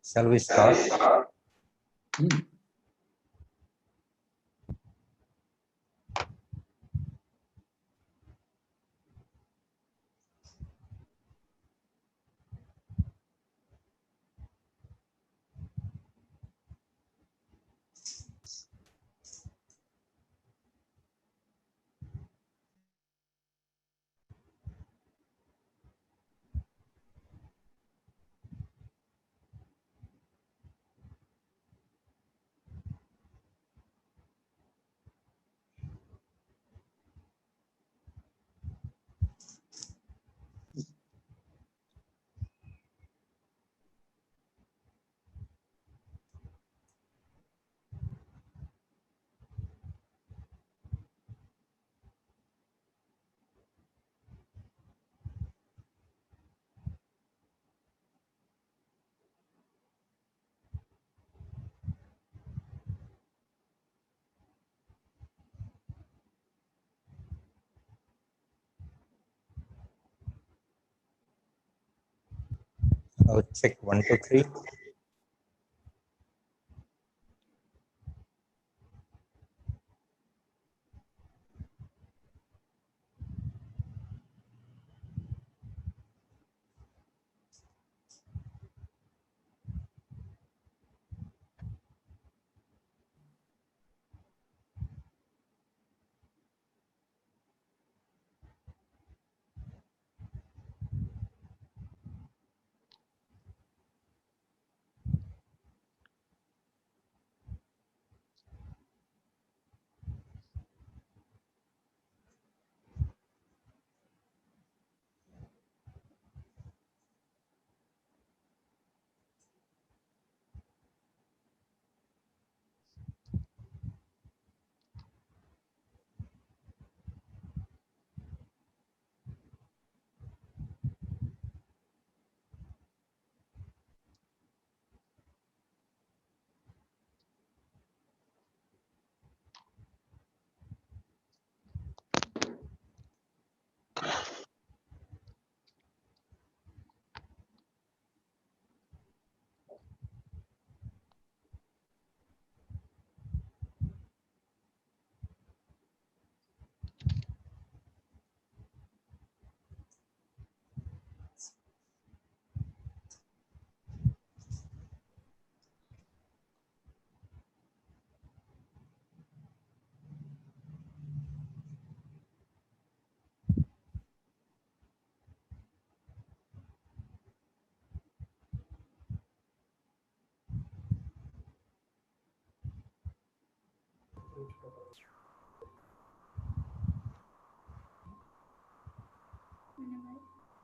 Shall we start? Check 1, 2, 3.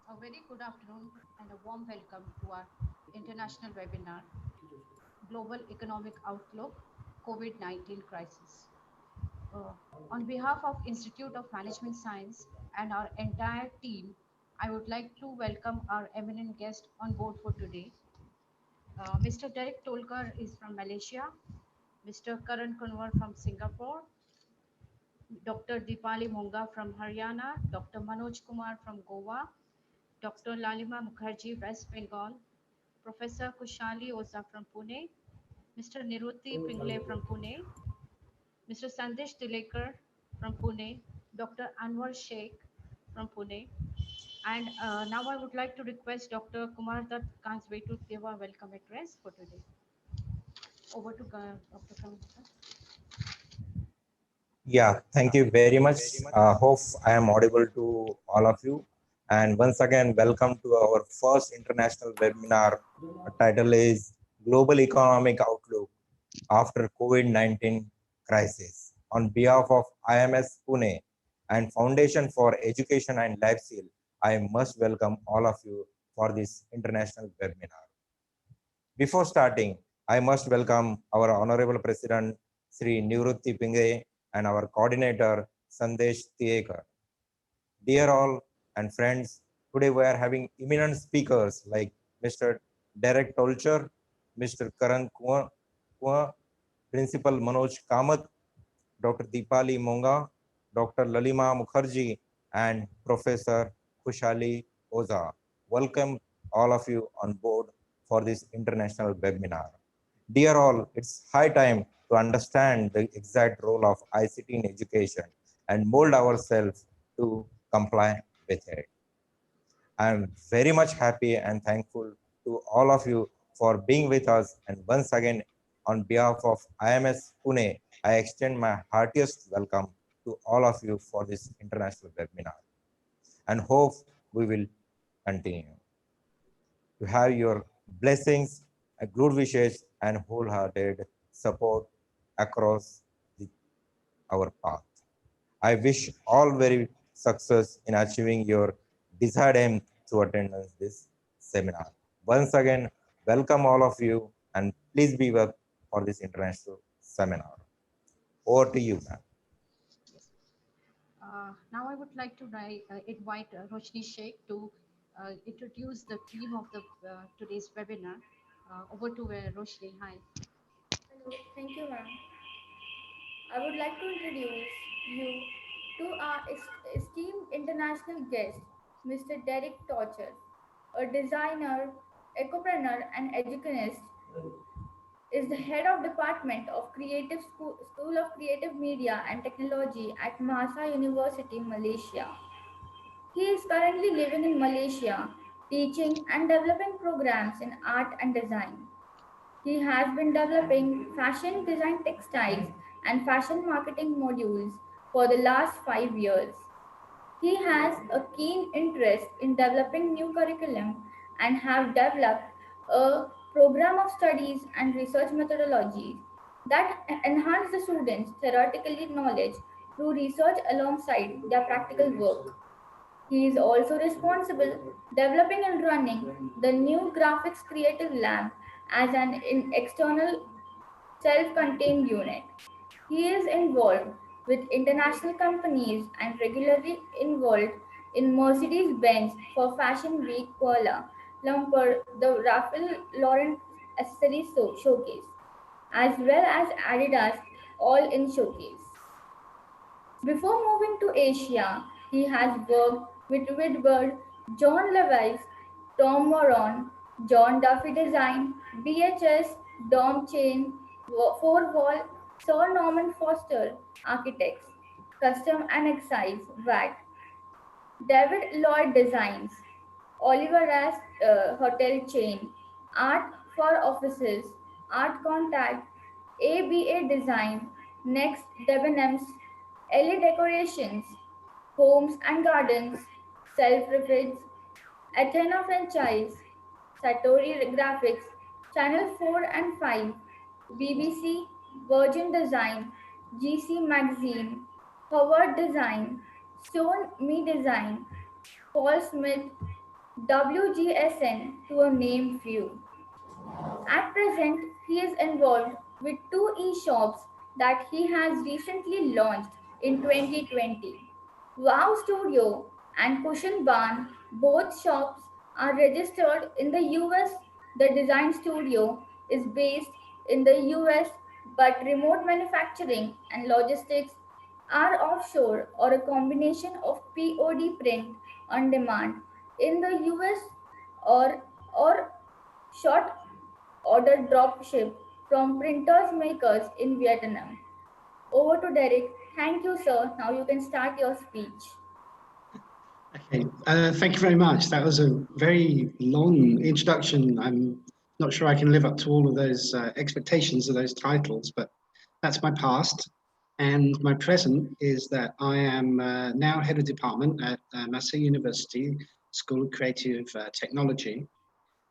A very good afternoon and a warm welcome to our international webinar, Global Economic Outlook, COVID-19 Crisis. Uh, on behalf of Institute of Management Science and our entire team, I would like to welcome our eminent guest on board for today. Mr. Derek Tolkar is from Malaysia, Mr. Karan Kunwar from Singapore, Dr. Deepali Monga from Haryana, Dr. Manoj Kumar from Goa, Dr. Lalima Mukherjee, West Bengal, Professor Kushali Oza from Pune, Mr. Niruti Pingle from Pune, Mr. Sandesh Tilekar from Pune, Dr. Anwar Sheikh from Pune. And now I would like to request Dr. Kumar Dutt Kanswe to give a welcome address for today. Over to Dr. Kumar. Yeah, thank you very much. Hope I am audible to all of you. And once again, welcome to our first international webinar. The title is Global Economic Outlook After COVID-19 Crisis. On behalf of IMS Pune and Foundation for Education and Life Skill, I must welcome all of you for this international webinar. Before starting, I must welcome our Honorable President, Sri Nivrutti Pinge, and our coordinator, Sandesh Tiekar. Dear all and friends, today we are having eminent speakers like Mr. Derek Tolcher, Mr. Karan Kumar, Principal Manoj Kamath, Dr. Deepali Monga, Dr. Lalima Mukherjee, and Professor Kushali Oza. Welcome all of you on board for this international webinar. Dear all, it's high time to understand the exact role of ICT in education and mold ourselves to comply with it. I'm very much happy and thankful to all of you for being with us. And once again, on behalf of IMS Pune, I extend my heartiest welcome to all of you for this international webinar and hope we will continue to have your blessings, good wishes, and wholehearted support across the, our path. I wish all very success in achieving your desired aim to attendance this seminar. Once again, welcome all of you and please be with for this international seminar. Over to you, ma'am. Yes. Now I would like to invite Roshni Sheikh to introduce the theme of the today's webinar. Over to Roshni. Hi. Hello, thank you, ma'am. I would like to introduce you to our esteemed international guest, Mr. Derek Torcher, a designer, ecopreneur, and educationist, is the head of Department of School of Creative Media and Technology at Masa University, Malaysia. He is currently living in Malaysia, teaching and developing programs in art and design. He has been developing fashion design textiles and fashion marketing modules for the last 5 years. He has a keen interest in developing new curriculum and have developed a program of studies and research methodologies that enhance the students' theoretical knowledge through research alongside their practical work. He is also responsible developing and running the new graphics creative lab as an external self-contained unit. He is involved with international companies and regularly involved in Mercedes-Benz for Fashion Week Kuala Lumpur, the Ralph Lauren Accessories Showcase, as well as Adidas All In Showcase. Before moving to Asia, he has worked with Whitbird, John Levi's, Tom Moran, John Duffy Design, BHS, Dom Chain, Four Wall, Sir Norman Foster, Architects, Custom and Excise, VAT, David Lloyd Designs, Oliver Rast Hotel Chain, Art for Offices, Art Contact, ABA Design, Next Debenhams, LA Decorations, Homes and Gardens, Self Refrigs, Athena Franchise, Satori Graphics, Channel 4 and 5, BBC, Virgin Design, GC Magazine, Howard Design, Stone Me Design, Paul Smith, WGSN to a name few. At present, he is involved with two e-shops that he has recently launched in 2020. Wow Studio and Cushion Barn, both shops are registered in the US. The design studio is based in the US, but remote manufacturing and logistics are offshore or a combination of POD print on demand in the US or short order drop ship from printers makers in Vietnam. Over to Derek. Thank you, sir. Now you can start your speech. Okay, thank you very much. That was a very long introduction. I'm not sure I can live up to all of those expectations of those titles, but that's my past. And my present is that I am now head of department at Massa University School of Creative Technology.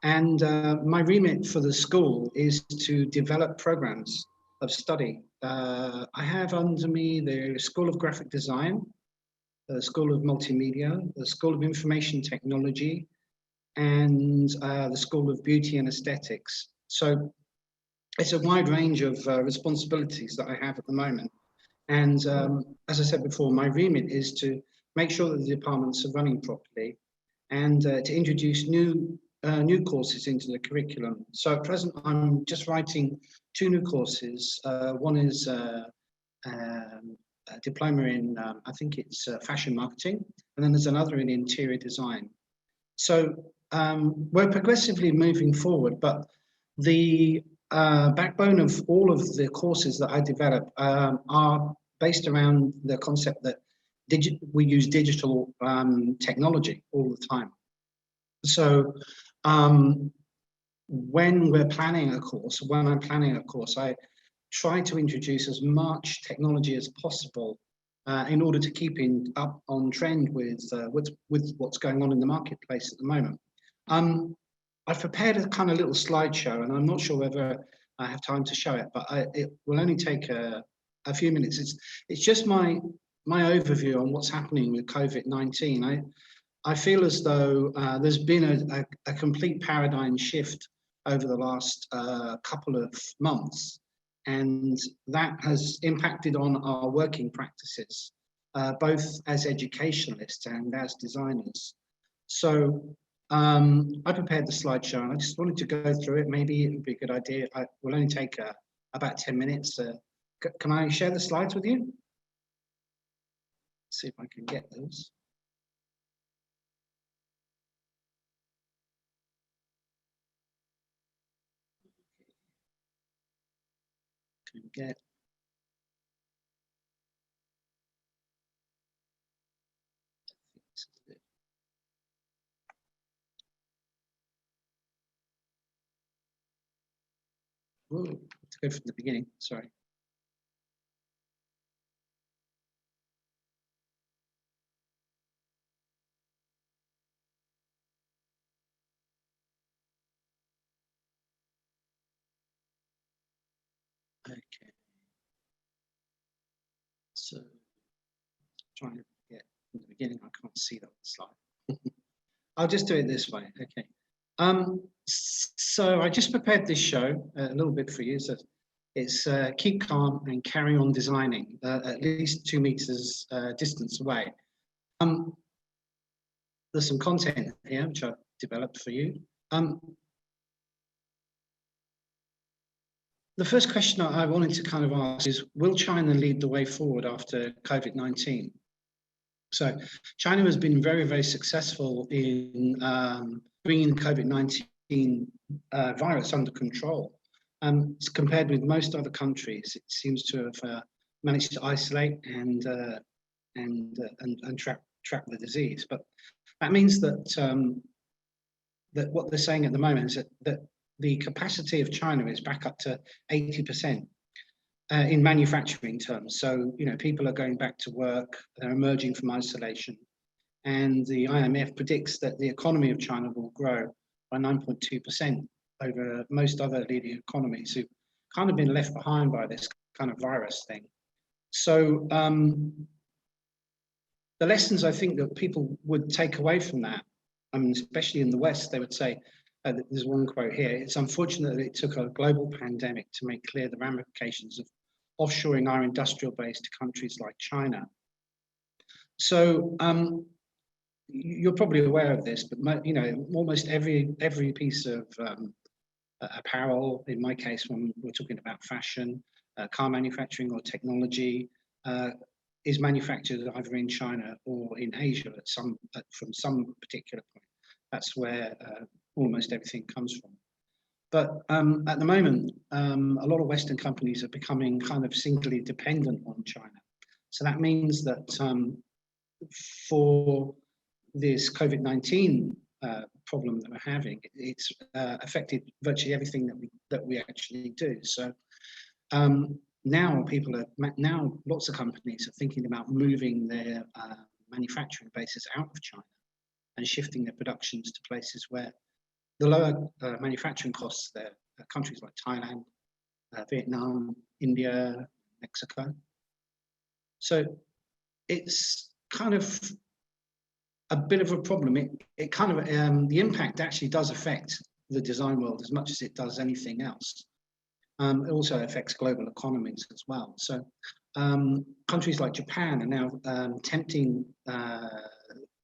And my remit for the school is to develop programs of study. I have under me the School of Graphic Design, the School of Multimedia, the School of Information Technology, and the School of Beauty and Aesthetics. So it's a wide range of responsibilities that I have at the moment. And as I said before, my remit is to make sure that the departments are running properly and to introduce new courses into the curriculum. So at present, I'm just writing two new courses. One is a diploma in, I think it's fashion marketing, and then there's another in interior design. So we're progressively moving forward, but the backbone of all of the courses that I develop are based around the concept that we use digital technology all the time. So when I'm planning a course, I try to introduce as much technology as possible in order to keep up on trend with what's going on in the marketplace at the moment. I've prepared a kind of little slideshow, and I'm not sure whether I have time to show it, but it will only take a few minutes. It's just my overview on what's happening with COVID-19. I feel as though there's been a complete paradigm shift over the last couple of months, and that has impacted on our working practices, both as educationalists and as designers. So I prepared the slideshow, and I just wanted to go through it. Maybe it would be a good idea. It will only take about 10 minutes. Can I share the slides with you? See if I can get those. Get Whoa, let's go from the beginning, sorry. Okay. So trying to get from the beginning, I can't see that slide. I'll just do it this way, okay. So I just prepared this show a little bit for you. So it's keep calm and carry on designing at least 2 meters distance away. There's some content here which I've developed for you. The first question I wanted to kind of ask is, will China lead the way forward after COVID-19? So China has been very, very successful in bringing the COVID-19 virus under control. Compared with most other countries, it seems to have managed to isolate and track the disease. But that means that that what they're saying at the moment is that the capacity of China is back up to 80% in manufacturing terms. So, you know, people are going back to work, they're emerging from isolation. And the IMF predicts that the economy of China will grow by 9.2% over most other leading economies who've kind of been left behind by this kind of virus thing. So the lessons I think that people would take away from that, I mean, especially in the West, they would say, there's one quote here, it's unfortunate that it took a global pandemic to make clear the ramifications of offshoring our industrial base to countries like China. So you're probably aware of this, but you know, almost every piece of apparel, in my case, when we're talking about fashion, car manufacturing or technology, is manufactured either in China or in Asia from some particular point. That's where almost everything comes from. But at the moment, a lot of Western companies are becoming kind of singly dependent on China. So that means that for this COVID-19 problem that we're having, it's affected virtually everything that we actually do. So now lots of companies are thinking about moving their manufacturing bases out of China and shifting their productions to places where the lower manufacturing costs there, countries like Thailand, Vietnam, India, Mexico. So it's kind of a bit of a problem. It kind of, the impact actually does affect the design world as much as it does anything else. It also affects global economies as well. So countries like Japan are now tempting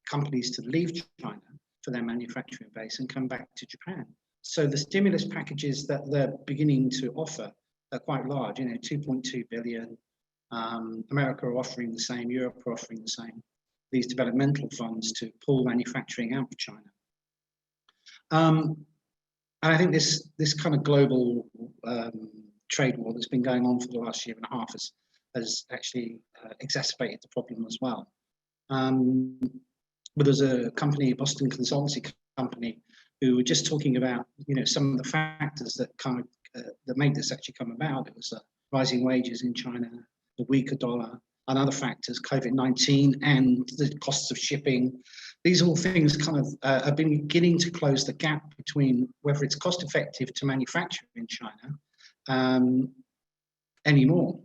companies to leave China for their manufacturing base and come back to Japan. So the stimulus packages that they're beginning to offer are quite large, you know, 2.2 billion. America are offering the same, Europe are offering the same, these developmental funds to pull manufacturing out of China. And I think this kind of global trade war that's been going on for the last year and a half has actually exacerbated the problem as well. But there's a company, Boston consultancy company, who were just talking about, some of the factors that that made this actually come about. It was rising wages in China, the weaker dollar, and other factors, COVID-19 and the costs of shipping. These are all things kind of have been beginning to close the gap between whether it's cost effective to manufacture in China anymore.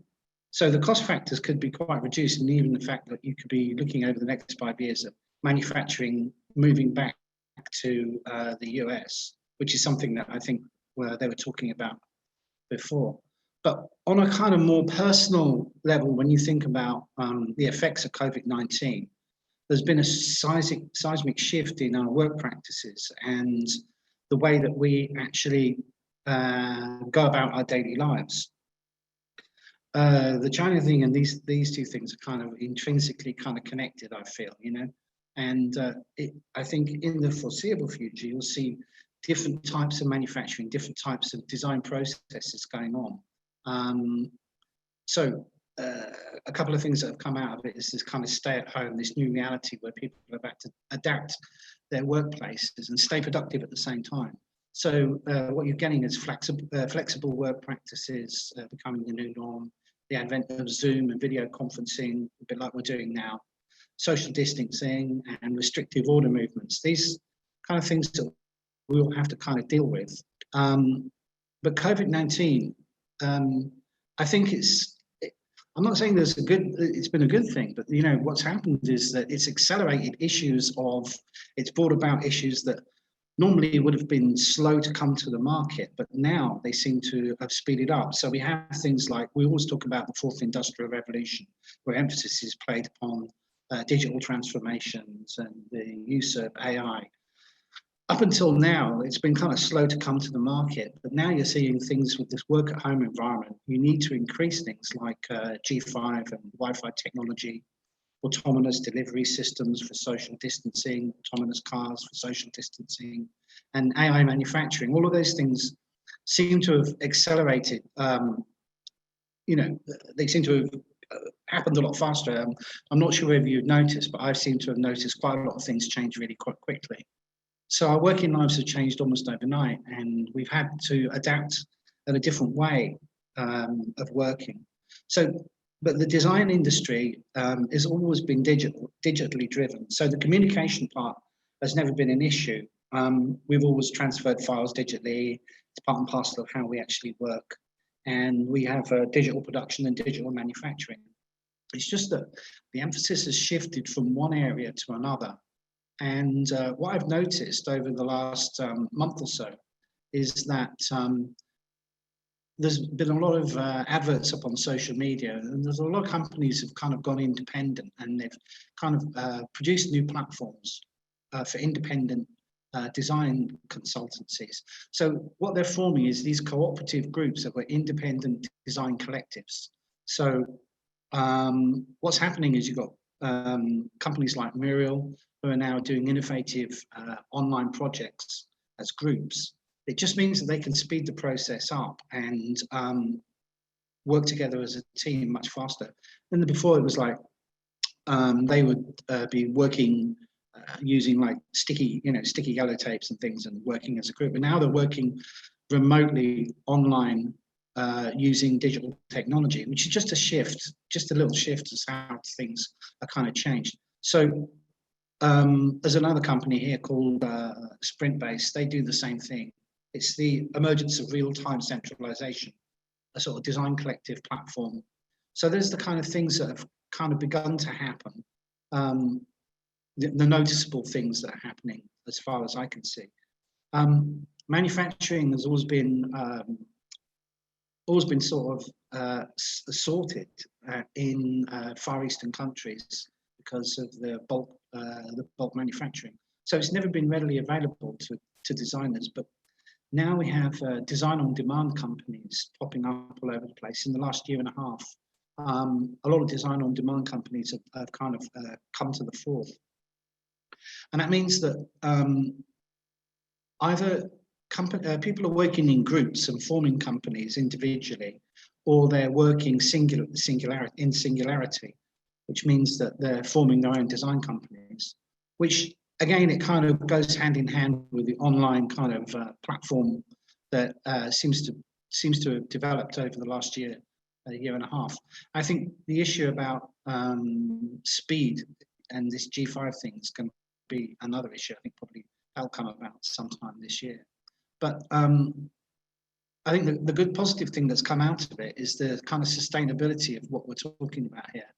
So the cost factors could be quite reduced, and even the fact that you could be looking over the next 5 years of manufacturing moving back to the US, which is something that I think they were talking about before. But on a kind of more personal level, when you think about the effects of COVID-19, there's been a seismic shift in our work practices and the way that we actually go about our daily lives. The China thing and these two things are kind of intrinsically kind of connected, I feel, and I think in the foreseeable future, you'll see different types of manufacturing, different types of design processes going on. So a couple of things that have come out of it is this kind of stay at home, this new reality where people have had to adapt their workplaces and stay productive at the same time. So what you're getting is flexible work practices becoming the new norm, the advent of Zoom and video conferencing, a bit like we're doing now, social distancing and restrictive order movements. These kind of things that we all have to kind of deal with. But COVID-19, I think I'm not saying it's been a good thing, but what's happened is that it's accelerated it's brought about issues that normally would have been slow to come to the market, but now they seem to have speeded up. So we have things like, we always talk about the fourth industrial revolution, where emphasis is played upon digital transformations and the use of AI. Up until now, it's been kind of slow to come to the market, but now you're seeing things with this work at home environment. You need to increase things like G5 and Wi-Fi technology, autonomous delivery systems for social distancing, autonomous cars for social distancing, and AI manufacturing. All of those things seem to have accelerated. They seem to have happened a lot faster. I'm not sure whether you've noticed, but I seem to have noticed quite a lot of things change really quite quickly. So our working lives have changed almost overnight, and we've had to adapt in a different way of working. But the design industry has always been digitally driven. So the communication part has never been an issue. We've always transferred files digitally. It's part and parcel of how we actually work. And we have digital production and digital manufacturing. It's just that the emphasis has shifted from one area to another. And what I've noticed over the last month or so is that there's been a lot of adverts up on social media, and there's a lot of companies have kind of gone independent, and they've kind of produced new platforms for independent design consultancies. So what they're forming is these cooperative groups that were independent design collectives. So what's happening is you've got companies like Muriel who are now doing innovative online projects as groups. It just means that they can speed the process up and work together as a team much faster. And before it was like they would be working using like sticky yellow tapes and things and working as a group. And now they're working remotely online using digital technology, which is just a little shift as how things are kind of changed. So there's another company here called Sprint-based. They do the same thing. It's the emergence of real-time centralization, a sort of design collective platform. So there's the kind of things that have kind of begun to happen, the noticeable things that are happening as far as I can see. Manufacturing has always been sort of sorted in Far Eastern countries because of the bulk manufacturing. So it's never been readily available to designers, but now we have design on demand companies popping up all over the place. In the last year and a half, a lot of design on demand companies have kind of come to the fore. And that means that either people are working in groups and forming companies individually, or they're working in singularity, which means that they're forming their own design companies, which again, it kind of goes hand in hand with the online kind of platform that seems to have developed over the last year and a half. I think the issue about speed and this G5 thing is going to be another issue. I think probably that'll come about sometime this year. But I think the good positive thing that's come out of it is the kind of sustainability of what we're talking about here,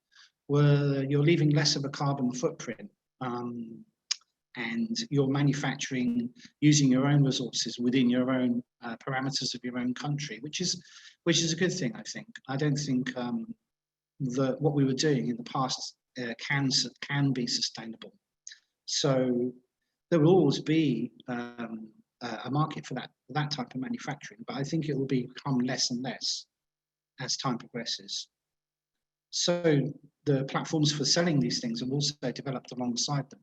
where you're leaving less of a carbon footprint, and you're manufacturing using your own resources within your own parameters of your own country, which is a good thing, I think. I don't think what we were doing in the past can be sustainable. So there will always be a market for that type of manufacturing, but I think it will become less and less as time progresses. So the platforms for selling these things have also developed alongside them.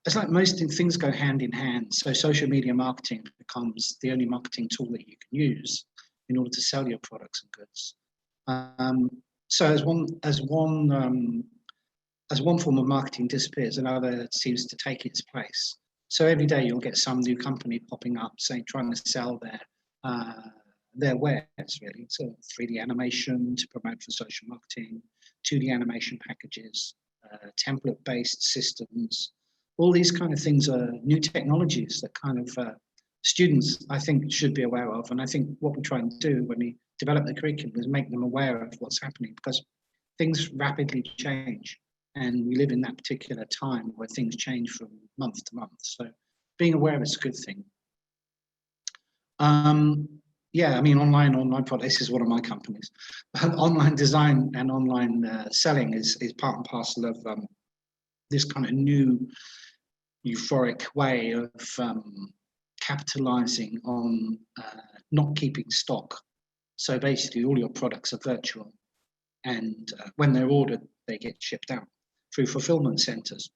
It's like most things go hand in hand. So social media marketing becomes the only marketing tool that you can use in order to sell your products and goods. So as one form of marketing disappears, another seems to take its place. So every day you'll get some new company popping up, saying trying to sell their wares, really. So 3D animation to promote for social marketing, 2D animation packages, template-based systems. All these kind of things are new technologies that kind of students, I think, should be aware of. And I think what we try and do when we develop the curriculum is make them aware of what's happening, because things rapidly change. And we live in that particular time where things change from month to month. So being aware is a good thing. Yeah, I mean, online product, this is one of my companies. Online design and online selling is part and parcel of this kind of new euphoric way of capitalizing on not keeping stock. So basically all your products are virtual, and when they're ordered, they get shipped out through fulfillment centers.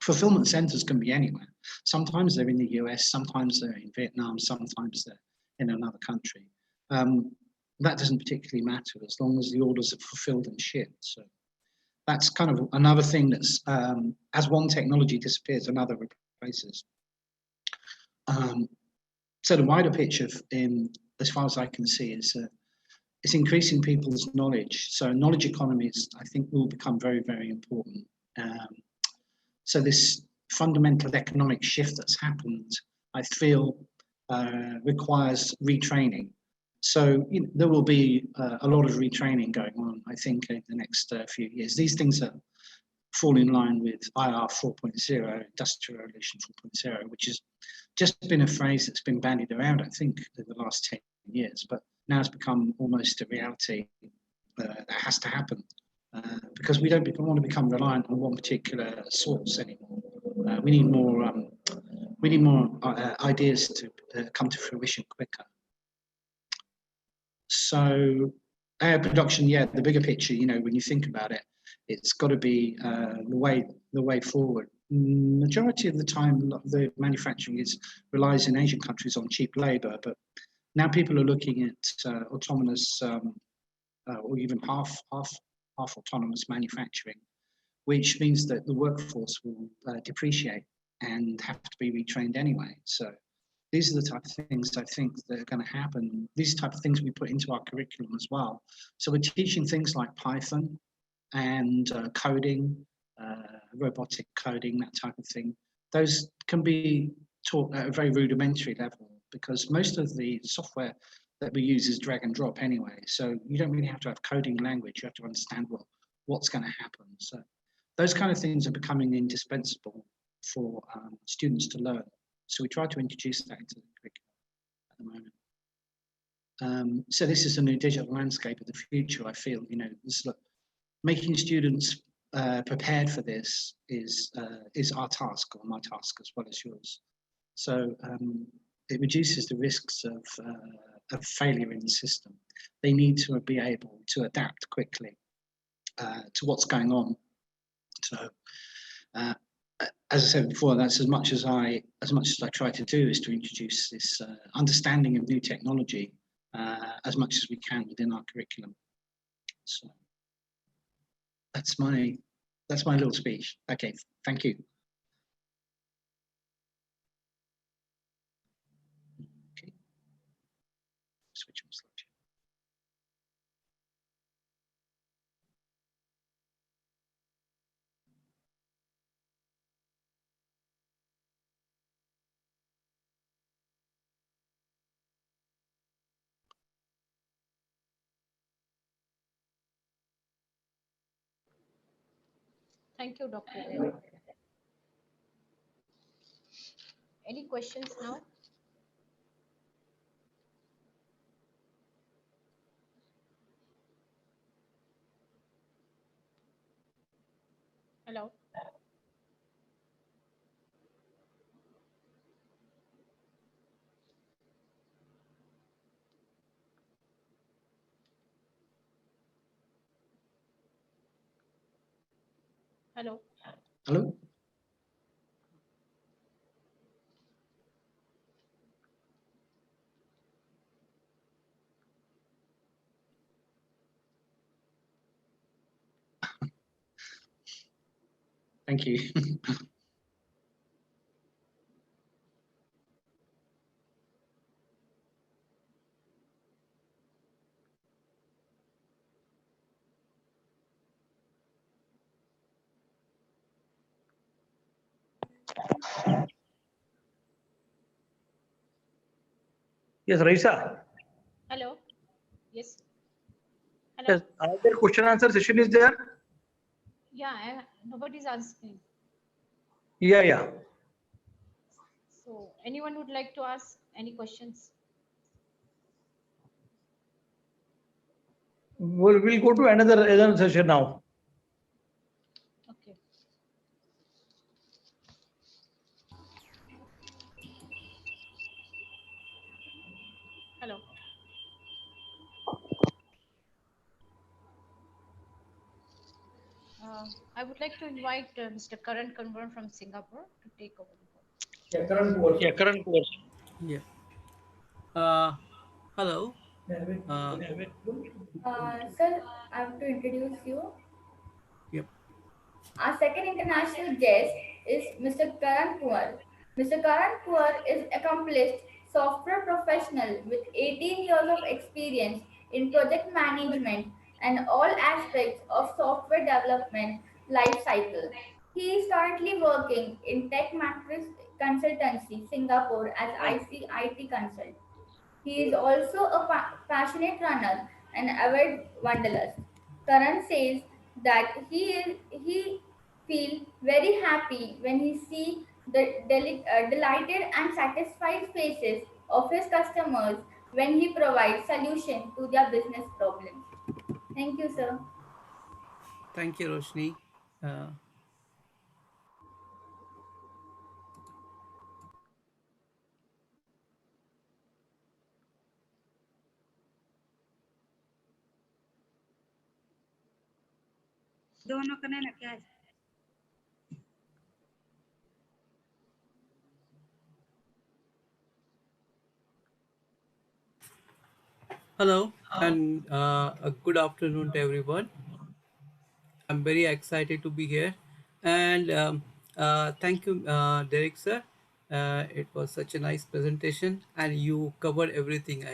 Fulfillment centers can be anywhere. Sometimes they're in the US, sometimes they're in Vietnam, sometimes they're in another country. That doesn't particularly matter as long as the orders are fulfilled and shipped. So that's kind of another thing that's, as one technology disappears, another replaces. So the wider picture, as far as I can see, is it's increasing people's knowledge. So knowledge economies, I think, will become very, very important. So this fundamental economic shift that's happened, I feel, requires retraining. So there will be a lot of retraining going on, I think, in the next few years. These things fall in line with IR 4.0, Industrial Revolution 4.0, which has just been a phrase that's been bandied around, I think, in the last 10 years, but now it's become almost a reality that has to happen. Because we don't want to become reliant on one particular source anymore. We need more ideas to come to fruition quicker. So air production, yeah, the bigger picture, when you think about it, it's got to be the way forward. Majority of the time, the manufacturing relies in Asian countries on cheap labor, but now people are looking at autonomous or even half autonomous manufacturing, which means that the workforce will depreciate and have to be retrained anyway. So these are the type of things I think that are going to happen. These are the type of things we put into our curriculum as well. So we're teaching things like Python and coding, robotic coding, that type of thing. Those can be taught at a very rudimentary level because most of the software that we use is drag and drop anyway. So you don't really have to have coding language. You have to understand what's going to happen. So those kind of things are becoming indispensable for students to learn. So we try to introduce that into the curriculum at the moment. So this is a new digital landscape of the future, I feel. Making students prepared for this is our task, or my task as well as yours. So it reduces the risks of failure in the system. They need to be able to adapt quickly to what's going on. So as I said before, that's as much as I try to do is to introduce this understanding of new technology as much as we can within our curriculum. So that's my little speech. Okay, thank you. Okay, switch on slide. Thank you, Dr. Derek. Any questions now? Hello. Hello. Hello. Thank you. Yes, Raisa. Hello. Yes. Hello. Yes, another question answer session is there? Yeah, nobody's asking. Yeah, yeah. So, anyone would like to ask any questions? We'll go to another session now. Okay. Hello. I would like to invite Mr. Karan Kanwar from Singapore to take over the call. Yeah, current course. Yeah. Uh, Hello. Sir, I have to introduce you. Yep. Our second international guest is Mr. Karan Kuar. Mr. Karan Kuar is accomplished software professional with 18 years of experience in project management and all aspects of software development life cycle. He is currently working in Tech Matrix Consultancy, Singapore as ICIT Consult. He is also a passionate runner and avid wanderlust. Karan says that he feel very happy when he see the delighted and satisfied faces of his customers when he provides solution to their business problems. Thank you, sir. Thank you, Roshni. Uh, दोनों कने ना क्या है? Hello and a good afternoon to everyone. I'm very excited to be here, and thank you, Derek sir. It was such a nice presentation, and you covered everything,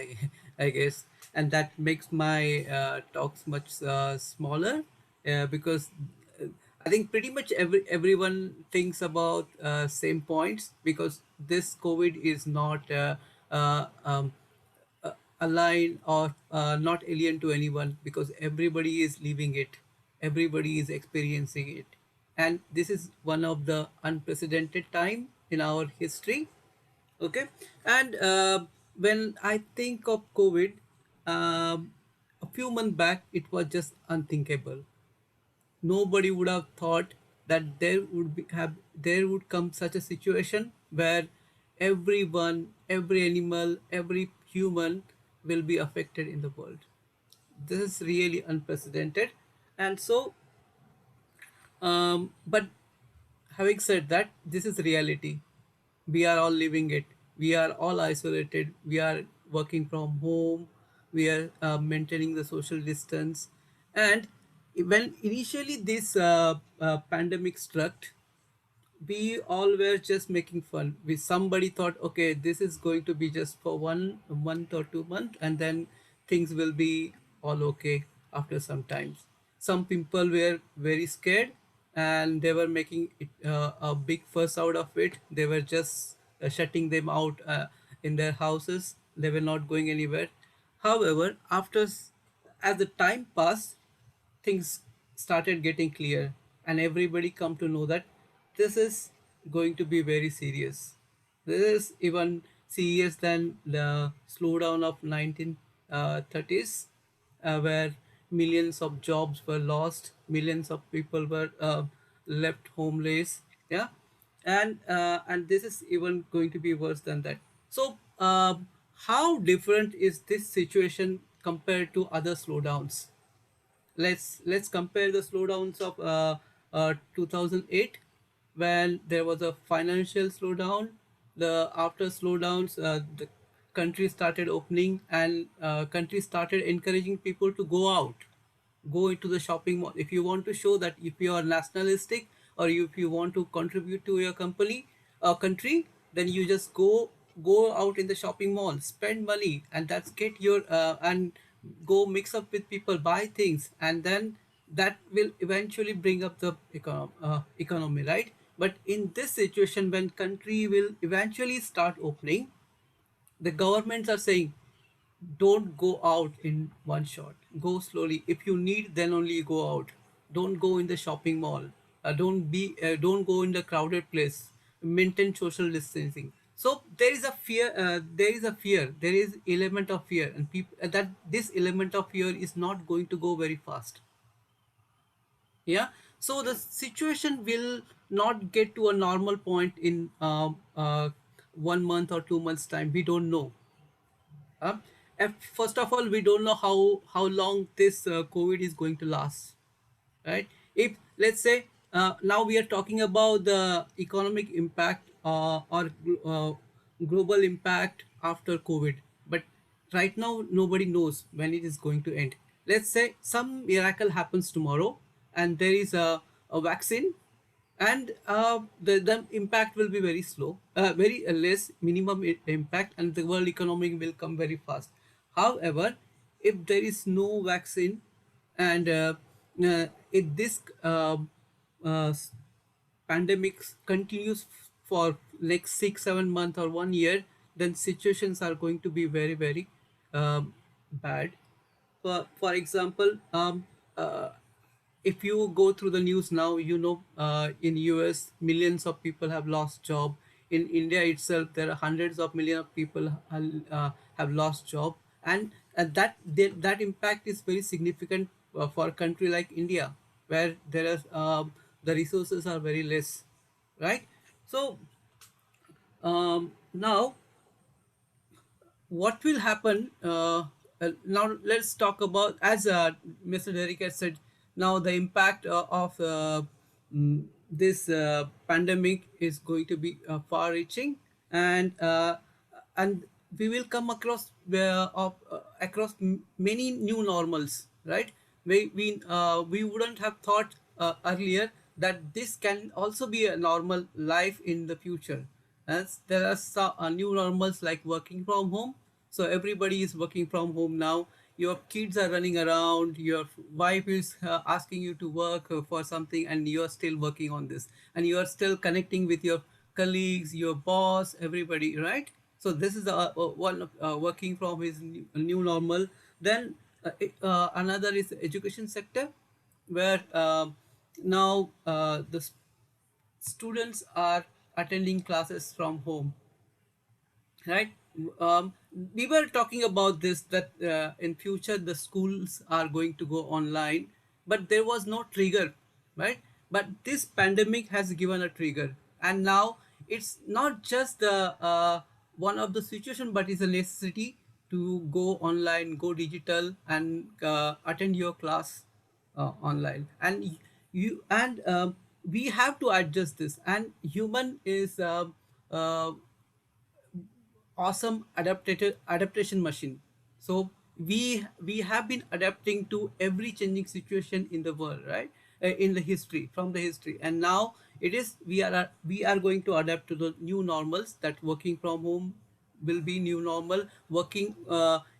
I guess, and that makes my talks much smaller because I think pretty much everyone thinks about same points because this COVID is not a line or not alien to anyone because everybody is living it, everybody is experiencing it, and this is one of the unprecedented time in our history. Okay, and when I think of COVID, a few months back it was just unthinkable. Nobody would have thought that there would come such a situation where everyone, every animal, every human will be affected in the world. This is really unprecedented. And so but having said that, this is reality. We are all living it. We are all isolated. We are working from home. We are maintaining the social distance. And when initially this pandemic struck, we all were just making fun. We somebody thought, okay, this is going to be just for 1 month or 2 months, and then things will be all okay after some times. Some people were very scared, and they were making it, a big fuss out of it. They were just shutting them out in their houses. They were not going anywhere. However, as the time passed, things started getting clear, and everybody come to know that this is going to be very serious. This is even serious than the slowdown of 1930s, where millions of jobs were lost, millions of people were left homeless. Yeah, and this is even going to be worse than that. So how different is this situation compared to other slowdowns? Let's compare the slowdowns of 2008, when there was a financial slowdown. The after slowdowns, the country started opening, and country started encouraging people to go out, go into the shopping mall. If you want to show that if you are nationalistic, or if you want to contribute to your company country, then you just go out in the shopping mall, spend money, and that's get your and go mix up with people, buy things, and then that will eventually bring up the economy, right? But in this situation, when country will eventually start opening, the governments are saying, don't go out in one shot, go slowly. If you need, then only go out. Don't go in the shopping mall. Don't go in the crowded place. Maintain social distancing. So there is a fear, there is element of fear, and people that this element of fear is not going to go very fast. Yeah, so the situation will not get to a normal point in 1 month or 2 months time. We don't know. uh, First of all, we don't know how long this COVID is going to last, right? If let's say now we are talking about the economic impact global impact after COVID, but right now nobody knows when it is going to end. Let's say some miracle happens tomorrow, and there is a vaccine, and the impact will be very slow, very less, minimum impact, and the world economy will come very fast. However, if there is no vaccine, and if this uh, pandemic continues for like 6 7 months or 1 year, then situations are going to be very very bad. For example, uh, if you go through the news now, in US millions of people have lost job. In India itself, there are hundreds of millions of people have lost job, and that impact is very significant for a country like India, where there is the resources are very less, right? So now what will happen now? Let's talk about, as Mr. Derek has said, now the impact of this pandemic is going to be far reaching, and we will come across many new normals, right? We wouldn't have thought earlier that this can also be a normal life in the future, as there are some new normals like working from home. So everybody is working from home now. Your kids are running around, your wife is asking you to work for something, and you are still working on this, and you are still connecting with your colleagues, your boss, everybody, right? So this is one of working from his new normal. Then another is the education sector, where now the students are attending classes from home, right? We were talking about this, that in future the schools are going to go online, but there was no trigger, right? But this pandemic has given a trigger, and now it's not just the one of the situation, but it's a necessity to go online, go digital, and attend your class online. And you and we have to adjust this, and human is uh, awesome adaptation machine. So we have been adapting to every changing situation in the world, right? In the history, from the history, and now it is we are going to adapt to the new normals, that working from home will be new normal, working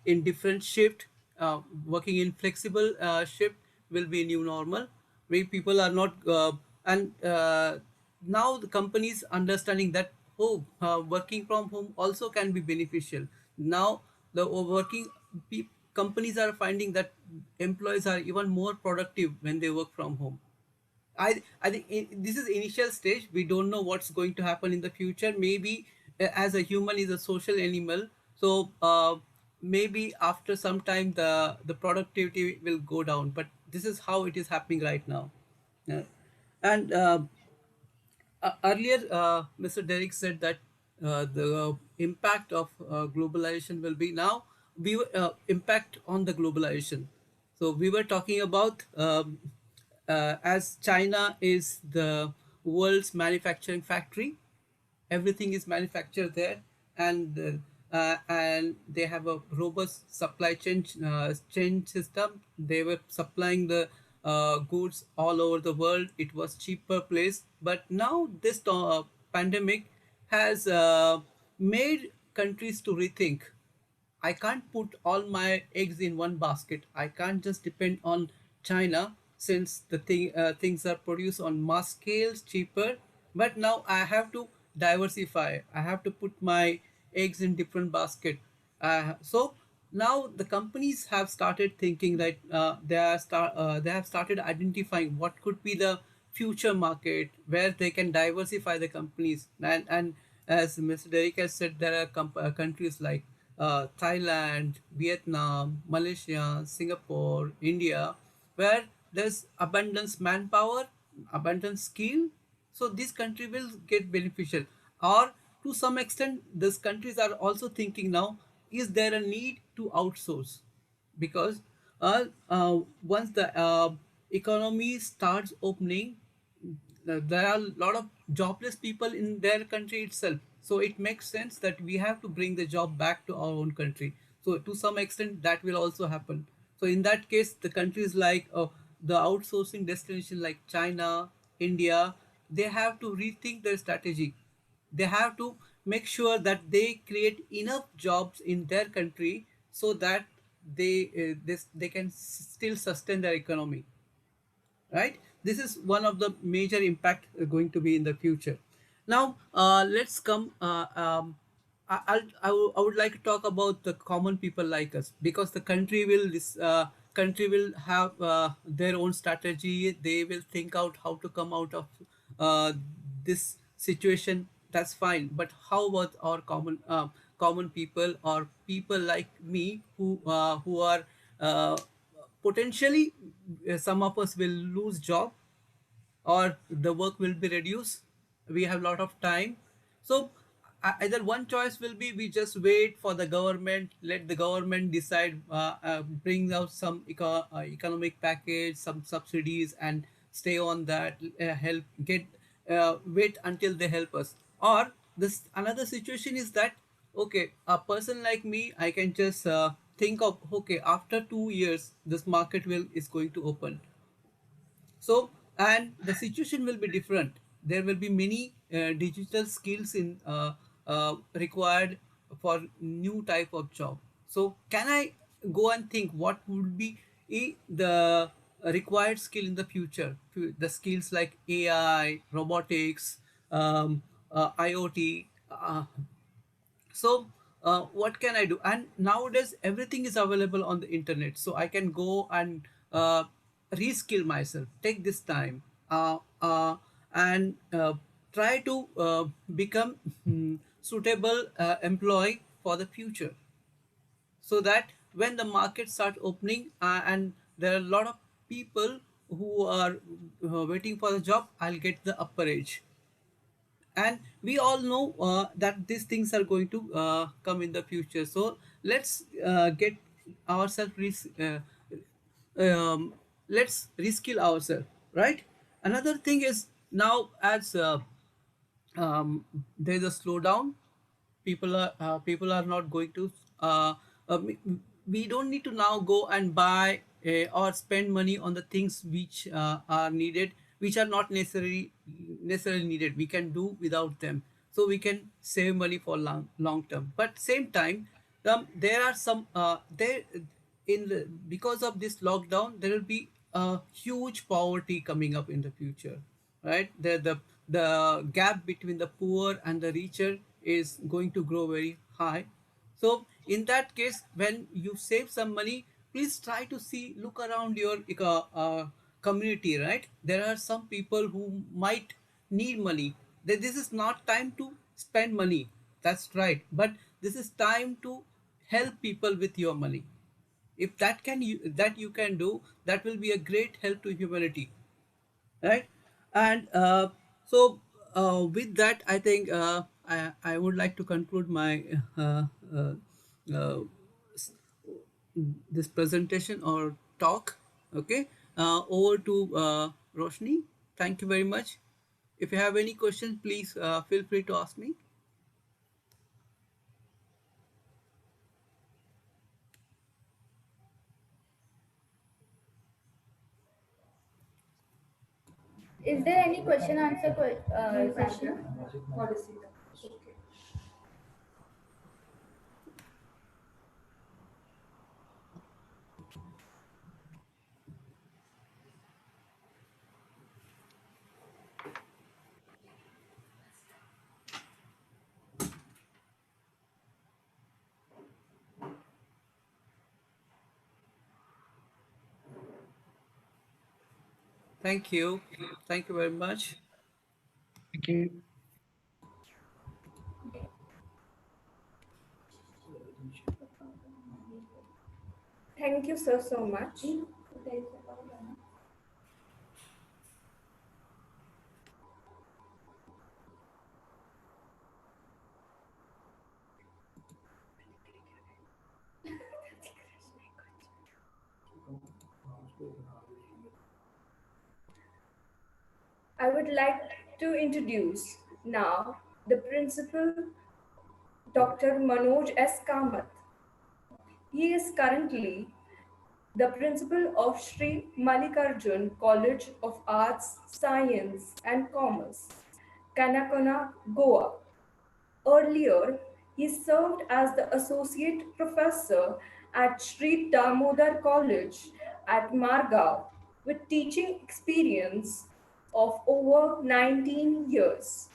in different shift, working in flexible shift will be new normal, where people are not and now the companies understanding that, oh, working from home also can be beneficial. Now the companies are finding that employees are even more productive when they work from home. I think this is initial stage. We don't know what's going to happen in the future. Maybe as a human is a social animal, so maybe after some time the productivity will go down. But this is how it is happening right now. Yeah. And earlier, Mr. Derek said that the impact of globalization will be now. We were impact on the globalization. So we were talking about as China is the world's manufacturing factory, everything is manufactured there, and they have a robust supply chain system. They were supplying the goods all over the world. It was cheaper place, but now this pandemic has made countries to rethink. I can't put all my eggs in one basket. I can't just depend on China, since things are produced on mass scales cheaper. But now I have to diversify. I have to put my eggs in different basket. So now the companies have started thinking that they have started identifying what could be the future market where they can diversify the companies. And as Mr. Derek has said, there are countries like Thailand, Vietnam, Malaysia, Singapore, India, where there's abundance manpower, abundance skill. So this country will get beneficial. Or to some extent, these countries are also thinking now: is there a need to outsource? Because once the economy starts opening, there are a lot of jobless people in their country itself. So it makes sense that we have to bring the job back to our own country. So to some extent that will also happen. So in that case, the countries like the outsourcing destination like China, India, they have to rethink their strategy. They have to make sure that they create enough jobs in their country so that they can still sustain their economy, right? This is one of the major impact going to be in the future. Now let's come I would like to talk about the common people like us, because the country will this country will have their own strategy. They will think out how to come out of uh, this situation. That's fine, but how about our common people, or people like me who are uh, potentially some of us will lose job, or the work will be reduced. We have a lot of time. So either one choice will be, we just wait for the government, let the government decide, bring out some economic package, some subsidies, and stay on that, help get wait until they help us. Or this another situation is that, okay, a person like me, I can just think of, okay, after 2 years this market will is going to open. So, and the situation will be different. There will be many digital skills in required for new type of job. So can I go and think what would be the required skill in the future? The skills like AI, robotics, IoT. So what can I do? And nowadays everything is available on the internet, so I can go and reskill myself, take this time, and try to become suitable employee for the future, so that when the market start opening, and there are a lot of people who are waiting for the job, I'll get the upper edge. And we all know that these things are going to come in the future. So let's get ourselves um, let's reskill ourselves, right? Another thing is, Now, as there's a slowdown, people are not going to uh, uh, we we don't need to now go and buy or spend money on the things which are needed, which are not necessarily needed. We can do without them, so we can save money for long term. But same time, there are some there in because of this lockdown, there will be a huge poverty coming up in the future, right? The gap between the poor and the richer is going to grow very high. So in that case, when you save some money, please try to see, look around your community, right? There are some people who might need money. This is not time to spend money, that's right, but this is time to help people with your money. If that you can do, that will be a great help to humanity, right? And with that, I think I would like to conclude my uh, uh, this presentation or talk. Okay, over to Roshni. Thank you very much. If you have any questions, please feel free to ask me. Is there any question answer session? Thank you. Thank you very much. Thank you. Thank you so much. I would like to introduce now the principal, Dr. Manoj S. Kamath. He is currently the principal of Sri Mallikarjun College of Arts, Science and Commerce, Kanakana, Goa. Earlier, he served as the associate professor at Sri Damodar College at Margao with teaching experience of over 19 years,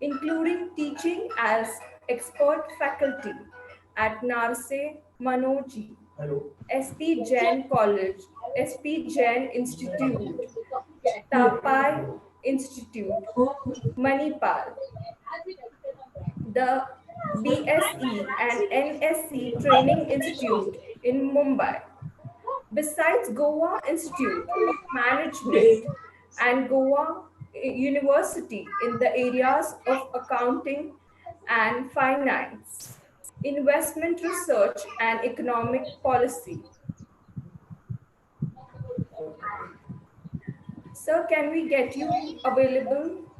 including teaching as expert faculty at Narse Manoji, SP Jain College, SP Jain Institute, Tapai Institute, Manipal, the BSE and NSC Training Institute in Mumbai. Besides Goa Institute of Management and Goa University in the areas of accounting and finance, investment research and economic policy. Sir, can we get you available?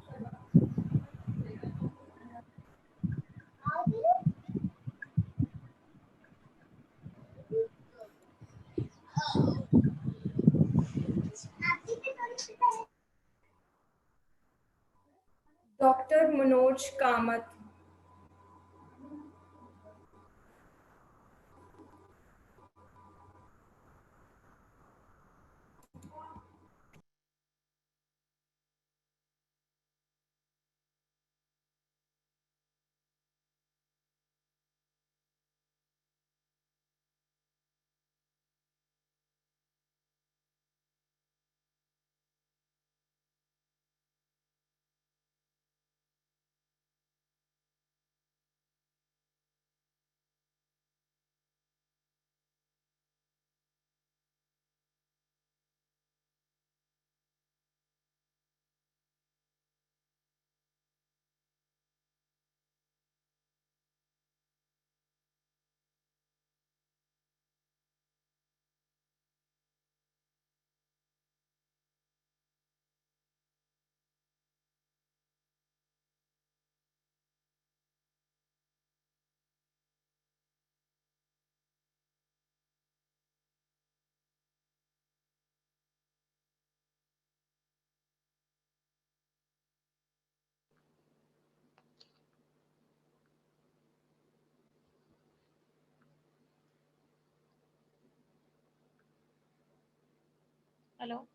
Dr. Manoj Kamath. Hello.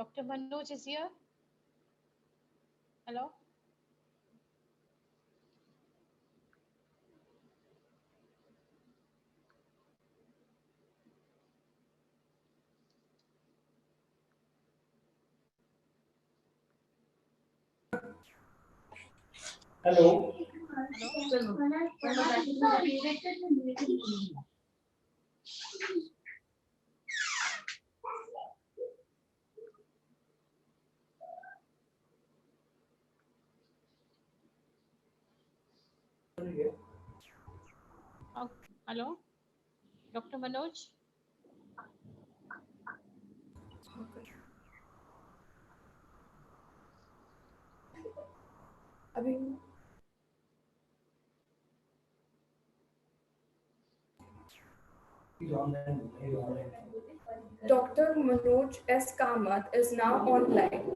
Dr. Manoj is here. Hello. Hello. Oh, hello. Dr. Manoj. अभी Dr. Manoj S. Kamath is now online.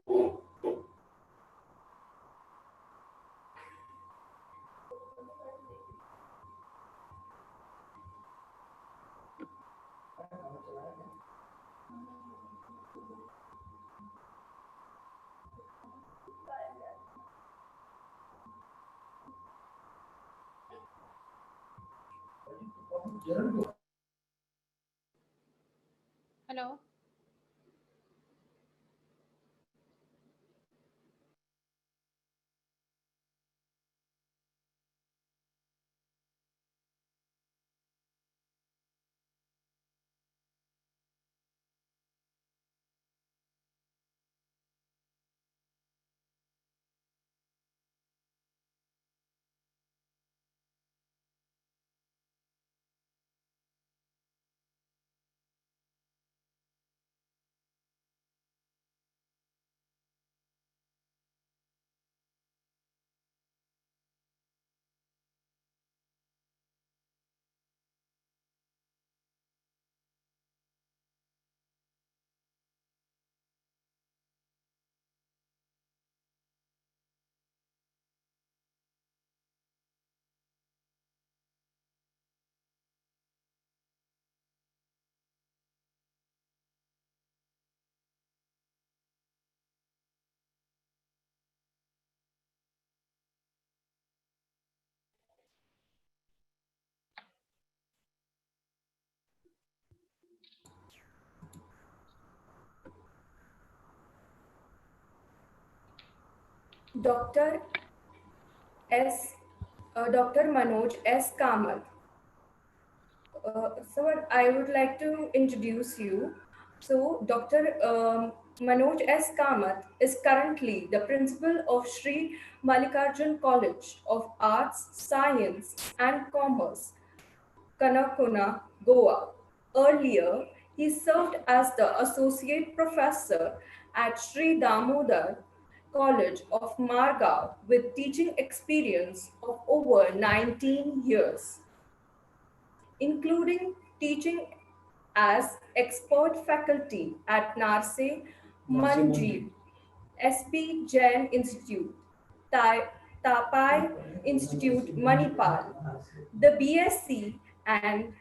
Hello. Dr. S. Dr. Manoj S. Kamath. So I would like to introduce you. So Dr. Manoj S. Kamath is currently the principal of Sri Mallikarjun College of Arts, Science and Commerce, Kanakuna, Goa. Earlier, he served as the associate professor at Sri Damodar College of Margao with teaching experience of over 19 years, including teaching as expert faculty at Narse Manjeev, SP Jain Institute, Tapai Institute, Manipal, the BSc and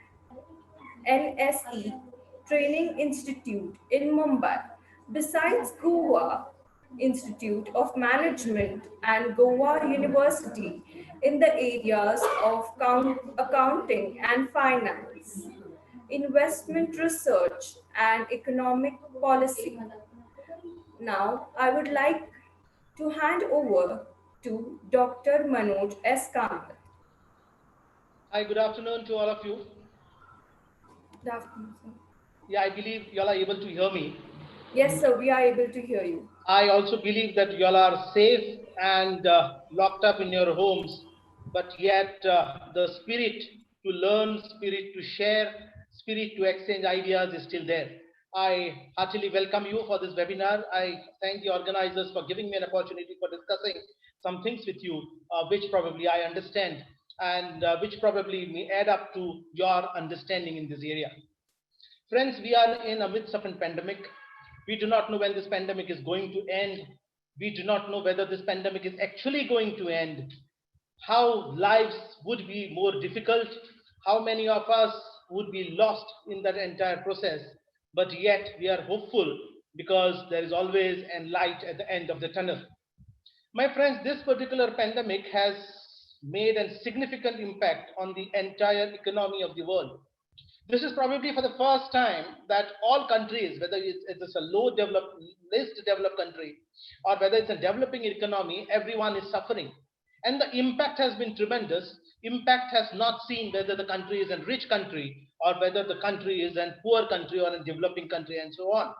NSE Training Institute in Mumbai. Besides Goa Institute of Management and Goa University in the areas of accounting and finance, investment research, and economic policy. Now, I would like to hand over to Dr. Manoj S. Kamath. Hi, good afternoon to all of you. Good afternoon, sir. Yeah, I believe you all are able to hear me. Yes, sir, we are able to hear you. I also believe that you all are safe and locked up in your homes but yet the spirit to learn, spirit to share, spirit to exchange ideas is still there. I heartily welcome you for this webinar. I thank the organizers for giving me an opportunity for discussing some things with you, which probably I understand and which probably may add up to your understanding in this area. Friends, we are in the midst of a pandemic. We do not know when this pandemic is going to end. We do not know whether this pandemic is actually going to end, how lives would be more difficult, how many of us would be lost in that entire process. But yet we are hopeful because there is always a light at the end of the tunnel. My friends, this particular pandemic has made a significant impact on the entire economy of the world. This is probably for the first time that all countries, whether it's a low developed, least developed country, or whether it's a developing economy, everyone is suffering. And the impact has been tremendous. Impact has not seen whether the country is a rich country or whether the country is a poor country or a developing country and so on.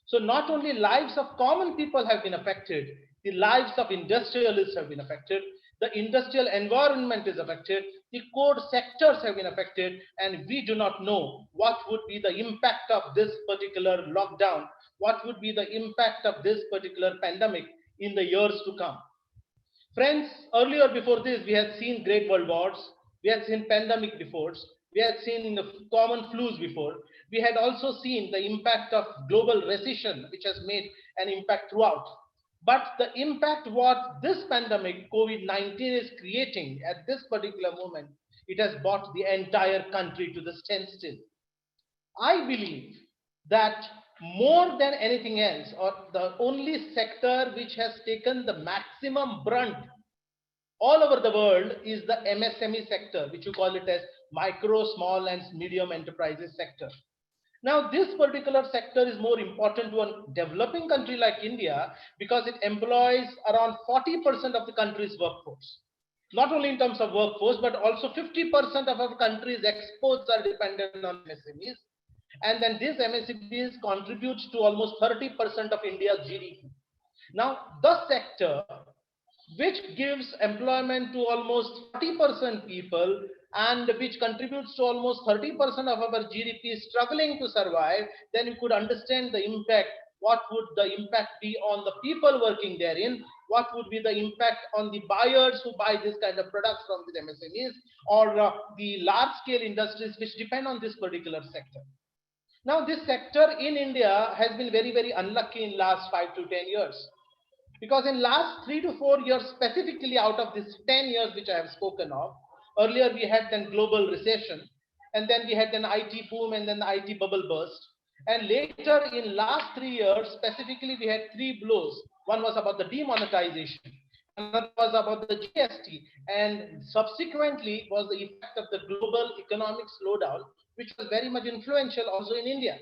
So not only lives of common people have been affected, the lives of industrialists have been affected, the industrial environment is affected, the core sectors have been affected, and we do not know what would be the impact of this particular lockdown, what would be the impact of this particular pandemic in the years to come. Friends, earlier before this, we had seen great world wars, we had seen pandemic before, we had seen the common flus before, we had also seen the impact of global recession, which has made an impact throughout. But the impact what this pandemic, COVID-19 is creating at this particular moment, it has brought the entire country to the standstill. I believe that more than anything else, or the only sector which has taken the maximum brunt all over the world is the MSME sector, which you call it as micro, small and medium enterprises sector. Now, this particular sector is more important to a developing country like India because it employs around 40% of the country's workforce. Not only in terms of workforce, but also 50% of our country's exports are dependent on MSMEs. And then these MSMEs contribute to almost 30% of India's GDP. Now, the sector which gives employment to almost 40% people and which contributes to almost 30% of our GDP struggling to survive, then you could understand the impact. What would the impact be on the people working therein? What would be the impact on the buyers who buy this kind of products from the MSMEs or the large scale industries which depend on this particular sector? Now, this sector in India has been very, very unlucky in last 5 to 10 years. Because in last 3 to 4 years, specifically out of this 10 years which I have spoken of, earlier we had then global recession, and then we had an IT boom, and then the IT bubble burst. And later in last 3 years, specifically we had 3 blows. One was about the demonetization, another was about the GST, and subsequently was the effect of the global economic slowdown, which was very much influential also in India.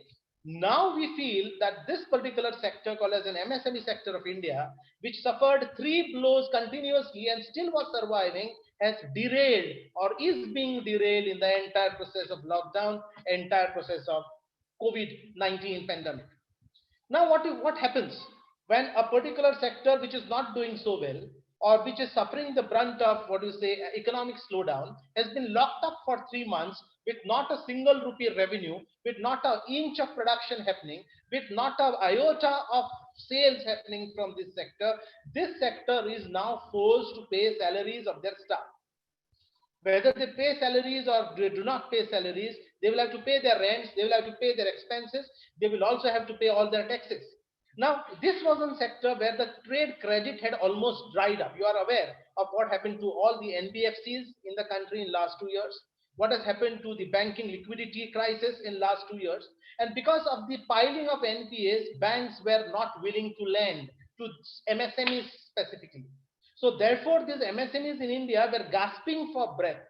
Now we feel that this particular sector called as an MSME sector of India, which suffered 3 blows continuously and still was surviving, has derailed or is being derailed in the entire process of lockdown, entire process of COVID-19 pandemic. Now what happens when a particular sector which is not doing so well or which is suffering the brunt of economic slowdown has been locked up for 3 months with not a single rupee revenue, with not an inch of production happening, with not an iota of sales happening from this sector is now forced to pay salaries of their staff. Whether they pay salaries or they do not pay salaries, they will have to pay their rents, they will have to pay their expenses, they will also have to pay all their taxes. Now, this was a sector where the trade credit had almost dried up. You are aware of what happened to all the NBFCs in the country in last 2 years, what has happened to the banking liquidity crisis in last 2 years. And because of the piling of NPAs, banks were not willing to lend to MSMEs specifically. So therefore, these MSMEs in India were gasping for breath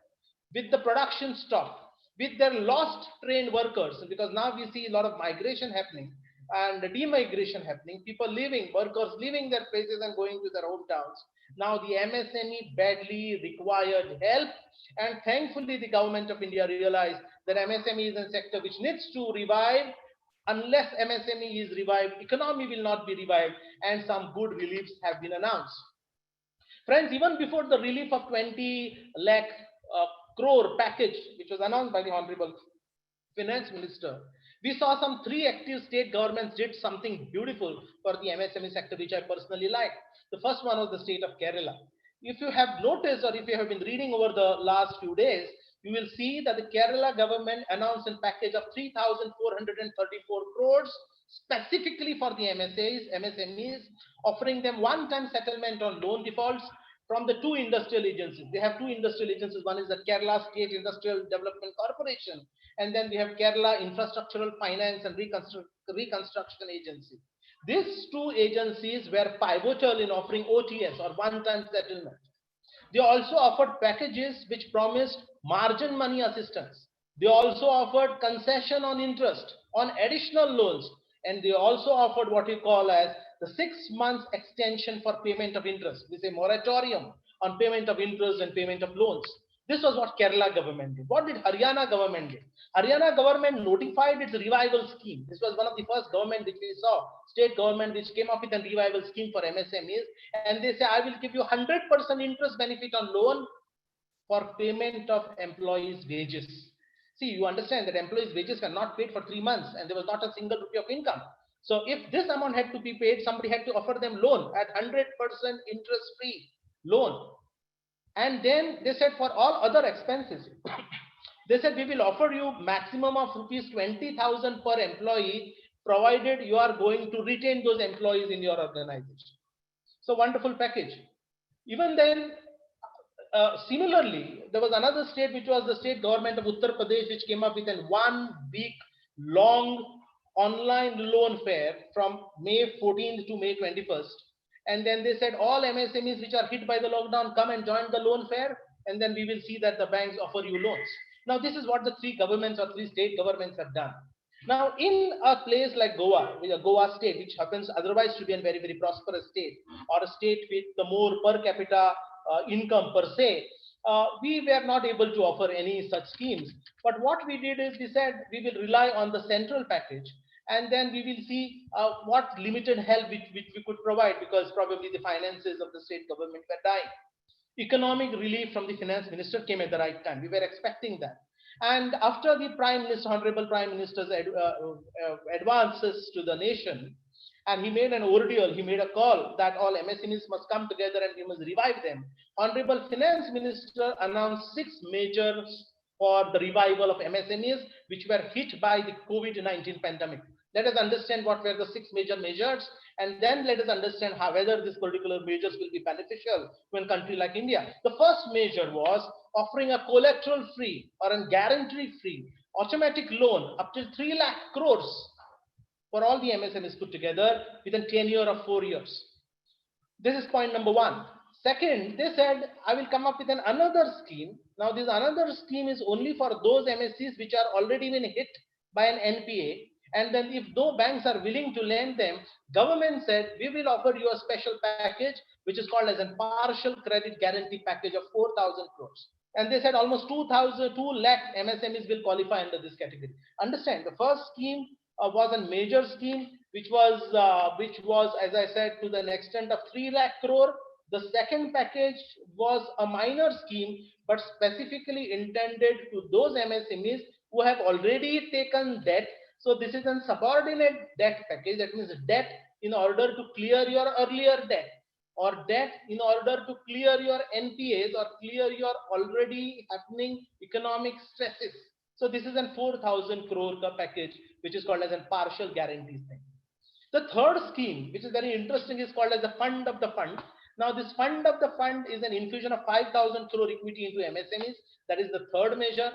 with the production stop, with their lost trained workers, because now we see a lot of migration happening and demigration happening, people leaving, workers leaving their places and going to their hometowns. Now the MSME badly required help, and thankfully the government of India realized that MSME is a sector which needs to revive. Unless MSME is revived, economy will not be revived, and some good reliefs have been announced. Friends, even before the relief of 20 lakh crore package, which was announced by the Honorable Finance Minister, we saw some three active state governments did something beautiful for the MSME sector, which I personally like. The first one was the state of Kerala. If you have noticed, or if you have been reading over the last few days, you will see that the Kerala government announced a package of 3,434 crores specifically for the MSMEs, offering them one-time settlement on loan defaults from the two industrial agencies. They have two industrial agencies. One is the Kerala State Industrial Development Corporation, and then we have Kerala Infrastructural Finance and Reconstruction Agency. These two agencies were pivotal in offering OTS, or one-time settlement. They also offered packages which promised margin money assistance. They also offered concession on interest on additional loans, and they also offered what we call as the 6 months extension for payment of interest. This is a moratorium on payment of interest and payment of loans. This was what Kerala government did. What did Haryana government do? Haryana government notified its revival scheme. This was one of the first government which we saw, state government which came up with a revival scheme for MSMEs, and they say, I will give you 100% interest benefit on loan for payment of employees' wages. See, you understand that employees' wages were not paid for 3 months and there was not a single rupee of income. So if this amount had to be paid, somebody had to offer them loan at 100% interest-free loan. And then they said for all other expenses, they said we will offer you maximum of rupees 20,000 per employee, provided you are going to retain those employees in your organization. So wonderful package. Even then, similarly, there was another state which was the state government of Uttar Pradesh, which came up with a 1 week long online loan fair from May 14th to May 21st. And then they said all MSMEs which are hit by the lockdown, come and join the loan fair, and then we will see that the banks offer you loans. Now, this is what the three governments or three state governments have done. Now, in a place like Goa, Goa state, which happens otherwise to be a very, very prosperous state, or a state with the more per capita income per se, we were not able to offer any such schemes. But what we did is we said we will rely on the central package, and then we will see what limited help which we could provide, because probably the finances of the state government were dying. Economic relief from the finance minister came at the right time. We were expecting that. And after the Prime Minister, Honorable Prime Minister's advances to the nation, and he made an ordeal, he made a call that all MSMEs must come together and we must revive them. Honorable Finance Minister announced 6 measures for the revival of MSMEs, which were hit by the COVID-19 pandemic. Let us understand what were the 6 major measures, and then let us understand how, whether these particular measures will be beneficial to a country like India. The first measure was offering a collateral-free or a guarantee-free automatic loan up to 3 lakh crores for all the MSMEs put together with a tenure of 4 years. This is point number 1. Second, they said, I will come up with another scheme. Now, this another scheme is only for those MSCs which are already been hit by an NPA. And then if no banks are willing to lend them, government said, we will offer you a special package, which is called as a partial credit guarantee package of 4,000 crores. And they said almost 2 lakh MSMEs will qualify under this category. Understand, the first scheme was a major scheme, which was, as I said, to the extent of 3 lakh crore. The second package was a minor scheme, but specifically intended to those MSMEs who have already taken debt. So this is a subordinate debt package. That means debt in order to clear your earlier debt, or debt in order to clear your NPAs or clear your already happening economic stresses. So this is a 4,000 crore package, which is called as a partial guarantee thing. The third scheme, which is very interesting, is called as the fund of the fund. Now, this fund of the fund is an infusion of 5,000 crore equity into MSMEs. That is the third measure.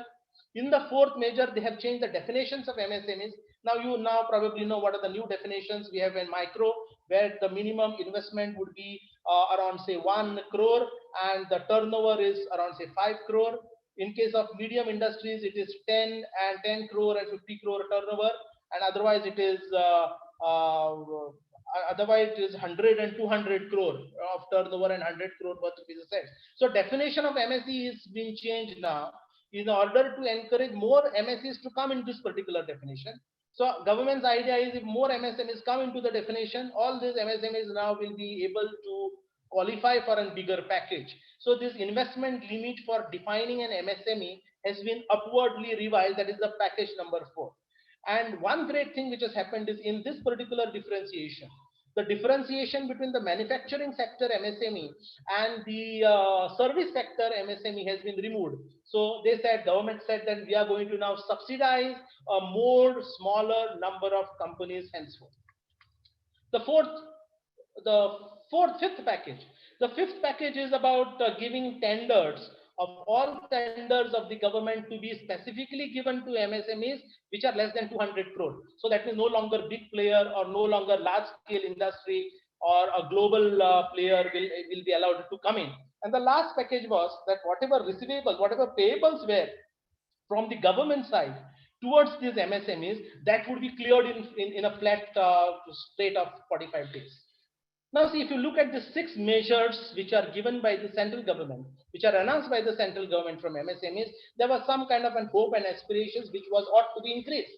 In the fourth measure, they have changed the definitions of MSMEs. Now, you now probably know what are the new definitions. We have in micro, where the minimum investment would be around say 1 crore, and the turnover is around say 5 crore. In case of medium industries, it is 10 crore and 50 crore turnover, and otherwise it is 100 and 200 crore of turnover and 100 crore worth of business. So definition of MSE is being changed now in order to encourage more MSEs to come into this particular definition. So government's idea is if more MSMEs come into the definition, all these MSMEs now will be able to qualify for a bigger package. So this investment limit for defining an MSME has been upwardly revised. That is the package number 4. And one great thing which has happened is in this particular differentiation, the differentiation between the manufacturing sector MSME and the service sector MSME has been removed. So they said, government said that we are going to now subsidize a more smaller number of companies henceforth. The fifth package. The fifth package is about giving tenders of all tenders of the government to be specifically given to MSMEs which are less than 200 crore. So that means no longer big player or no longer large scale industry or a global player will be allowed to come in. And the last package was that whatever receivables, whatever payables were from the government side towards these MSMEs, that would be cleared in a flat rate of 45 days. Now, see, if you look at the 6 measures which are given by the central government, which are announced by the central government from MSMEs, there was some kind of an hope and aspirations which was ought to be increased,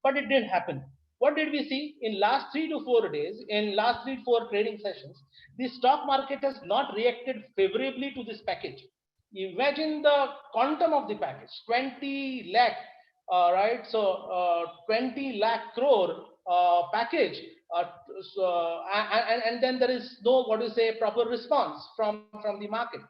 but it didn't happen. What did we see in last 3 to 4 days, in last 3 to 4 trading sessions? The stock market has not reacted favorably to this package. Imagine the quantum of the package, 20 lakh, right? So 20 lakh crore package. And then there is no, what do you say, proper response from the market,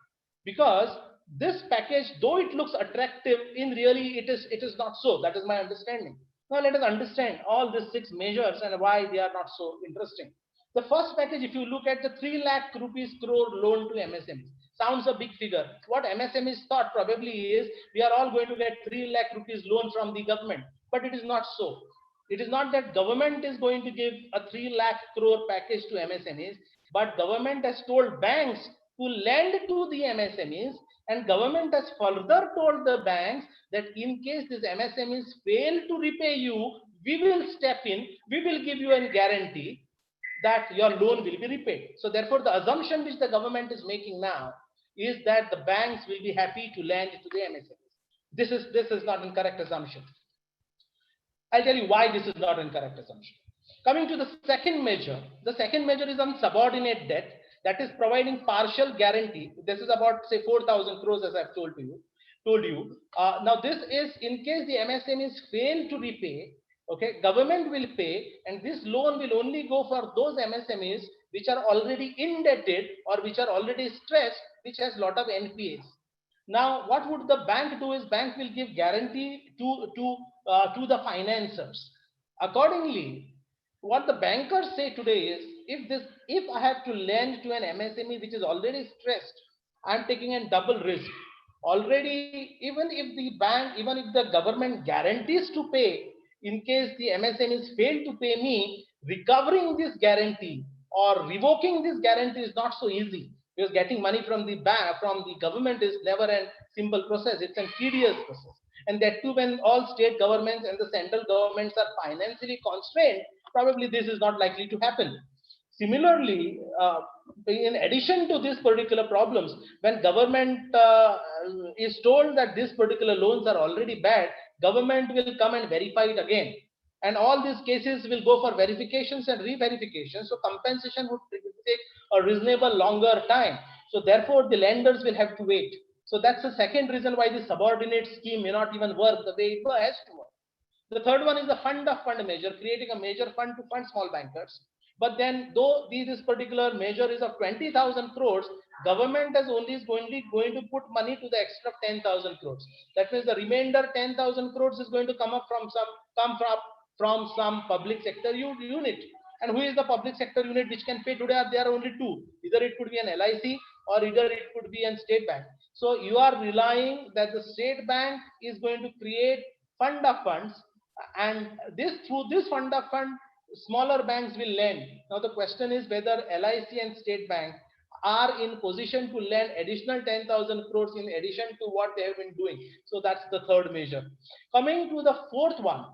because this package, though it looks attractive, in really it is not so. That is my understanding. Now let us understand all these 6 measures and why they are not so interesting. The first package, if you look at the 3 lakh rupees crore loan to MSMEs, sounds a big figure. What MSMEs thought probably is we are all going to get 3 lakh rupees loan from the government, but it is not so. It is not that government is going to give a 3 lakh crore package to MSMEs, but government has told banks to lend to the MSMEs, and government has further told the banks that in case these MSMEs fail to repay you, we will step in, we will give you a guarantee that your loan will be repaid. So therefore, the assumption which the government is making now is that the banks will be happy to lend to the MSMEs. This is not an correct assumption. I'll tell you why this is not an correct assumption. Coming to the second measure is on subordinate debt, that is providing partial guarantee. This is about, say, 4,000 crores, as I've told you. Now this is in case the MSMEs fail to repay. Okay, government will pay, and this loan will only go for those MSMEs which are already indebted or which are already stressed, which has lot of NPAs. Now, what would the bank do is bank will give guarantee to the financiers. Accordingly, what the bankers say today is, if I have to lend to an MSME which is already stressed, I am taking a double risk. Already, even if the government guarantees to pay, in case the MSMEs fail to pay me, recovering this guarantee or revoking this guarantee is not so easy, because getting money from the bank, from the government, is never a simple process. It's a tedious process. And that too, when all state governments and the central governments are financially constrained, probably this is not likely to happen. Similarly, in addition to these particular problems, when government is told that these particular loans are already bad, government will come and verify it again. And all these cases will go for verifications and re-verifications. So compensation would take a reasonable longer time. So therefore, the lenders will have to wait. So that's the second reason why the subordinate scheme may not even work the way it has to work. The third one is the fund of fund measure, creating a major fund to fund small bankers. But then, though this particular measure is of 20,000 crores, government is only going to put money to the extra 10,000 crores. That means the remainder 10,000 crores is going to come from some public sector unit. And who is the public sector unit which can pay today? There are only two. Either it could be an LIC or either it could be a state bank. So you are relying that the state bank is going to create fund of funds, and through this fund of fund, smaller banks will lend. Now the question is whether LIC and state bank are in position to lend additional 10,000 crores in addition to what they have been doing. So that's the third measure. Coming to the fourth one,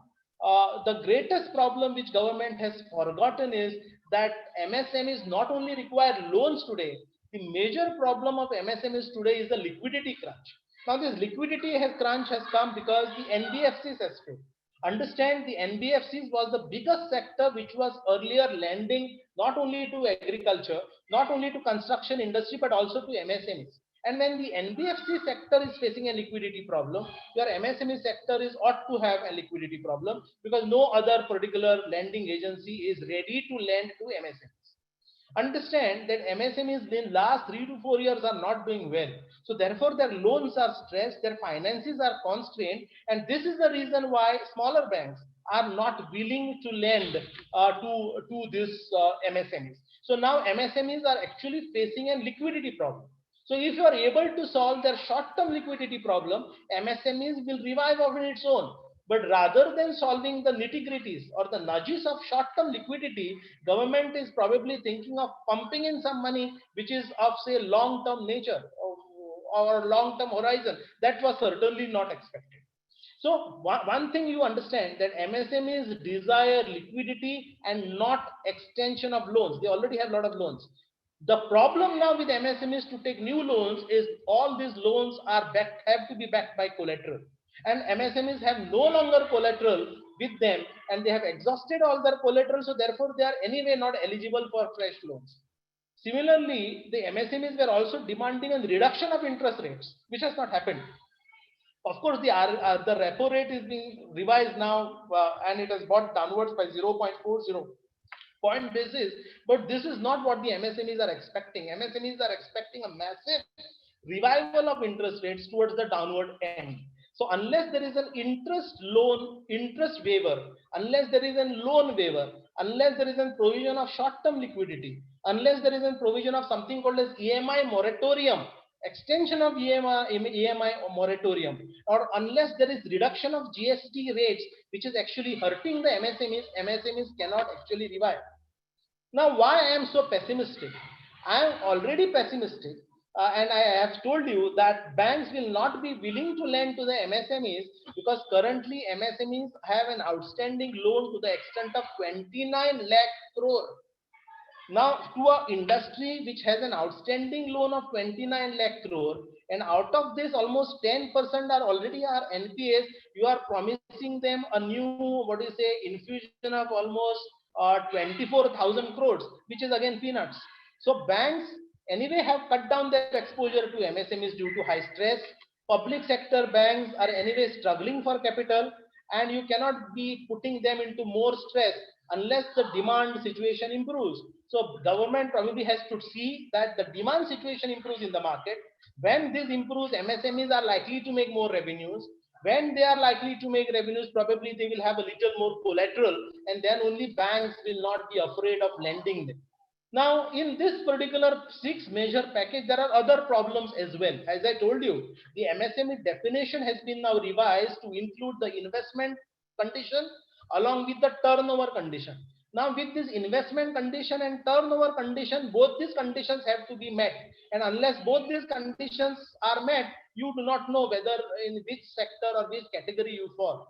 the greatest problem which government has forgotten is that MSMEs not only require loans today, the major problem of MSMEs today is the liquidity crunch. Now this liquidity crunch has come because the NBFCs has failed. Understand, the NBFCs was the biggest sector which was earlier lending not only to agriculture, not only to construction industry, but also to MSMEs. And when the NBFC sector is facing a liquidity problem, your MSME sector is ought to have a liquidity problem, because no other particular lending agency is ready to lend to MSMEs. Understand that MSMEs in last 3 to 4 years are not doing well. So therefore their loans are stressed, their finances are constrained, and this is the reason why smaller banks are not willing to lend to this MSMEs. So now MSMEs are actually facing a liquidity problem. So if you are able to solve their short-term liquidity problem, MSMEs will revive on its own. But rather than solving the nitty-gritties or the nudges of short-term liquidity, government is probably thinking of pumping in some money which is of, say, long-term nature or long-term horizon. That was certainly not expected. So one thing you understand, that MSMEs desire liquidity and not extension of loans. They already have a lot of loans. The problem now with MSMEs to take new loans is all these loans are have to be backed by collateral. And MSMEs have no longer collateral with them, and they have exhausted all their collateral, so therefore they are anyway not eligible for fresh loans. Similarly, the MSMEs were also demanding a reduction of interest rates, which has not happened. Of course, the repo rate is being revised now, and it has brought downwards by 0.40 point basis, but this is not what the MSMEs are expecting. MSMEs are expecting a massive revival of interest rates towards the downward end. So unless there is an interest waiver, unless there is a loan waiver, unless there is a provision of short-term liquidity, unless there is a provision of something called as EMI moratorium, extension of EMI moratorium, or unless there is reduction of GST rates, which is actually hurting the MSMEs cannot actually revive. Now, why I am so pessimistic? I am already pessimistic, and I have told you that banks will not be willing to lend to the MSMEs, because currently MSMEs have an outstanding loan to the extent of 29 lakh crore. Now, to an industry which has an outstanding loan of 29 lakh crore, and out of this almost 10% are already our NPAs, you are promising them a new, what do you say, infusion of almost 24,000 crores, which is again peanuts. So banks anyway have cut down their exposure to MSMEs due to high stress. Public sector banks are anyway struggling for capital, and you cannot be putting them into more stress unless the demand situation improves. So government probably has to see that the demand situation improves in the market. When this improves, MSMEs are likely to make more revenues. When they are likely to make revenues, probably they will have a little more collateral, and then only banks will not be afraid of lending them. Now, in this particular 6 measure package, there are other problems as well. As I told you, the MSME definition has been now revised to include the investment condition along with the turnover condition. Now, with this investment condition and turnover condition, both these conditions have to be met. And unless both these conditions are met, you do not know whether in which sector or which category you fall.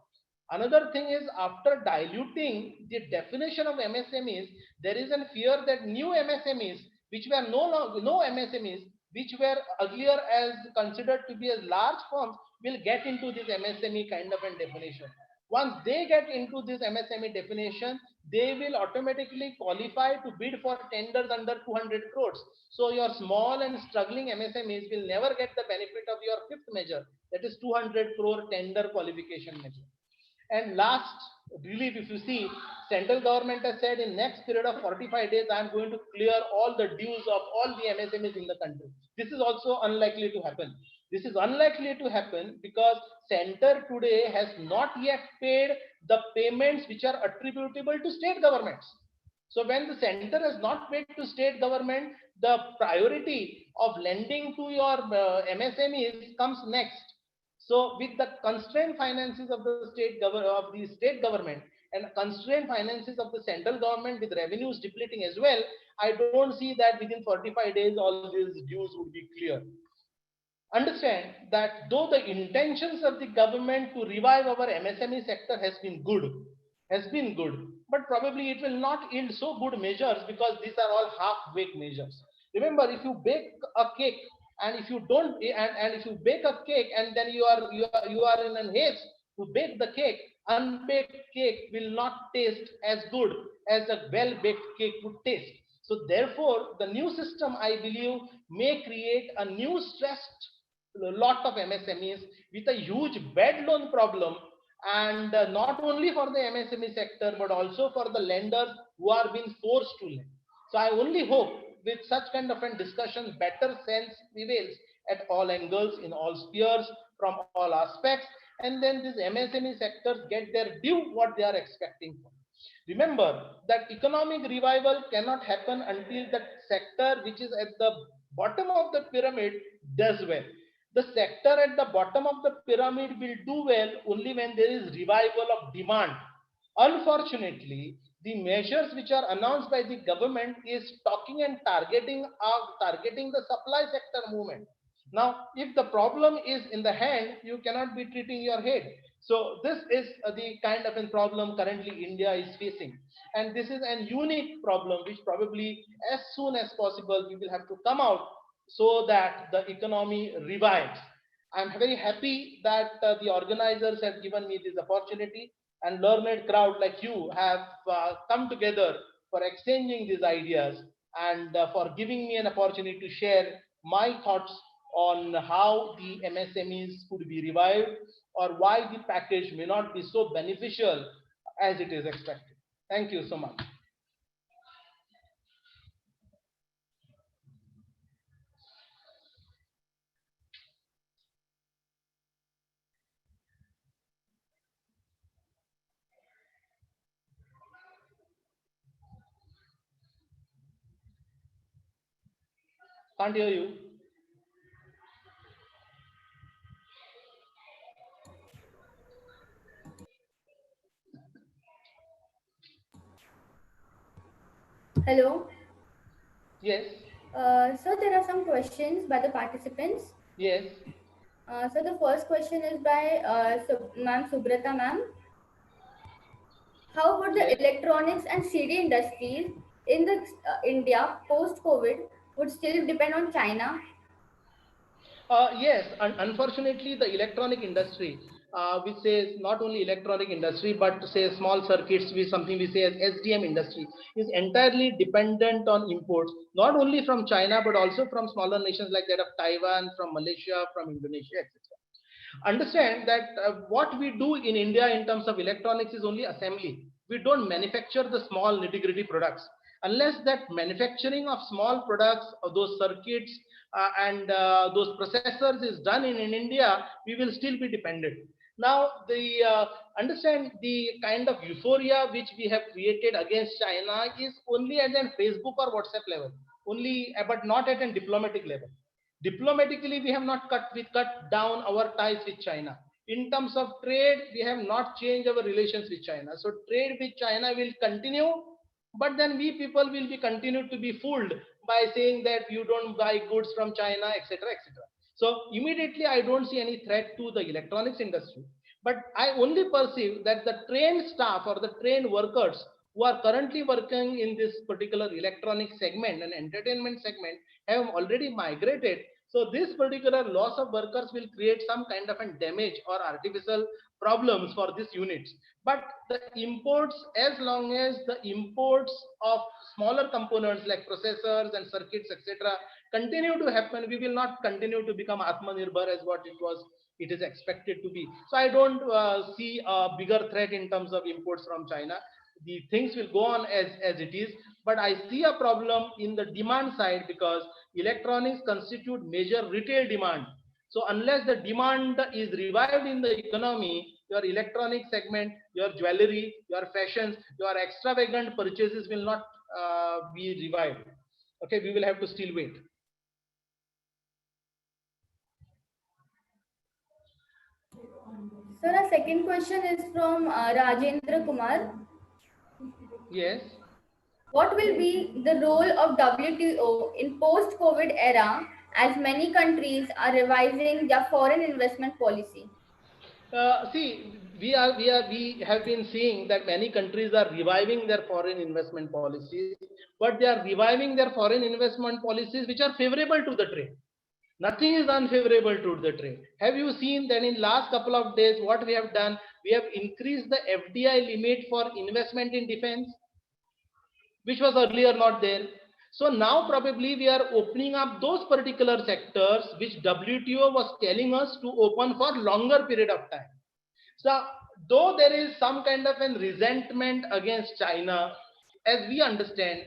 Another thing is, after diluting the definition of MSMEs, there is a fear that new MSMEs, which were no MSMEs, which were earlier as considered to be as large firms, will get into this MSME kind of a definition. Once they get into this MSME definition, they will automatically qualify to bid for tenders under 200 crores. So your small and struggling MSMEs will never get the benefit of your 5th measure, that is 200 crore tender qualification measure. And last relief, if you see, central government has said in next period of 45 days, I am going to clear all the dues of all the MSMEs in the country. This is also unlikely to happen. This is unlikely to happen because center today has not yet paid the payments which are attributable to state governments. So when the center has not paid to state government, the priority of lending to your MSMEs comes next. So with the constrained finances of the state government and constrained finances of the central government with revenues depleting as well, I don't see that within 45 days all these dues would be clear. Understand that though the intentions of the government to revive our MSME sector has been good, but probably it will not yield so good measures because these are all half-baked measures. Remember, if you bake a cake and if you don't, and if you bake a cake and then you are in a haste to bake the cake, unbaked cake will not taste as good as a well-baked cake would taste. So therefore, the new system, I believe, may create a new stressed lot of MSMEs with a huge bad loan problem, and not only for the MSME sector but also for the lenders who are being forced to lend. So I only hope with such kind of a discussion, better sense prevails at all angles, in all spheres, from all aspects, and then these MSME sectors get their due what they are expecting for. Remember that economic revival cannot happen until that sector which is at the bottom of the pyramid does well. The sector at the bottom of the pyramid will do well only when there is revival of demand. Unfortunately, the measures which are announced by the government is talking and targeting the supply sector movement. Now, if the problem is in the hand, you cannot be treating your head. So this is the kind of a problem currently India is facing. And this is an unique problem which probably as soon as possible we will have to come out so that the economy revives. I'm very happy that the organizers have given me this opportunity, and learned crowd like you have come together for exchanging these ideas, and for giving me an opportunity to share my thoughts on how the MSMEs could be revived, or why the package may not be so beneficial as it is expected. Thank you so much. Can't hear you. Hello. Yes. So there are some questions by the participants. Yes. So the first question is by Ma'am Subrata ma'am. How would the Yes. electronics and CD industries in the India post-COVID would still depend on China? Yes, unfortunately, the electronic industry, which says not only electronic industry, but to say small circuits, with something we say as SDM industry, is entirely dependent on imports, not only from China, but also from smaller nations like that of Taiwan, from Malaysia, from Indonesia, etc. Understand that what we do in India in terms of electronics is only assembly. We don't manufacture the small nitty-gritty products. Unless that manufacturing of small products, or those circuits and those processors is done in India, we will still be dependent. Now, the understand the kind of euphoria which we have created against China is only at an Facebook or WhatsApp level, only, but not at a diplomatic level. Diplomatically, we have not cut down our ties with China. In terms of trade, we have not changed our relations with China. So trade with China will continue, but then we people will be continued to be fooled by saying that you don't buy goods from China, etc., etc. So immediately, I don't see any threat to the electronics industry, but I only perceive that the trained staff or the trained workers who are currently working in this particular electronic segment and entertainment segment have already migrated. So this particular loss of workers will create some kind of a damage or artificial problems for these units. But the imports, as long as the imports of smaller components like processors and circuits, etc., continue to happen, we will not continue to become Atmanirbhar as what it is expected to be. So I don't see a bigger threat in terms of imports from China. The things will go on as it is, but I see a problem in the demand side, because electronics constitute major retail demand. So unless the demand is revived in the economy, your electronic segment, your jewelry, your fashions, your extravagant purchases will not be revived. Okay, we will have to still wait. So the second question is from Rajendra Kumar. Yes. What will be the role of WTO in post-COVID era as many countries are revising their foreign investment policy? See, we have been seeing that many countries are reviving their foreign investment policies, but they are reviving their foreign investment policies which are favorable to the trade. Nothing is unfavorable to the trade. Have you seen that in last couple of days what we have done? We have increased the FDI limit for investment in defense, which was earlier not there. So now probably we are opening up those particular sectors which WTO was telling us to open for longer period of time. So though there is some kind of an resentment against China, as we understand,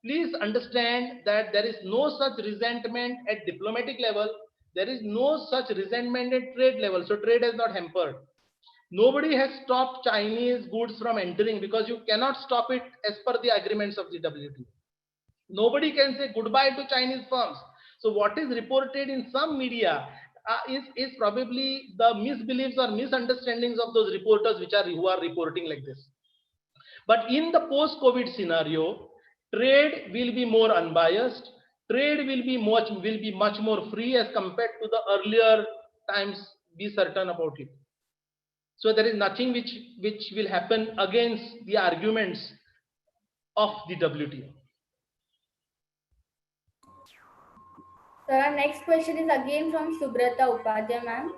please understand that there is no such resentment at diplomatic level. There is no such resentment at trade level. So trade has not hampered. Nobody has stopped Chinese goods from entering because you cannot stop it as per the agreements of the WTO. Nobody can say goodbye to Chinese firms. So what is reported in some media is probably the misbeliefs or misunderstandings of those reporters who are reporting like this. But in the post-COVID scenario, trade will be more unbiased. Trade will be much more free as compared to the earlier times. Be certain about it. So there is nothing which will happen against the arguments of the WTO. So our next question is again from Subrata Upadhyay, ma'am.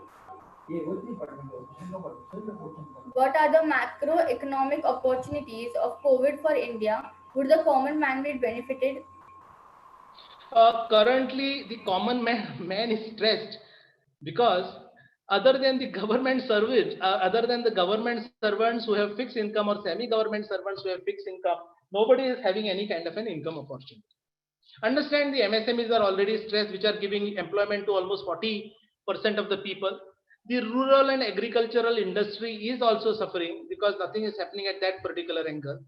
What are the macroeconomic opportunities of COVID for India? Would the common man be benefited? Currently, the common man is stressed because other than the government service, other than the government servants who have fixed income or semi-government servants who have fixed income, nobody is having any kind of an income opportunity. Understand the MSMEs are already stressed, which are giving employment to almost 40% of the people. The rural and agricultural industry is also suffering because nothing is happening at that particular angle.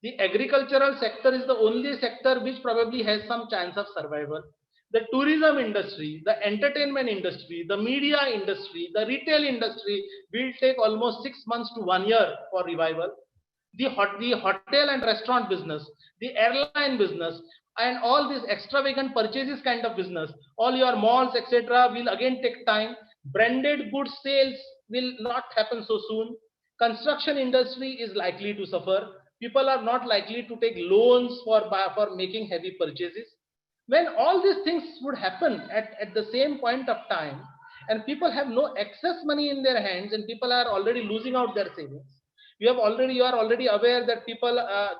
The agricultural sector is the only sector which probably has some chance of survival. The tourism industry, the entertainment industry, the media industry, the retail industry will take almost 6 months to 1 year for revival. The hotel and restaurant business, the airline business, and all these extravagant purchases kind of business, all your malls, etc., will again take time. Branded goods sales will not happen so soon. Construction industry is likely to suffer. People are not likely to take loans for making heavy purchases. When all these things would happen at the same point of time, and people have no excess money in their hands, and people are already losing out their savings, you are already aware that people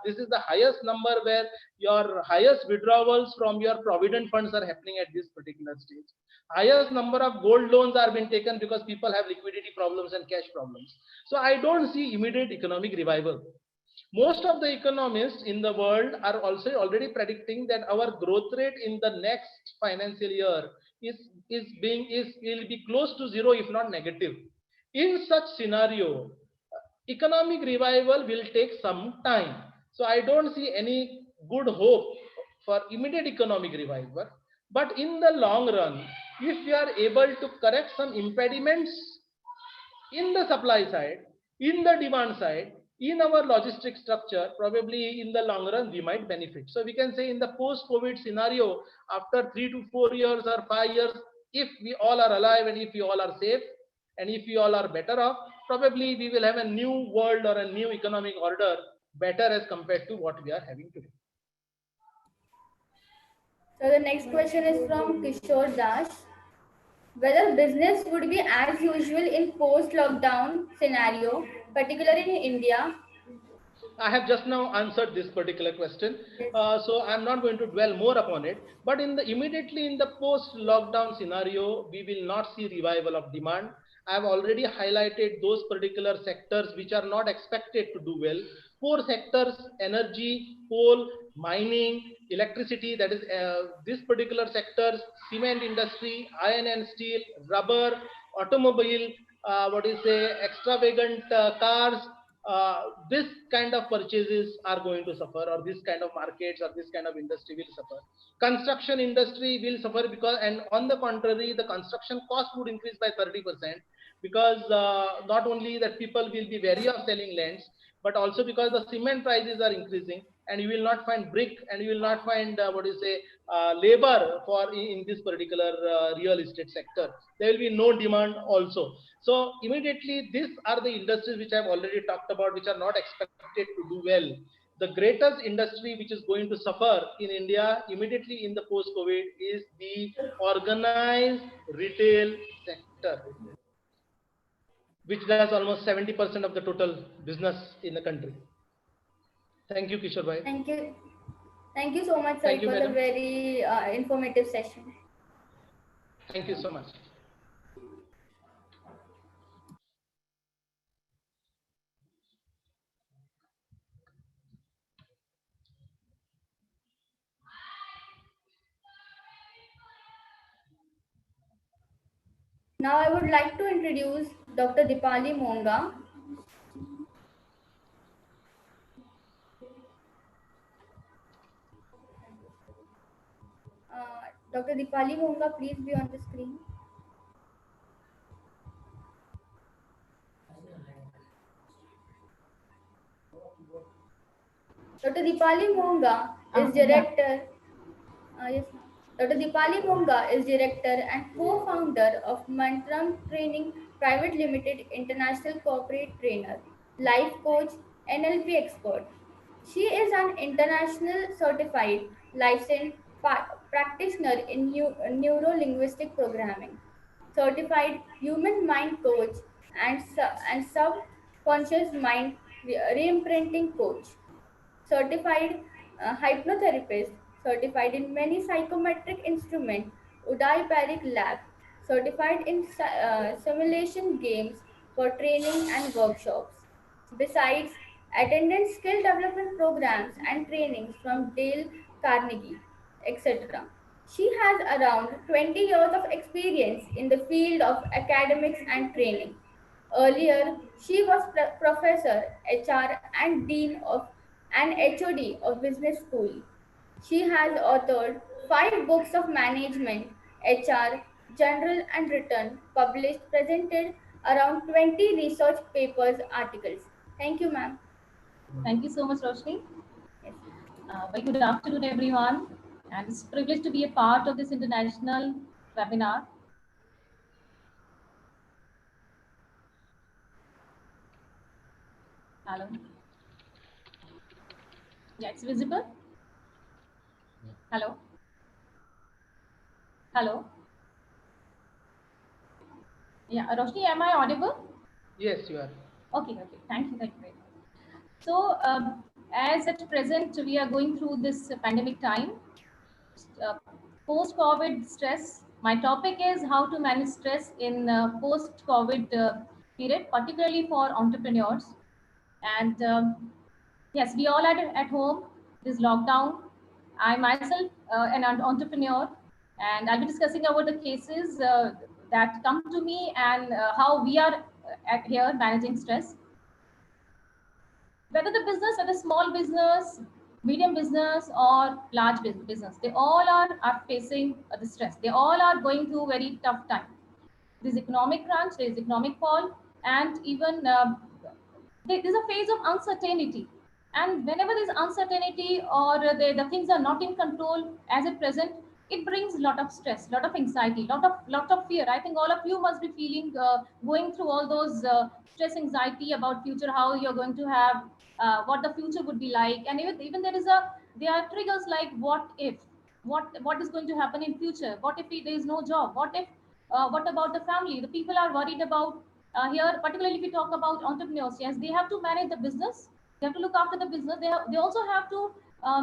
this is the highest number where your highest withdrawals from your provident funds are happening at this particular stage. Highest number of gold loans are being taken because people have liquidity problems and cash problems. So I don't see immediate economic revival. Most of the economists in the world are also already predicting that our growth rate in the next financial year will be close to zero, if not negative. In such scenario, economic revival will take some time. So I don't see any good hope for immediate economic revival. But in the long run, if we are able to correct some impediments in the supply side, in the demand side, in our logistic structure, probably in the long run, we might benefit. So we can say in the post-COVID scenario, after 3 to 4 years or 5 years, if we all are alive and if we all are safe, and if we all are better off, probably we will have a new world or a new economic order better as compared to what we are having today. So the next question is from Kishore Das. Whether business would be as usual in post-lockdown scenario, particularly in India? I have just now answered this particular question, so I'm not going to dwell more upon it. But immediately in the post-lockdown scenario, we will not see revival of demand. I have already highlighted those particular sectors which are not expected to do well. Four sectors: energy, coal, mining, electricity. That is this particular sectors: cement industry, iron and steel, rubber, automobile. What is say extravagant cars. This kind of purchases are going to suffer, or this kind of markets or this kind of industry will suffer. Construction industry will suffer because, and on the contrary, the construction cost would increase by 30% because not only that people will be wary of selling lands, but also because the cement prices are increasing, and you will not find brick, and you will not find labor for in this particular real estate sector. There will be no demand also. So immediately these are the industries which I have already talked about, which are not expected to do well. the greatest industry which is going to suffer in India immediately in the post-COVID is the organized retail sector, which does almost 70% of the total business in the country. Thank you, Kishore bhai. Thank you. Thank you so much, sir. Thank It you, was a madam. very informative session. Thank you so much. Now I would like to introduce Dr. Dipali Monga. Dr. Dipali Monga, please be on the screen. Dr. Dipali Monga is director. Yes, ma'am. Dr. Dipali Monga is director and co-founder of Mantram Training Private Limited, international corporate trainer, life coach, NLP expert. She is an international certified licensed practitioner in neuro-linguistic programming, certified human mind coach, and subconscious mind reimprinting coach, certified hypnotherapist, certified in many psychometric instruments, Uday Parik Lab, certified in simulation games for training and workshops. Besides, attended skill development programs and trainings from Dale Carnegie, etc. She has around 20 years of experience in the field of academics and training. Earlier, she was professor, HR, and dean of an HOD of business school. She has authored 5 books of management, HR, general and written, published, presented around 20 research papers, articles. Thank you, ma'am. Thank you so much, Roshni. Yes. Very good afternoon, everyone. And it's a privilege to be a part of this international webinar. Hello. Yeah, it's visible. Hello. Hello. Yeah, Roshni, am I audible? Yes, you are. Okay, okay. Thank you very much. So, as at present, we are going through this pandemic time, uh, post-COVID stress. My topic is how to manage stress in post-COVID period, particularly for entrepreneurs. And yes, we all are at home, this lockdown. I myself an entrepreneur, and I'll be discussing about the cases that come to me and how we are at here managing stress. Whether the business, whether small business, medium business, or large business, they all are facing the stress. They all are going through very tough time. There's economic crunch, there's economic fall, and even there's a phase of uncertainty. And whenever there's uncertainty or the things are not in control as at present, it brings a lot of stress, a lot of anxiety, lot of fear. I think all of you must be feeling going through all those stress, anxiety about future, how you're going to have, what the future would be like, and even there are triggers like what is going to happen in future, what if there is no job, what about the family, the people are worried about here, particularly if we talk about entrepreneurs. Yes, they have to manage the business, they have to look after the business, they also have to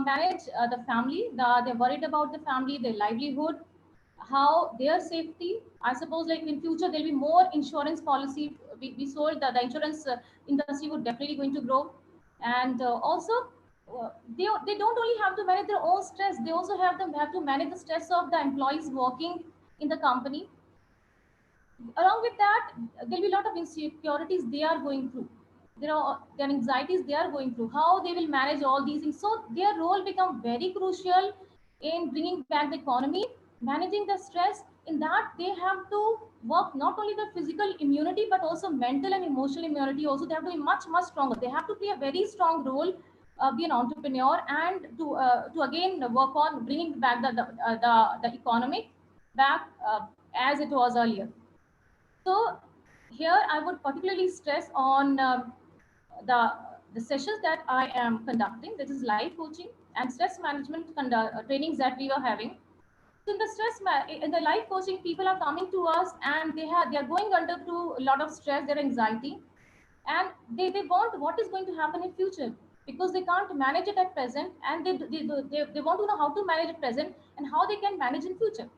manage the family, they're worried about the family, their livelihood, how their safety. I suppose like in future there'll be more insurance policy. We sold the insurance industry would definitely going to grow, and also they don't only have to manage their own stress, they also have to manage the stress of the employees working in the company. Along with that, there'll be a lot of insecurities they are going through. There are anxieties they are going through, how they will manage all these things. So their role become very crucial in bringing back the economy, managing the stress. In that, they have to work not only the physical immunity, but also mental and emotional immunity. Also, they have to be much, much stronger. They have to play a very strong role, be an entrepreneur, and to again work on bringing back the economic back as it was earlier. So here I would particularly stress on the the sessions that I am conducting, this is live coaching and stress management trainings that we were having. So in the in the live coaching, people are coming to us and they are going under through a lot of stress, their anxiety, and they want what is going to happen in future, because they can't manage it at present, and they want to know how to manage it present and how they can manage in future.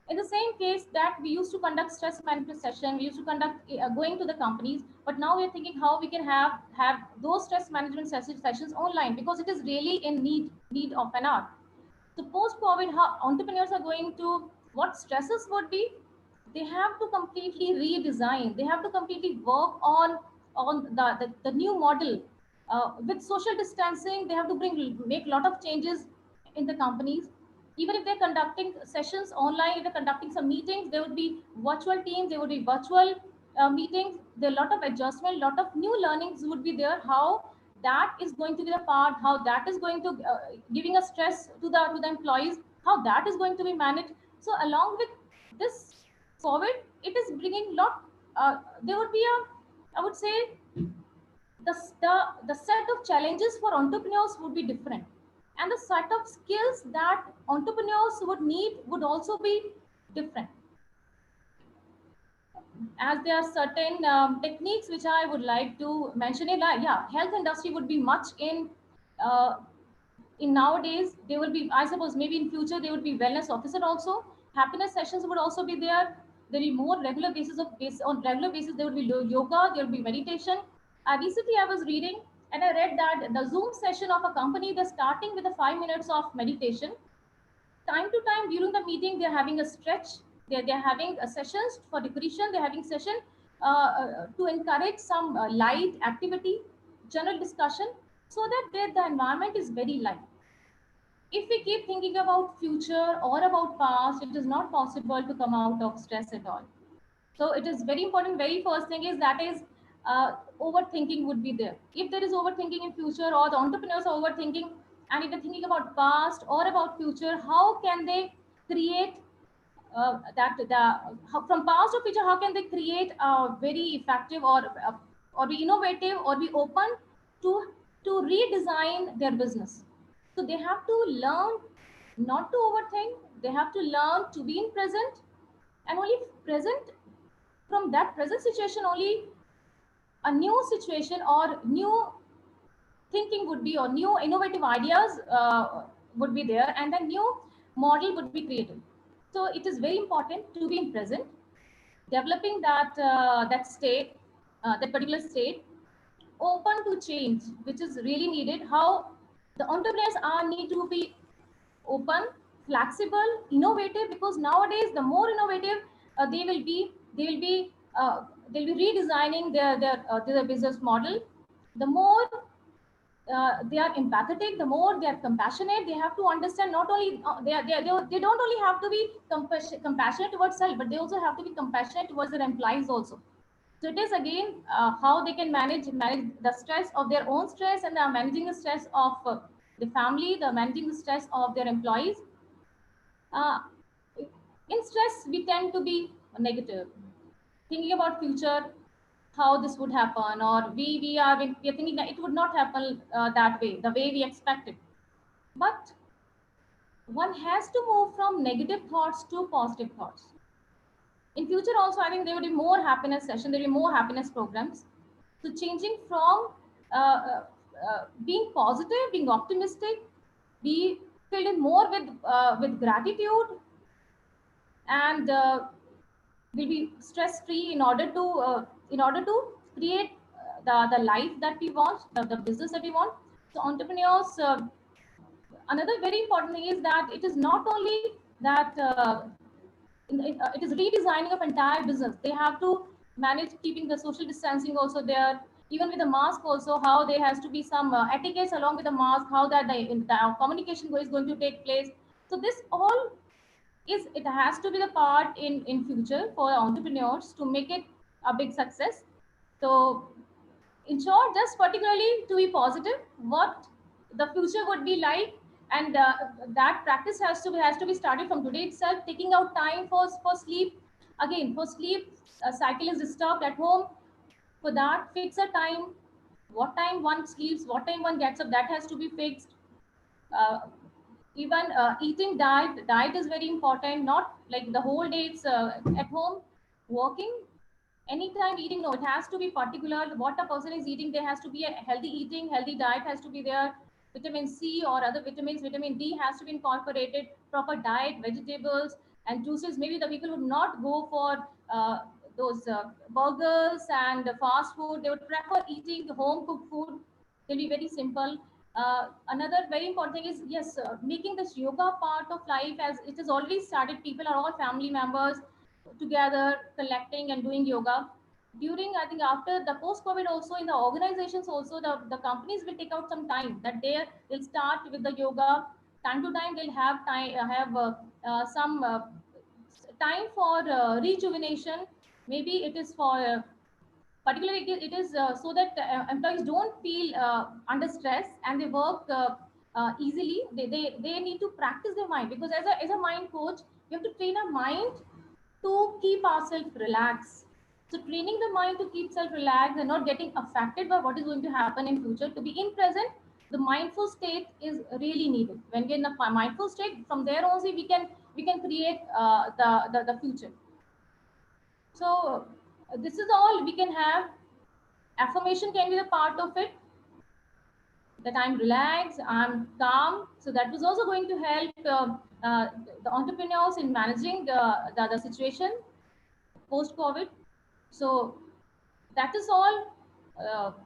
In the same case that we used to conduct stress management session, we used to conduct going to the companies, but now we're thinking how we can have those stress management sessions online, because it is really in need of an art. So post COVID, how entrepreneurs are going to, what stresses would be, they have to completely redesign, they have to completely work on the new model. With social distancing, they have to make a lot of changes in the companies. Even if they're conducting sessions online, if they're conducting some meetings, there would be virtual teams, there would be virtual meetings. There are a lot of adjustment, a lot of new learnings would be there. How that is going to be the part, how that is going to giving a stress to the employees, how that is going to be managed. So along with this COVID, it is bringing lot. There would be I would say, the set of challenges for entrepreneurs would be different, and the set of skills that entrepreneurs would need would also be different, as there are certain techniques which I would like to mention. In yeah, health industry would be much uh, in nowadays. There will be, I suppose, maybe in future there would be wellness officer also. Happiness sessions would also be there. There will be more regular basis on regular basis. There would be yoga. There will be meditation. Recently, I was reading and I read that the Zoom session of a company, they're starting with the 5 minutes of meditation. Time to time during the meeting, they're having a stretch. They're having a sessions for decoration. They're having session to encourage some light activity, general discussion, so that the environment is very light. If we keep thinking about future or about past, it is not possible to come out of stress at all. So it is very important. Very first thing is that is overthinking would be there. If there is overthinking in future, or the entrepreneurs are overthinking, and if they're thinking about past or about future, how can they create from past or future? How can they create a very effective, or be innovative, or be open to redesign their business? So they have to learn not to overthink. They have to learn to be in present, and only present, from that present situation only a new situation or new thinking would be, or new innovative ideas would be there, and a new model would be created. So it is very important to be in present, developing that state, that particular state, open to change, which is really needed. How the entrepreneurs are need to be open, flexible, innovative, because nowadays the more innovative they will be, they'll be redesigning their business model. The more they are empathetic, the more they are compassionate. They have to understand, not only they don't only have to be compassionate towards self, but they also have to be compassionate towards their employees also. So it is again how they can manage the stress of their own stress, and they are managing the stress of the family, they're managing the stress of their employees. uh, in stress, we tend to be negative, thinking about future, how this would happen, or we are thinking that it would not happen that way, the way we expected. But one has to move from negative thoughts to positive thoughts. In future also, I think there will be more happiness session, there will be more happiness programs. So changing from being positive, being optimistic, be filled in more with gratitude, and will be stress free, in order to create the life that we want, the business that we want. So entrepreneurs, another very important thing is that it is not only that it is redesigning of entire business. They have to manage keeping the social distancing also there, even with the mask also, how there has to be some etiquettes along with the mask, how that the communication is going to take place. So this all is, it has to be the part in future for entrepreneurs to make it a big success. So in short, just particularly to be positive, what the future would be like, and that practice has to be started from today itself, taking out time for sleep. Again, for sleep, a cycle is disturbed at home. For that, fix a time, what time one sleeps, what time one gets up, that has to be fixed. uh, Even eating diet is very important, not like the whole day it's at home working, anytime eating. No, it has to be particular what a person is eating. There has to be a healthy eating, healthy diet has to be there. Vitamin C or other vitamins, vitamin D has to be incorporated, proper diet, vegetables and juices. Maybe the people would not go for those burgers and fast food. They would prefer eating home cooked food. They'll be very simple. Another very important thing is, yes, making this yoga part of life, as it has already started. People are all family members together collecting and doing yoga. During, I think after the post COVID also, in the organizations also, the companies will take out some time that they'll start with the yoga. Time to time they'll have time, some time for rejuvenation. Maybe it is for particularly it is so that employees don't feel under stress and they work easily. They need to practice their mind, because as a mind coach, you have to train our mind to keep ourselves relaxed. So training the mind to keep self relaxed and not getting affected by what is going to happen in future, to be in present, the mindful state is really needed. When we're in a mindful state, from there only we can create the future. So this is all we can have. Affirmation can be the part of it, that I'm relaxed, I'm calm. So that was also going to help the entrepreneurs in managing the situation post COVID. So that is all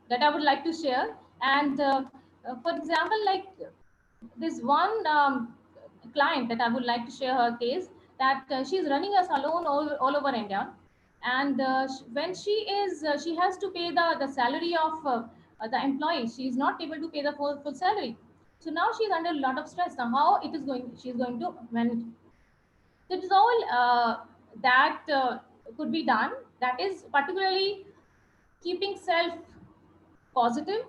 that I would like to share. And for example, like this one client that I would like to share her case, that she's running a salon all over India. And when she has to pay the salary of the employee. She is not able to pay the full salary. So now she's under a lot of stress. Now how it is going, she's going to manage. So it is all that could be done. That is particularly keeping self positive,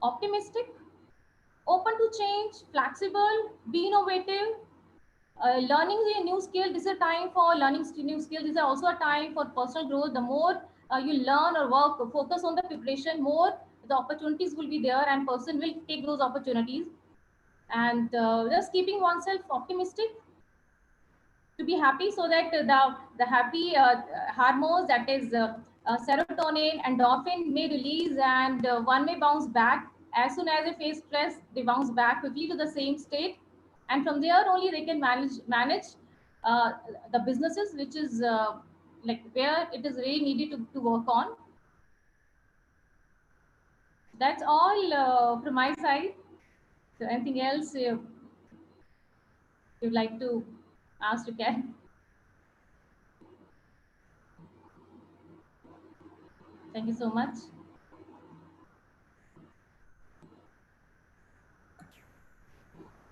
optimistic, open to change, flexible, be innovative, learning a new skill. This is a time for learning new skills. This is also a time for personal growth. The more you learn or work, focus on the preparation, more the opportunities will be there and person will take those opportunities. And just keeping oneself optimistic, to be happy, so that the happy hormones, that is serotonin, endorphin may release, and one may bounce back. As soon as they face stress, they bounce back quickly to the same state, and from there only they can manage uh, the businesses, which is like where it is really needed to work on. That's all from my side. So anything else you'd like to ask, you can. Thank you so much.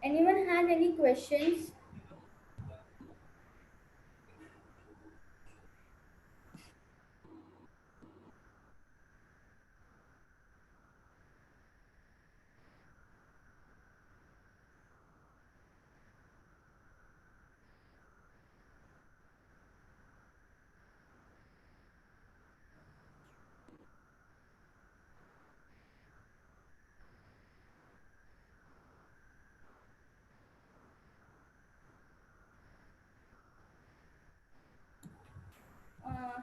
Anyone has any questions?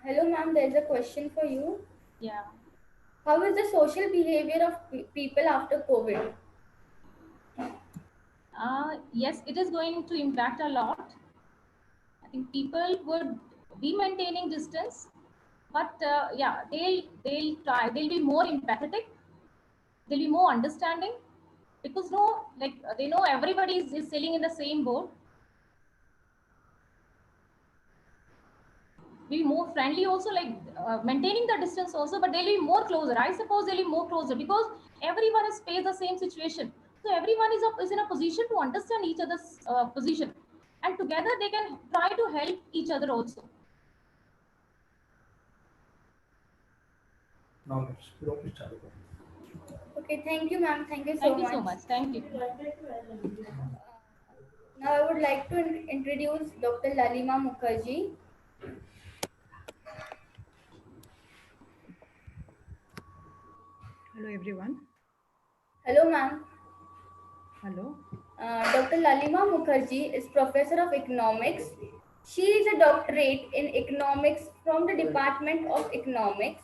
Hello, ma'am. There's a question for you. Yeah. How is the social behavior of people after COVID? Yes, it is going to impact a lot. I think people would be maintaining distance, but yeah, they'll try. They'll be more empathetic. They'll be more understanding, because no, like they know everybody is sailing in the same boat. Be more friendly also, like maintaining the distance also, but they'll be more closer. I suppose they'll be more closer because everyone has faced the same situation. So everyone is in a position to understand each other's position, and together they can try to help each other also. Okay, thank you, ma'am. Thank you so Thank you much. so much. Thank you. Now I would like to introduce Dr. Lalima Mukherjee. Hello, everyone. Hello, ma'am. Hello. Dr. Lalima Mukherjee is Professor of Economics. She is a doctorate in economics from the Department of Economics,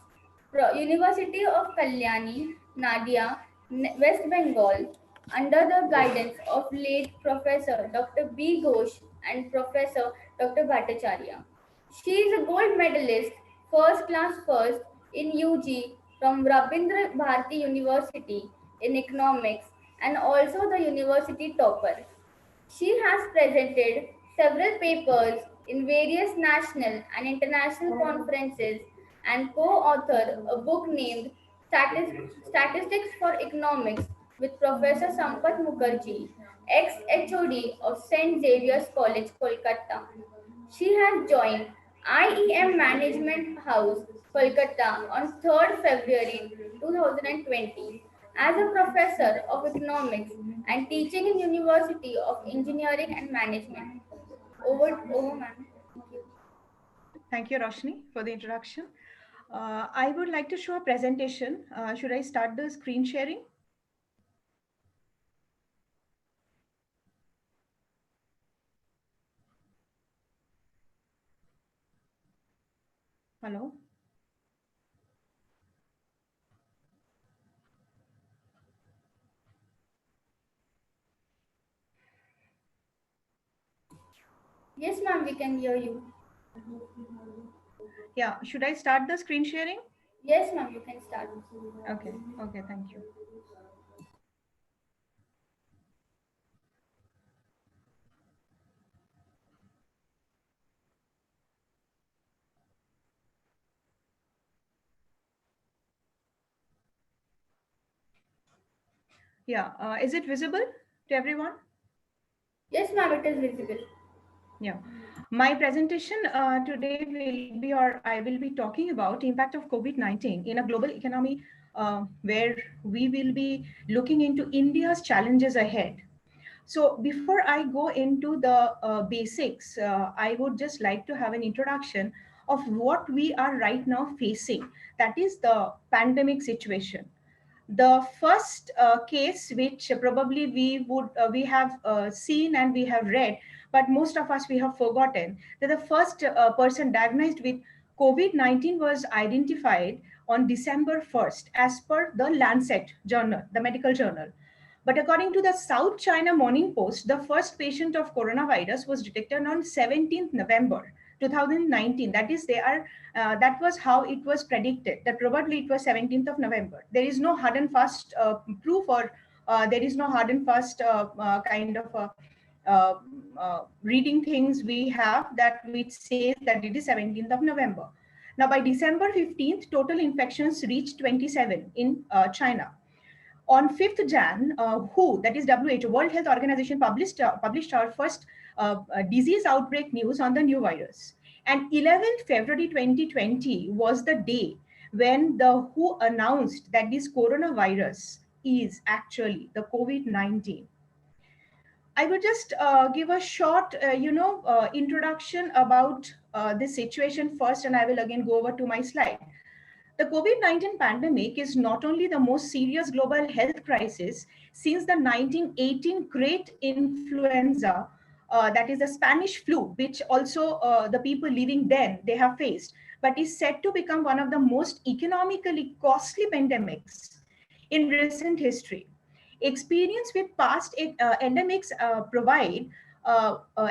University of Kalyani, Nadia, West Bengal, under the guidance of late Professor Dr. B. Ghosh and Professor Dr. Bhattacharya. She is a gold medalist, first class first in UG from Rabindra Bharati University in economics and also the university topper. She has presented several papers in various national and international conferences and co-authored a book named Statistics for Economics with Professor Sampath Mukherjee, ex-HOD of St. Xavier's College, Kolkata. She has joined IEM Management House, Kolkata on 3rd February 2020 as a professor of economics and teaching in University of Engineering and Management. Over, ma'am. Thank you. Thank you, Roshni, for the introduction. I would like to show a presentation. Should I start the screen sharing? Hello? Yes, ma'am, we can hear you. Yeah, should I start the screen sharing? Yes, ma'am, you can start. Okay, thank you. Yeah, is it visible to everyone? Yes, ma'am, it is visible. Yeah, my presentation today will be, or I will be talking about impact of COVID-19 in a global economy where we will be looking into India's challenges ahead. So before I go into the basics, I would just like to have an introduction of what we are right now facing. That is the pandemic situation. The first case, which probably we have seen and we have read, but most of us we have forgotten, that the first person diagnosed with COVID-19 was identified on December 1st, as per the Lancet journal, the medical journal. But according to the South China Morning Post, the first patient of coronavirus was detected on 17th November 2019. That is, that was how it was predicted, that probably it was 17th of November. There is no hard and fast proof, or there is no hard and fast kind of uh, reading things we have that which says that it is 17th of November. Now, by December 15th, total infections reached 27 in China. On 5th Jan, WHO, that is WHO, World Health Organization, published our first disease outbreak news on the new virus. And 11th February 2020 was the day when the WHO announced that this coronavirus is actually the COVID-19. I would just give a short, introduction about this situation first, and I will again go over to my slide. The COVID-19 pandemic is not only the most serious global health crisis since the 1918 Great Influenza, that is the Spanish flu, which also the people living then, they have faced, but is said to become one of the most economically costly pandemics in recent history. Experience with past endemics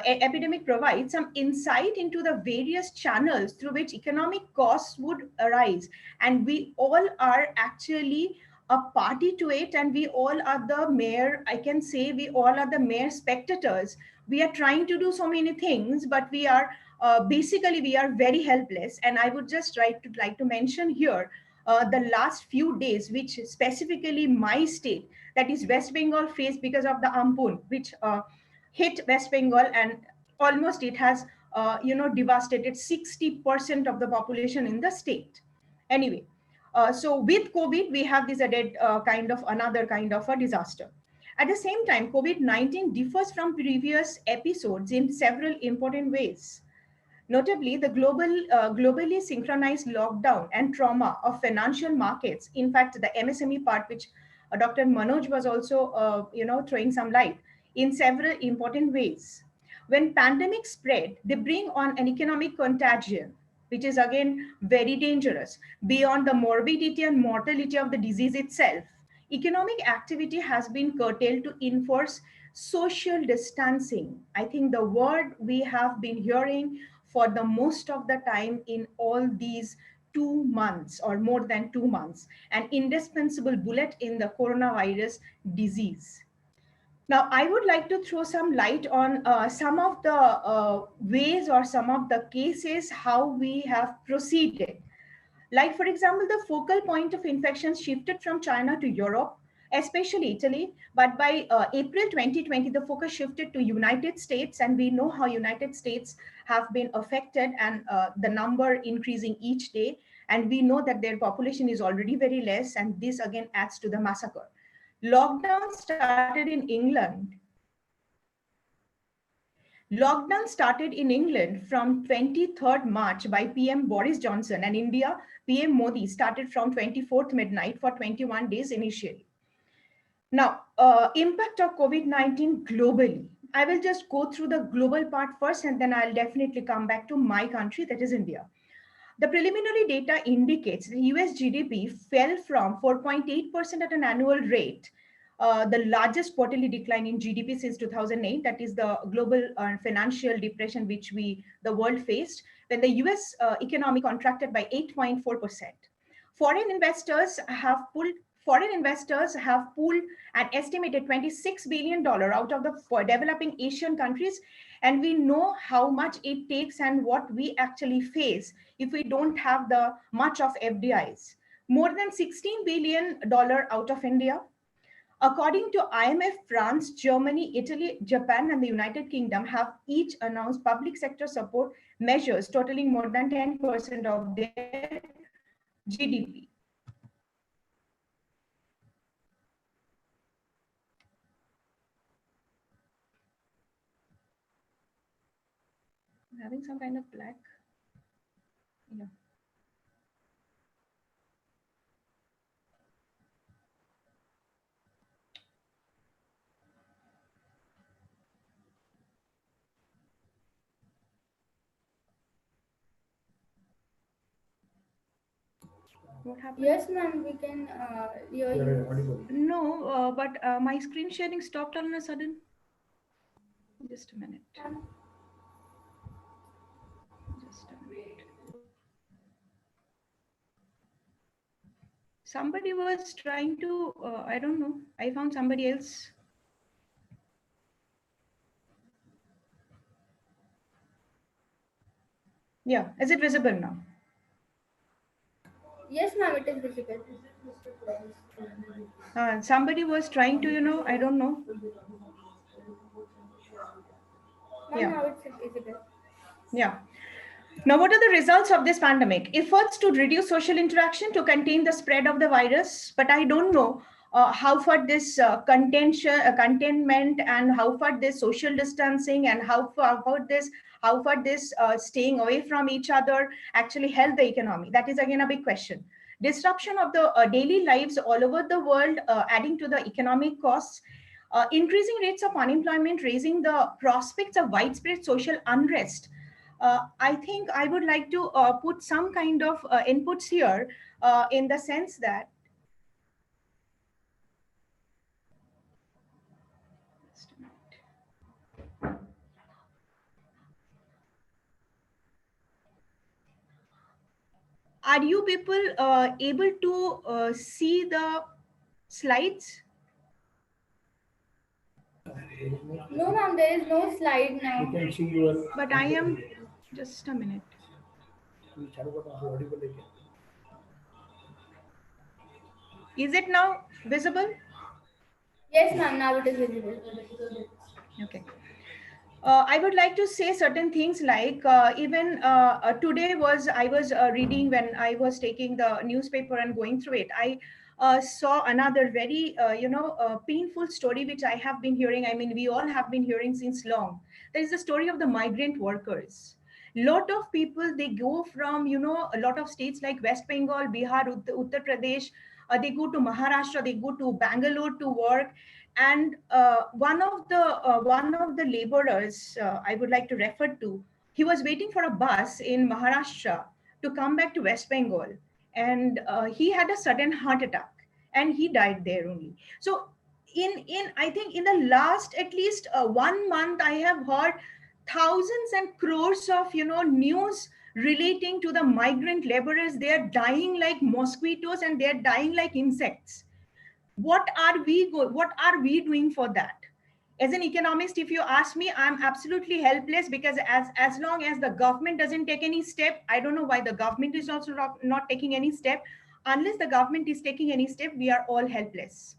epidemic provides some insight into the various channels through which economic costs would arise, and we all are actually a party to it, and we all are the mere, I can say we all are the mere spectators. We are trying to do so many things, but we are basically we are very helpless. And I would just like to mention here the last few days, which specifically my state, that is West Bengal, faced because of the Ampun, which hit West Bengal, and almost it has devastated 60% of the population in the state. Anyway, so with COVID, we have this added kind of another kind of a disaster. At the same time, COVID-19 differs from previous episodes in several important ways. Notably, the globally synchronized lockdown and trauma of financial markets, in fact, the MSME part, which Dr. Manoj was also, throwing some light in several important ways. When pandemics spread, they bring on an economic contagion, which is again very dangerous. Beyond the morbidity and mortality of the disease itself, economic activity has been curtailed to enforce social distancing. I think the word we have been hearing for the most of the time in all these 2 months or more than 2 months, an indispensable bullet in the coronavirus disease. Now, I would like to throw some light on some of the ways or some of the cases how we have proceeded. Like, for example, the focal point of infection shifted from China to Europe, especially Italy. But by April 2020, the focus shifted to United States, and we know how United States have been affected and the number increasing each day. And we know that their population is already very less, and this again adds to the massacre. Lockdown started in England Lockdown started in England from 23rd March by PM Boris Johnson, and India, PM Modi started from 24th midnight for 21 days initially. Now, impact of COVID-19 globally. I will just go through the global part first, and then I'll definitely come back to my country, that is India. The preliminary data indicates the US GDP fell from 4.8% at an annual rate, the largest quarterly decline in GDP since 2008. That is the global financial depression which the world faced, when the US economy contracted by 8.4%. Foreign investors have pulled Foreign investors have pulled an estimated $26 billion out of the developing Asian countries, and we know how much it takes and what we actually face if we don't have the much of FDIs. More than $16 billion out of India. According to IMF, France, Germany, Italy, Japan, and the United Kingdom have each announced public sector support measures totaling more than 10% of their GDP. I'm having some kind of black. Yeah. What happened? Yes, ma'am, we can hear you. No, but my screen sharing stopped all of a sudden. Just a minute. Just a minute. Somebody was trying to, I don't know, I found somebody else. Yeah, is it visible now? Yes, ma'am, it is visible. Somebody was trying to, I don't know. Ma'am, Yeah. now it's visible. Yeah. Now, what are the results of this pandemic? Efforts to reduce social interaction to contain the spread of the virus, but I don't know how far this containment and how far this social distancing and how far this staying away from each other actually help the economy. That is again a big question. Disruption of the daily lives all over the world, adding to the economic costs. Increasing rates of unemployment, raising the prospects of widespread social unrest. I think I would like to put some kind of inputs here in the sense that are you people able to see the slides? No, ma'am, there is no slide now. You can see your. But I am, just a minute. Is it now visible? Yes, ma'am, now it is visible. Okay. I would like to say certain things like even today I was reading when I was taking the newspaper and going through it. I saw another very, painful story which I have been hearing. I mean, we all have been hearing since long. There is the story of the migrant workers. Lot of people, they go from, a lot of states like West Bengal, Bihar, Uttar Pradesh, they go to Maharashtra, they go to Bangalore to work. And one of the laborers I would like to refer to, he was waiting for a bus in Maharashtra to come back to West Bengal, and he had a sudden heart attack, and he died there only. So in I think in the last at least 1 month, I have heard thousands and crores of news relating to the migrant laborers. They are dying like mosquitoes, and they are dying like insects. What are we doing for that? As an economist, if you ask me, I'm absolutely helpless, because as long as the government doesn't take any step, I don't know why the government is also not taking any step. Unless the government is taking any step, we are all helpless.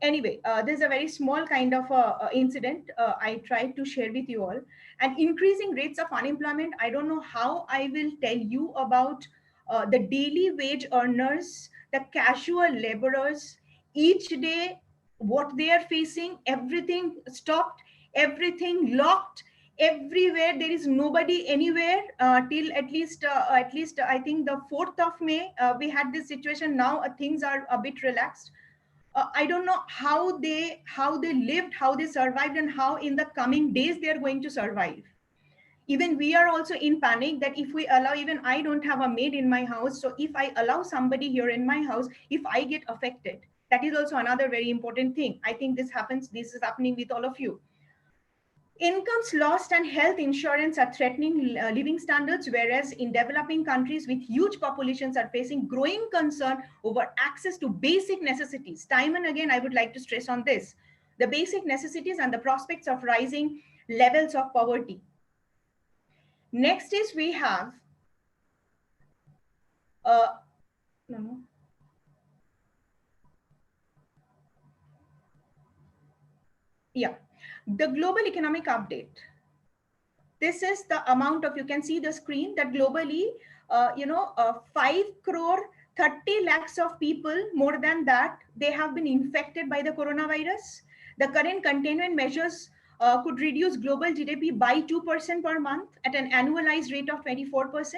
Anyway, there's a very small kind of incident I tried to share with you all. And increasing rates of unemployment, I don't know how I will tell you about the daily wage earners, the casual laborers. Each day, what they are facing, everything stopped, everything locked, everywhere. There is nobody anywhere till at least I think the 4th of May. We had this situation. Now things are a bit relaxed. I don't know how they lived, how they survived, and how in the coming days they are going to survive. Even we are also in panic that if we allow, even I don't have a maid in my house, so if I allow somebody here in my house, if I get affected, that is also another very important thing. I think this is happening with all of you. Incomes lost and health insurance are threatening living standards, whereas in developing countries with huge populations are facing growing concern over access to basic necessities. Time and again, I would like to stress on this: the basic necessities and the prospects of rising levels of poverty. Next is we have, uh, no, no. Yeah, the global economic update. This is the amount of, you can see the screen, that globally 5 crore 30 lakhs of people, more than that, they have been infected by the coronavirus. The current containment measures could reduce global GDP by 2% per month at an annualized rate of 24%,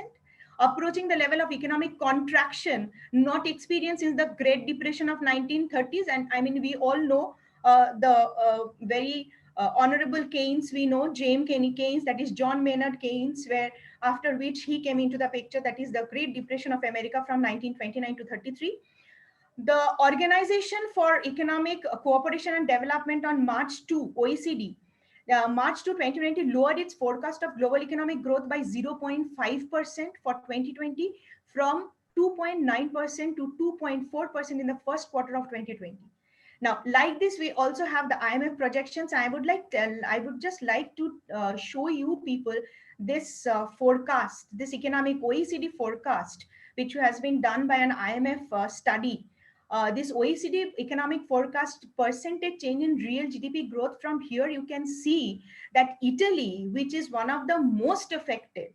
approaching the level of economic contraction not experienced since the Great Depression of 1930s. And I mean, we all know the very honorable Keynes. We know James Keynes, that is John Maynard Keynes, where after which he came into the picture, that is the Great Depression of America from 1929 to 33. The Organization for Economic Cooperation and Development on March 2, OECD, March 2, 2020, lowered its forecast of global economic growth by 0.5% for 2020, from 2.9% to 2.4% in the first quarter of 2020. Now, like this, we also have the IMF projections. I would just like to show you people this forecast, this economic OECD forecast, which has been done by an IMF study. This OECD economic forecast percentage change in real GDP growth. From here, you can see that Italy, which is one of the most affected,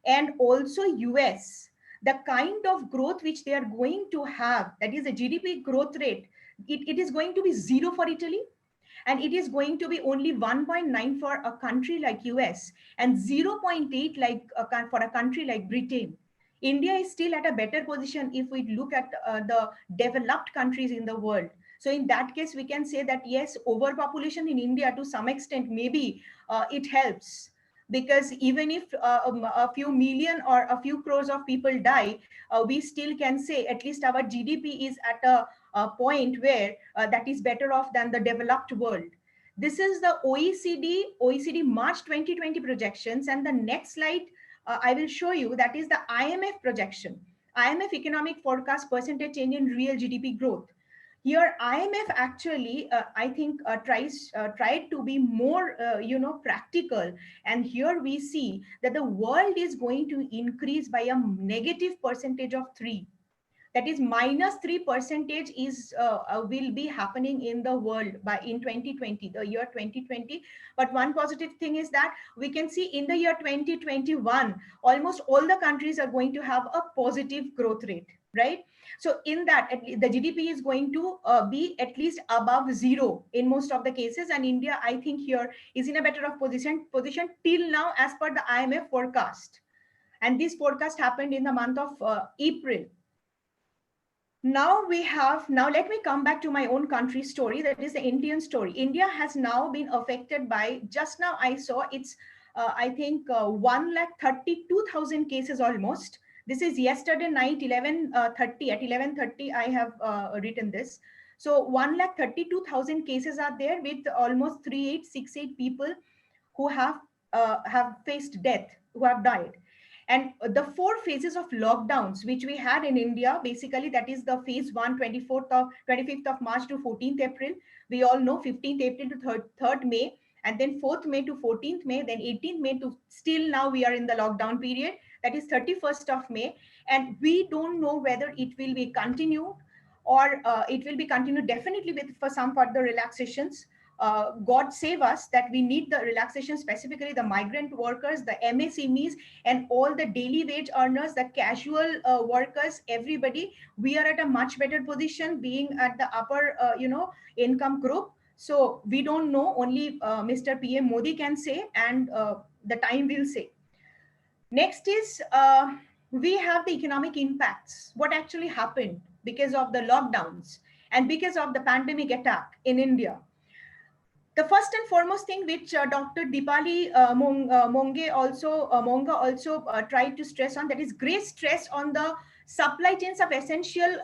and also US, the kind of growth which they are going to have, that is a GDP growth rate, it is going to be 0 for Italy, and it is going to be only 1.9 for a country like US, and 0.8 for a country like Britain. India is still at a better position if we look at the developed countries in the world. So in that case, we can say that yes, overpopulation in India to some extent, maybe it helps, because even if a few million or a few crores of people die, we still can say at least our GDP is at a point where that is better off than the developed world. This is the OECD March 2020 projections, and the next slide I will show you, that is the IMF projection, IMF economic forecast percentage change in real GDP growth. Here, IMF actually, I think, tried to be more, practical. And here we see that the world is going to increase by a negative percentage of 3. That is -3% is will be happening in the world by in 2020, the year 2020. But one positive thing is that we can see in the year 2021, almost all the countries are going to have a positive growth rate, right? So in that, the GDP is going to be at least above zero in most of the cases. And India, I think here is in a better of position till now as per the IMF forecast. And this forecast happened in the month of April. Now let me come back to my own country story, that is the Indian story. India has now been affected by, just now I saw it's I think 1,32,000 cases almost. This is yesterday night 11:30, at 11:30 I have written this. So 1,32,000 cases are there, with almost 3,868 people who have faced death, who have died. And the four phases of lockdowns which we had in India, basically that is the phase one, 25th of March to 14th April. We all know 15th April to 3rd May, and then 4th May to 14th May, then 18th May to still now we are in the lockdown period, that is 31st of May. And we don't know whether it will be continued or it will be continued definitely with for some further relaxations. God save us that we need the relaxation, specifically the migrant workers, the MSMEs, and all the daily wage earners, the casual workers, everybody. We are at a much better position being at the upper, income group. So we don't know, only Mr. PM Modi can say, and the time will say. Next is we have the economic impacts. What actually happened because of the lockdowns and because of the pandemic attack in India? The first and foremost thing which Dr. Dipali Monga also tried to stress on, that is great stress on the supply chains of essential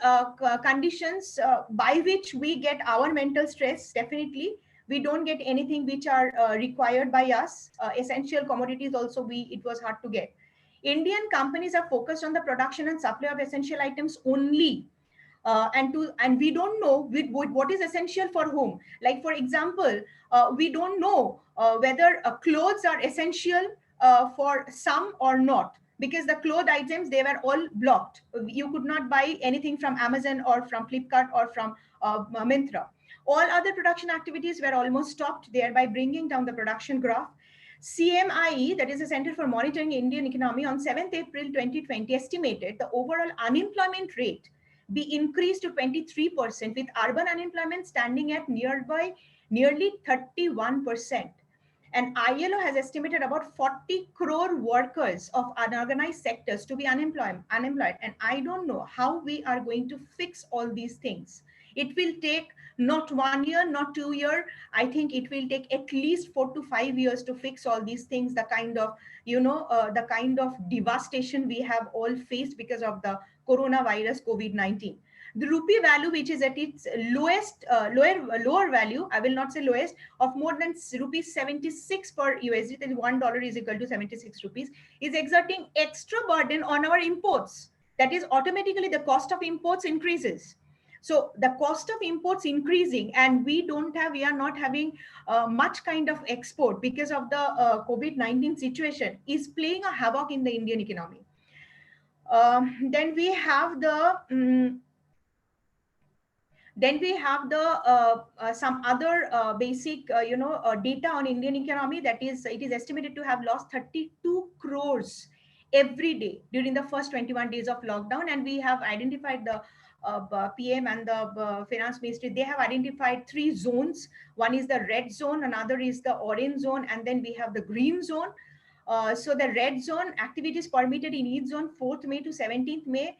conditions by which we get our mental stress. Definitely, we don't get anything which are required by us. Essential commodities also it was hard to get. Indian companies are focused on the production and supply of essential items only. And we don't know what is essential for whom. Like for example, we don't know whether clothes are essential for some or not, because the cloth items, they were all blocked. You could not buy anything from Amazon or from Flipkart or from Myntra. All other production activities were almost stopped, thereby bringing down the production graph. CMIE, that is the Center for Monitoring Indian Economy, on 7th April 2020 estimated the overall unemployment rate be increased to 23%, with urban unemployment standing at nearly 31%. And ILO has estimated about 40 crore workers of unorganized sectors to be unemployed. And I don't know how we are going to fix all these things. It will take not 1 year, not 2 years. I think it will take at least 4 to 5 years to fix all these things. The kind of, the kind of devastation we have all faced because of the coronavirus COVID-19. The rupee value, which is at its lower value, I will not say lowest, of more than rupees 76 per USD, that is $1 is equal to 76 rupees, is exerting extra burden on our imports. That is, automatically the cost of imports increases. So the cost of imports increasing, and we are not having much kind of export because of the COVID-19 situation, is playing a havoc in the Indian economy. Then we have the some other basic data on Indian economy. That is, it is estimated to have lost 32 crores every day during the first 21 days of lockdown. And we have identified the PM and the finance ministry, they have identified 3 zones. One is the red zone, another is the orange zone, and then we have the green zone. So the red zone, activities permitted in each zone 4th May to 17th May.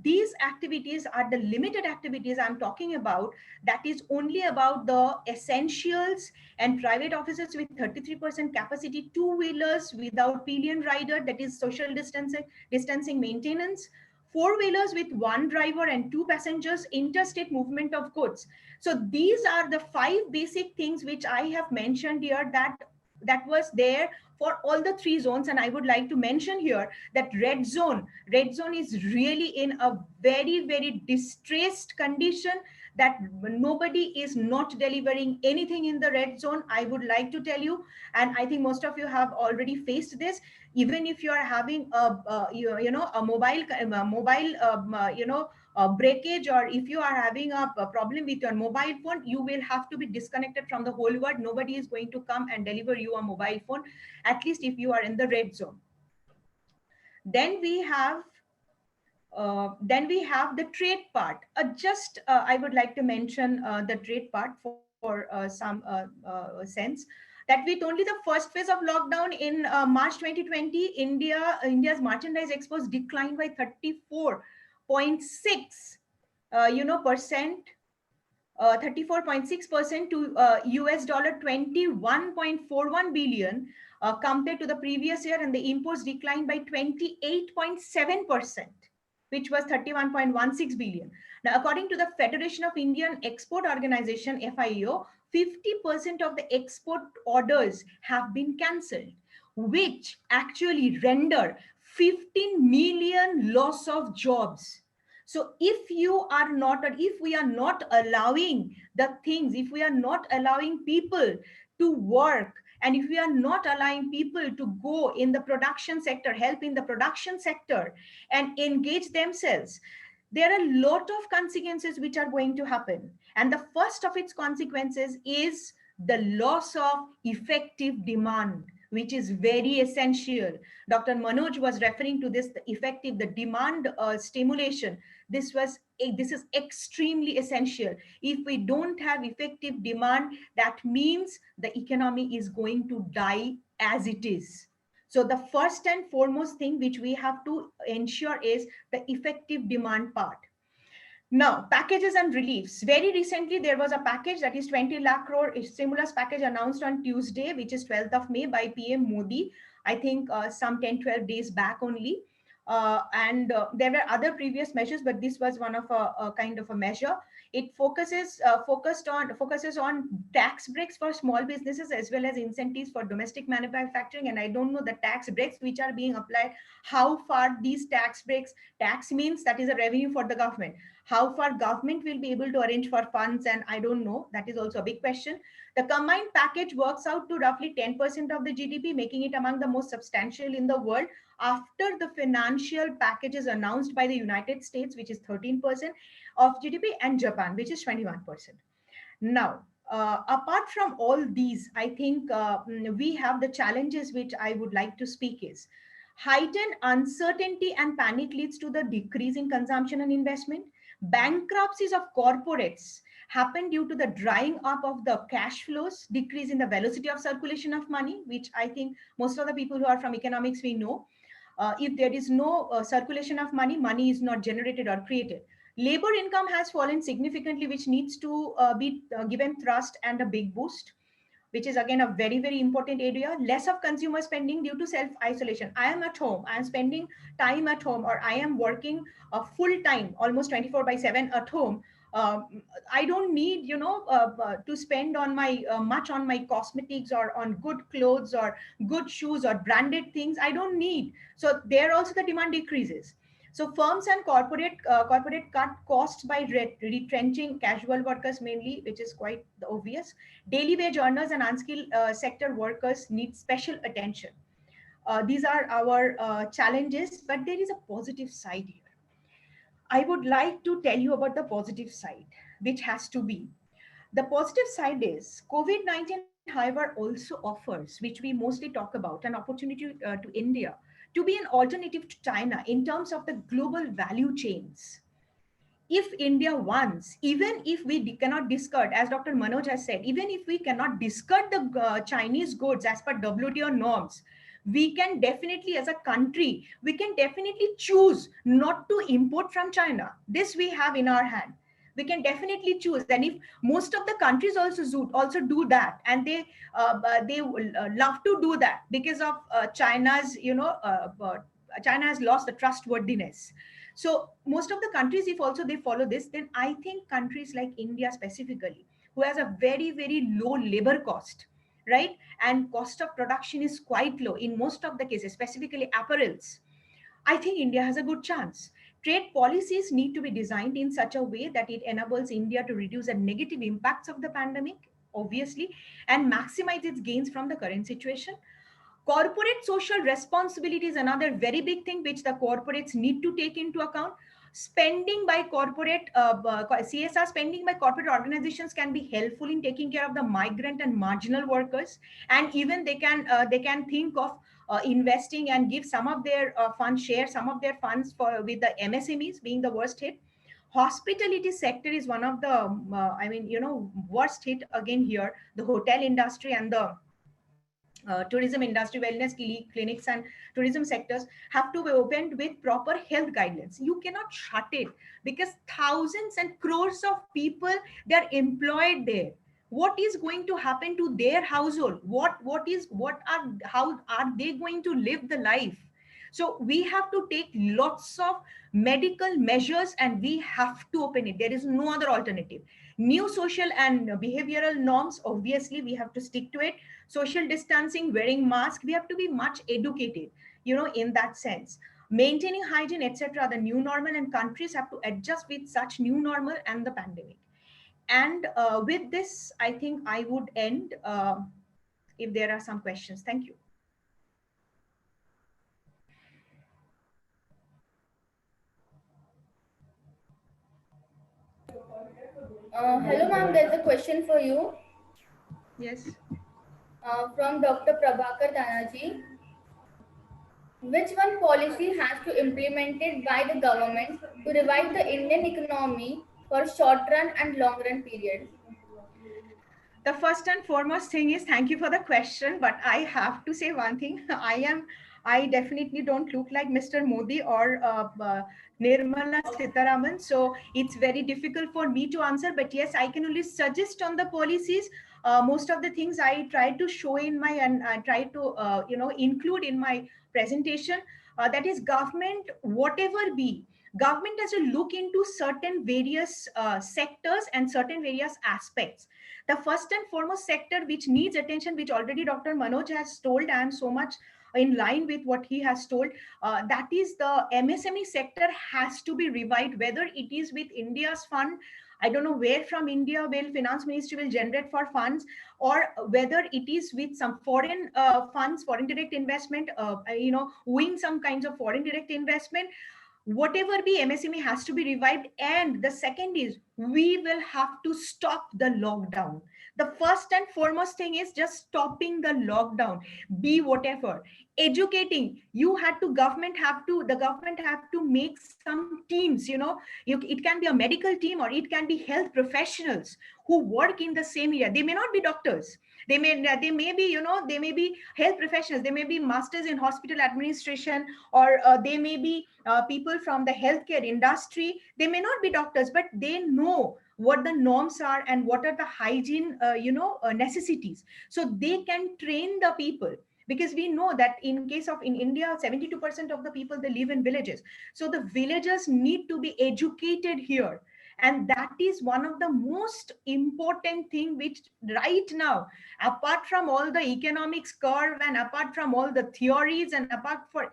These activities are the limited activities I'm talking about. That is only about the essentials and private offices with 33% capacity, 2-wheelers without pillion rider, that is social distancing maintenance, 4-wheelers with 1 driver and 2 passengers, interstate movement of goods. So these are the 5 basic things which I have mentioned here that was there for all the 3 zones. And I would like to mention here that red zone is really in a very, very distressed condition, that nobody is not delivering anything in the red zone, I would like to tell you. And I think most of you have already faced this. Even if you are having a mobile breakage, or if you are having a problem with your mobile phone, you will have to be disconnected from the whole world. Nobody is going to come and deliver you a mobile phone, at least if you are in the red zone. Then we have the trade part. Just I would like to mention the trade part for some sense, that with only the first phase of lockdown in March 2020, India's merchandise exports declined by 34.6 percent, 34.6% to US dollar 21.41 billion compared to the previous year, and the imports declined by 28.7%, which was 31.16 billion. Now, according to the Federation of Indian Export Organization, FIO, 50% of the export orders have been cancelled, which actually render 15 million loss of jobs. So if you are not, or if we are not allowing the things, if we are not allowing people to work, and if we are not allowing people to go in the production sector, help in the production sector and engage themselves, there are a lot of consequences which are going to happen. And the first of its consequences is the loss of effective demand, which is very essential. Dr. Manoj was referring to this, the effective, the demand stimulation. This is extremely essential. If we don't have effective demand, that means the economy is going to die as it is. So the first and foremost thing which we have to ensure is the effective demand part. Now, packages and reliefs. Very recently, there was a package, that is 20 lakh crore stimulus package, announced on Tuesday, which is 12th of May, by PM Modi. I think some 10, 12 days back only. And there were other previous measures, but this was one of a kind of a measure. It focuses on tax breaks for small businesses, as well as incentives for domestic manufacturing. And I don't know the tax breaks which are being applied, how far these tax breaks, tax means that is a revenue for the government, how far government will be able to arrange for funds, and I don't know. That is also a big question. The combined package works out to roughly 10% of the GDP, making it among the most substantial in the world, after the financial packages announced by the United States, which is 13% of GDP, and Japan, which is 21%. Now, apart from all these, I think we have the challenges which I would like to speak is heightened uncertainty and panic leads to the decrease in consumption and investment. Bankruptcies of corporates happen due to the drying up of the cash flows, decrease in the velocity of circulation of money, which I think most of the people who are from economics, we know. If there is no circulation of money, money is not generated or created. Labor income has fallen significantly, which needs to be given thrust and a big boost, which is again a very, very important area. Less of consumer spending due to self-isolation. I am at home, I am spending time at home, or I am working full time, almost 24/7 at home. I don't need, to spend on my much on my cosmetics or on good clothes or good shoes or branded things. I don't need. So there also the demand decreases. So firms and corporate cut costs by retrenching casual workers mainly, which is quite obvious. Daily wage earners and unskilled sector workers need special attention. These are our challenges, but there is a positive side here. I would like to tell you about the positive side, which has to be. The positive side is COVID-19, however, also offers, which we mostly talk about, an opportunity to India to be an alternative to China in terms of the global value chains. If India wants, even if we cannot discard, as Dr. Manoj has said, even if we cannot discard the Chinese goods as per WTO norms, we can definitely, as a country, we can definitely choose not to import from China. This we have in our hand. We can definitely choose. And if most of the countries also do that, and they love to do that because of China's, China has lost the trustworthiness. So most of the countries, if also they follow this, then I think countries like India specifically, who has a very, very low labor cost, right? And cost of production is quite low in most of the cases, specifically apparels. I think India has a good chance. Trade policies need to be designed in such a way that it enables India to reduce the negative impacts of the pandemic, obviously, and maximize its gains from the current situation. Corporate social responsibility is another very big thing which the corporates need to take into account. spending by corporate CSR spending by corporate organizations can be helpful in taking care of the migrant and marginal workers, and even they can think of investing and give some of their funds, share some of their funds for with the MSMEs being the worst hit. Hospitality sector is one of the worst hit again here. The hotel industry and the tourism industry, wellness clinics and tourism sectors have to be opened with proper health guidelines. You cannot shut it because thousands and crores of people, they are employed there. What is going to happen to their household? What are how are they going to live the life? So we have to take lots of medical measures and we have to open it. There is no other alternative. New social and behavioral norms, obviously we have to stick to it. Social distancing, wearing mask, we have to be much educated, in that sense. Maintaining hygiene, etc., the new normal, and countries have to adjust with such new normal and the pandemic. And with this, I think I would end. If there are some questions, thank you. Hello, ma'am. There's a question for you Yes. from Dr. Prabhakar Tanaji. Which one policy has to implemented by the government to revive the Indian economy for short run and long run periods? The first and foremost thing is thank you for the question, but I have to say one thing. I definitely don't look like Mr. Modi or Nirmala Sitharaman, so it's very difficult for me to answer. But yes, I can only suggest on the policies. Most of the things I try to show in my and I try to include in my presentation. That is, government, whatever be, government has to look into certain various sectors and certain various aspects. The first and foremost sector which needs attention, which already Dr. Manoj has told, I am so much in line with what he has told, that is the MSME sector has to be revived, whether it is with India's fund. I don't know where from India will finance ministry will generate for funds, or whether it is with some foreign funds, foreign direct investment, wing some kinds of foreign direct investment. Whatever be, MSME has to be revived. And the second is we will have to stop the lockdown. The first and foremost thing is just stopping the lockdown. Be whatever educating you had to, the government have to make some teams, it can be a medical team or it can be health professionals who work in the same area. They may not be doctors, they may be, they may be health professionals, they may be masters in hospital administration, or they may be people from the healthcare industry. They may not be doctors, but they know what the norms are and what are the hygiene necessities, so they can train the people. Because we know that in case of in India, 72% of the people, they live in villages, so the villagers need to be educated here. And that is one of the most important thing which right now, apart from all the economics curve and apart from all the theories and apart from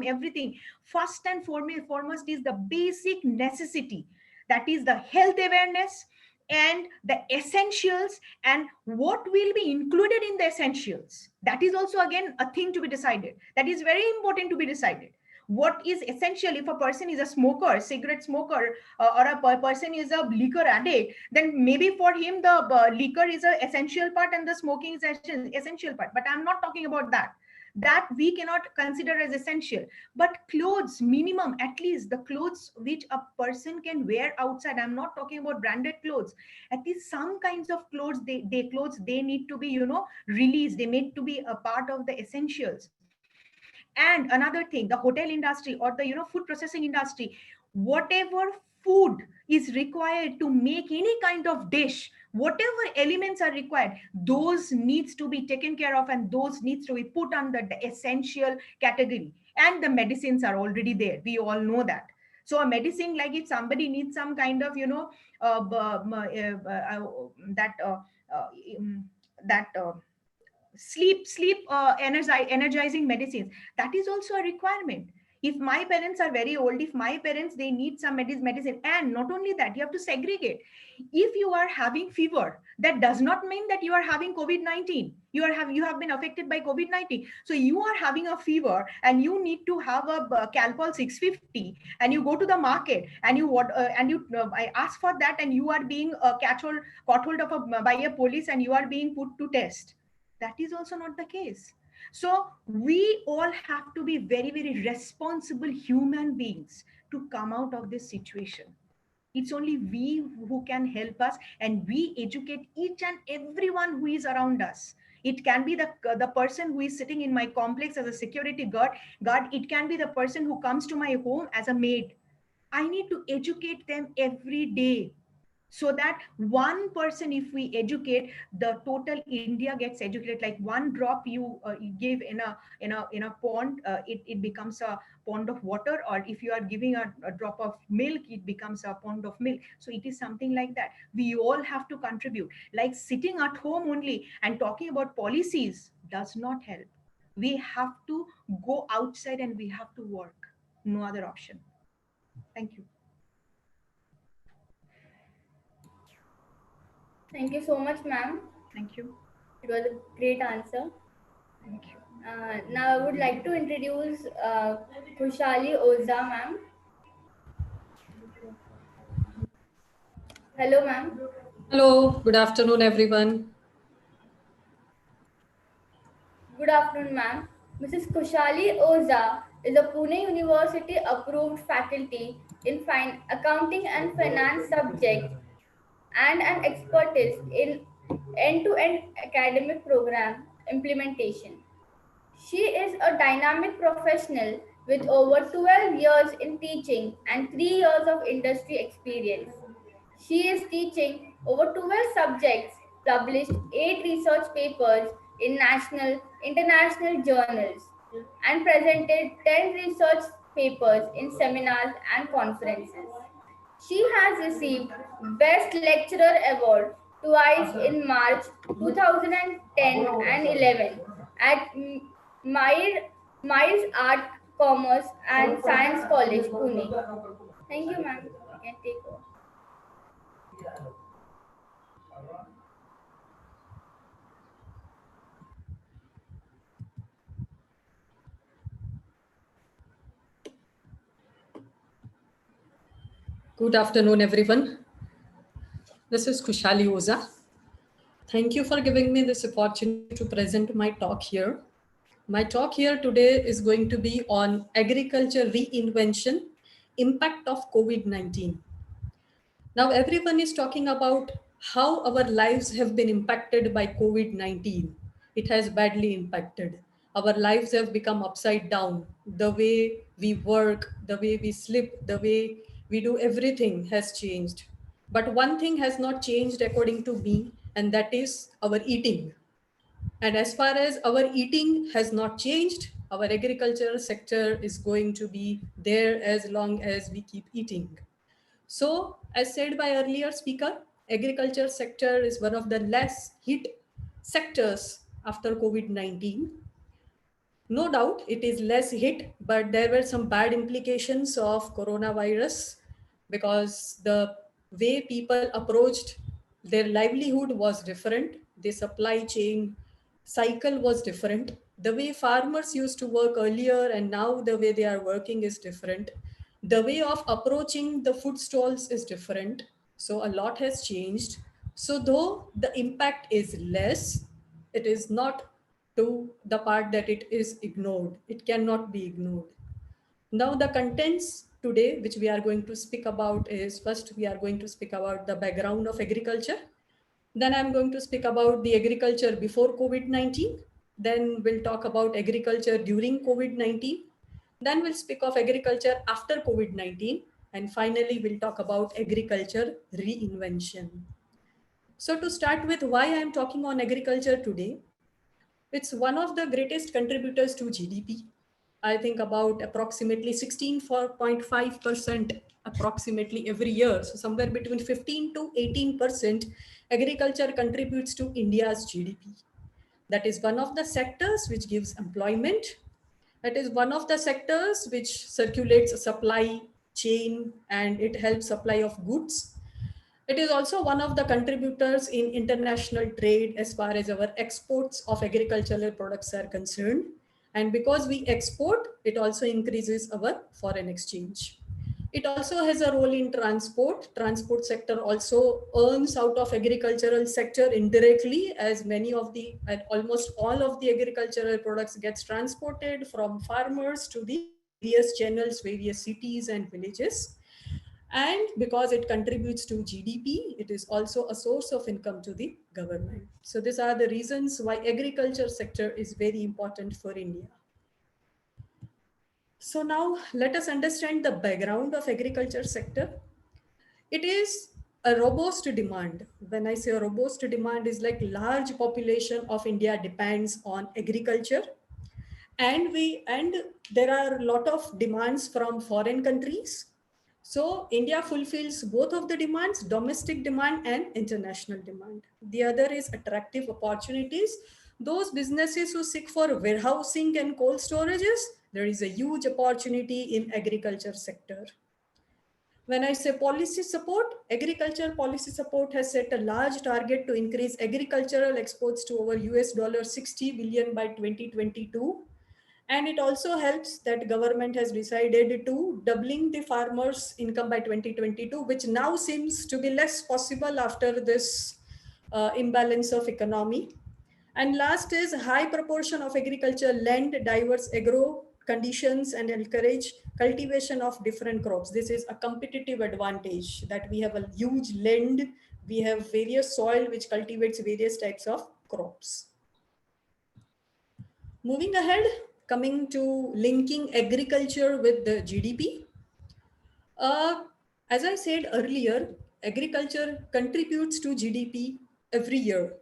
everything, first and foremost is the basic necessity, that is the health awareness and the essentials, and what will be included in the essentials. That is also again a thing to be decided. That is very important to be decided. What is essential? If a person is a smoker, cigarette smoker, or a person is a liquor addict, then maybe for him the liquor is an essential part and the smoking is an essential part. But I'm not talking about that. That we cannot consider as essential. But clothes, minimum, at least the clothes which a person can wear outside, I'm not talking about branded clothes, at least some kinds of clothes, they need to be, released. They need to be a part of the essentials. And another thing, the hotel industry or the, food processing industry, whatever food is required to make any kind of dish, whatever elements are required, those needs to be taken care of and those needs to be put under the essential category. And the medicines are already there, we all know that. So a medicine, like if somebody needs some kind of, that um, that energizing medicines, that is also a requirement. If my parents are very old, if my parents, they need some medicine, and not only that, you have to segregate. If you are having fever, that does not mean that you are having COVID-19. You have been affected by COVID-19. So you are having a fever and you need to have a Calpol 650, and you go to the market and I ask for that, and you are being caught hold of by a police, and you are being put to test. That is also not the case. So we all have to be very, very responsible human beings to come out of this situation. It's only we who can help us, and we educate each and everyone who is around us. It can be the person who is sitting in my complex as a security guard. It can be the person who comes to my home as a maid. I need to educate them every day, so that one person, if we educate, the total India gets educated. Like one drop you give in a pond, it becomes a pond of water, or if you are giving a drop of milk, it becomes a pond of milk. So it is something like that. We all have to contribute. Like sitting at home only and talking about policies does not help. We have to go outside and we have to work. No other option. Thank you. Thank you so much, ma'am. Thank you. It was a great answer. Thank you. Now I would like to introduce Khushali Oza, ma'am. Hello, ma'am. Hello, good afternoon, everyone. Good afternoon, ma'am. Mrs. Khushali Oza is a Pune University approved faculty in accounting and finance subject and an expertise in end-to-end academic program implementation. She is a dynamic professional with over 12 years in teaching and 3 years of industry experience. She is teaching over 12 subjects, published 8 research papers in national, international journals, and presented 10 research papers in seminars and conferences. She has received Best Lecturer Award twice in March 2010 and 11 at Myers Art, Commerce and Science College, Pune. Thank you, ma'am. You can take over. Good afternoon, everyone. This is Khushali Oza. Thank you for giving me this opportunity to present my talk here. My talk here today is going to be on agriculture reinvention, impact of COVID-19. Now, everyone is talking about how our lives have been impacted by COVID-19. It has badly impacted. Our lives have become upside down. The way we work, the way we sleep, the way we do everything has changed. But one thing has not changed according to me, and that is our eating. And as far as our eating has not changed, our agricultural sector is going to be there as long as we keep eating. So, as said by earlier speaker, agriculture sector is one of the less hit sectors after COVID-19. No doubt it is less hit, but there were some bad implications of coronavirus because the way people approached their livelihood was different. The supply chain cycle was different. The way farmers used to work earlier and now the way they are working is different. The way of approaching the food stalls is different. So a lot has changed. So though the impact is less, it is not to the part that it is ignored. It cannot be ignored. Now the contents today which we are going to speak about is, first we are going to speak about the background of agriculture. Then I'm going to speak about the agriculture before COVID-19. Then we'll talk about agriculture during COVID-19. Then we'll speak of agriculture after COVID-19. And finally, we'll talk about agriculture reinvention. So to start with, why I'm talking on agriculture today, it's one of the greatest contributors to GDP. I think about approximately 16.5% approximately every year. So somewhere between 15 to 18% agriculture contributes to India's GDP. That is one of the sectors which gives employment. It is one of the sectors which circulates a supply chain and it helps supply of goods. It is also one of the contributors in international trade as far as our exports of agricultural products are concerned. And because we export, it also increases our foreign exchange. It also has a role in transport. Transport sector also earns out of agricultural sector indirectly, as many of the, and almost all of the agricultural products gets transported from farmers to the various channels, various cities and villages. And because it contributes to GDP, it is also a source of income to the government. So these are the reasons why agriculture sector is very important for India. So now let us understand the background of agriculture sector. It is a robust demand. When I say a robust demand, is like large population of India depends on agriculture, and there are a lot of demands from foreign countries. So India fulfills both of the demands, domestic demand and international demand. The other is attractive opportunities. Those businesses who seek for warehousing and cold storages, there is a huge opportunity in agriculture sector. When I say policy support, agriculture policy support has set a large target to increase agricultural exports to over $60 billion by 2022. And it also helps that government has decided to doubling the farmers' income by 2022, which now seems to be less possible after this imbalance of economy. And last is high proportion of agriculture land, diverse agro conditions and encourage cultivation of different crops. This is a competitive advantage that we have a huge land, we have various soil which cultivates various types of crops. Moving ahead, coming to linking agriculture with the GDP. As I said earlier, agriculture contributes to GDP every year.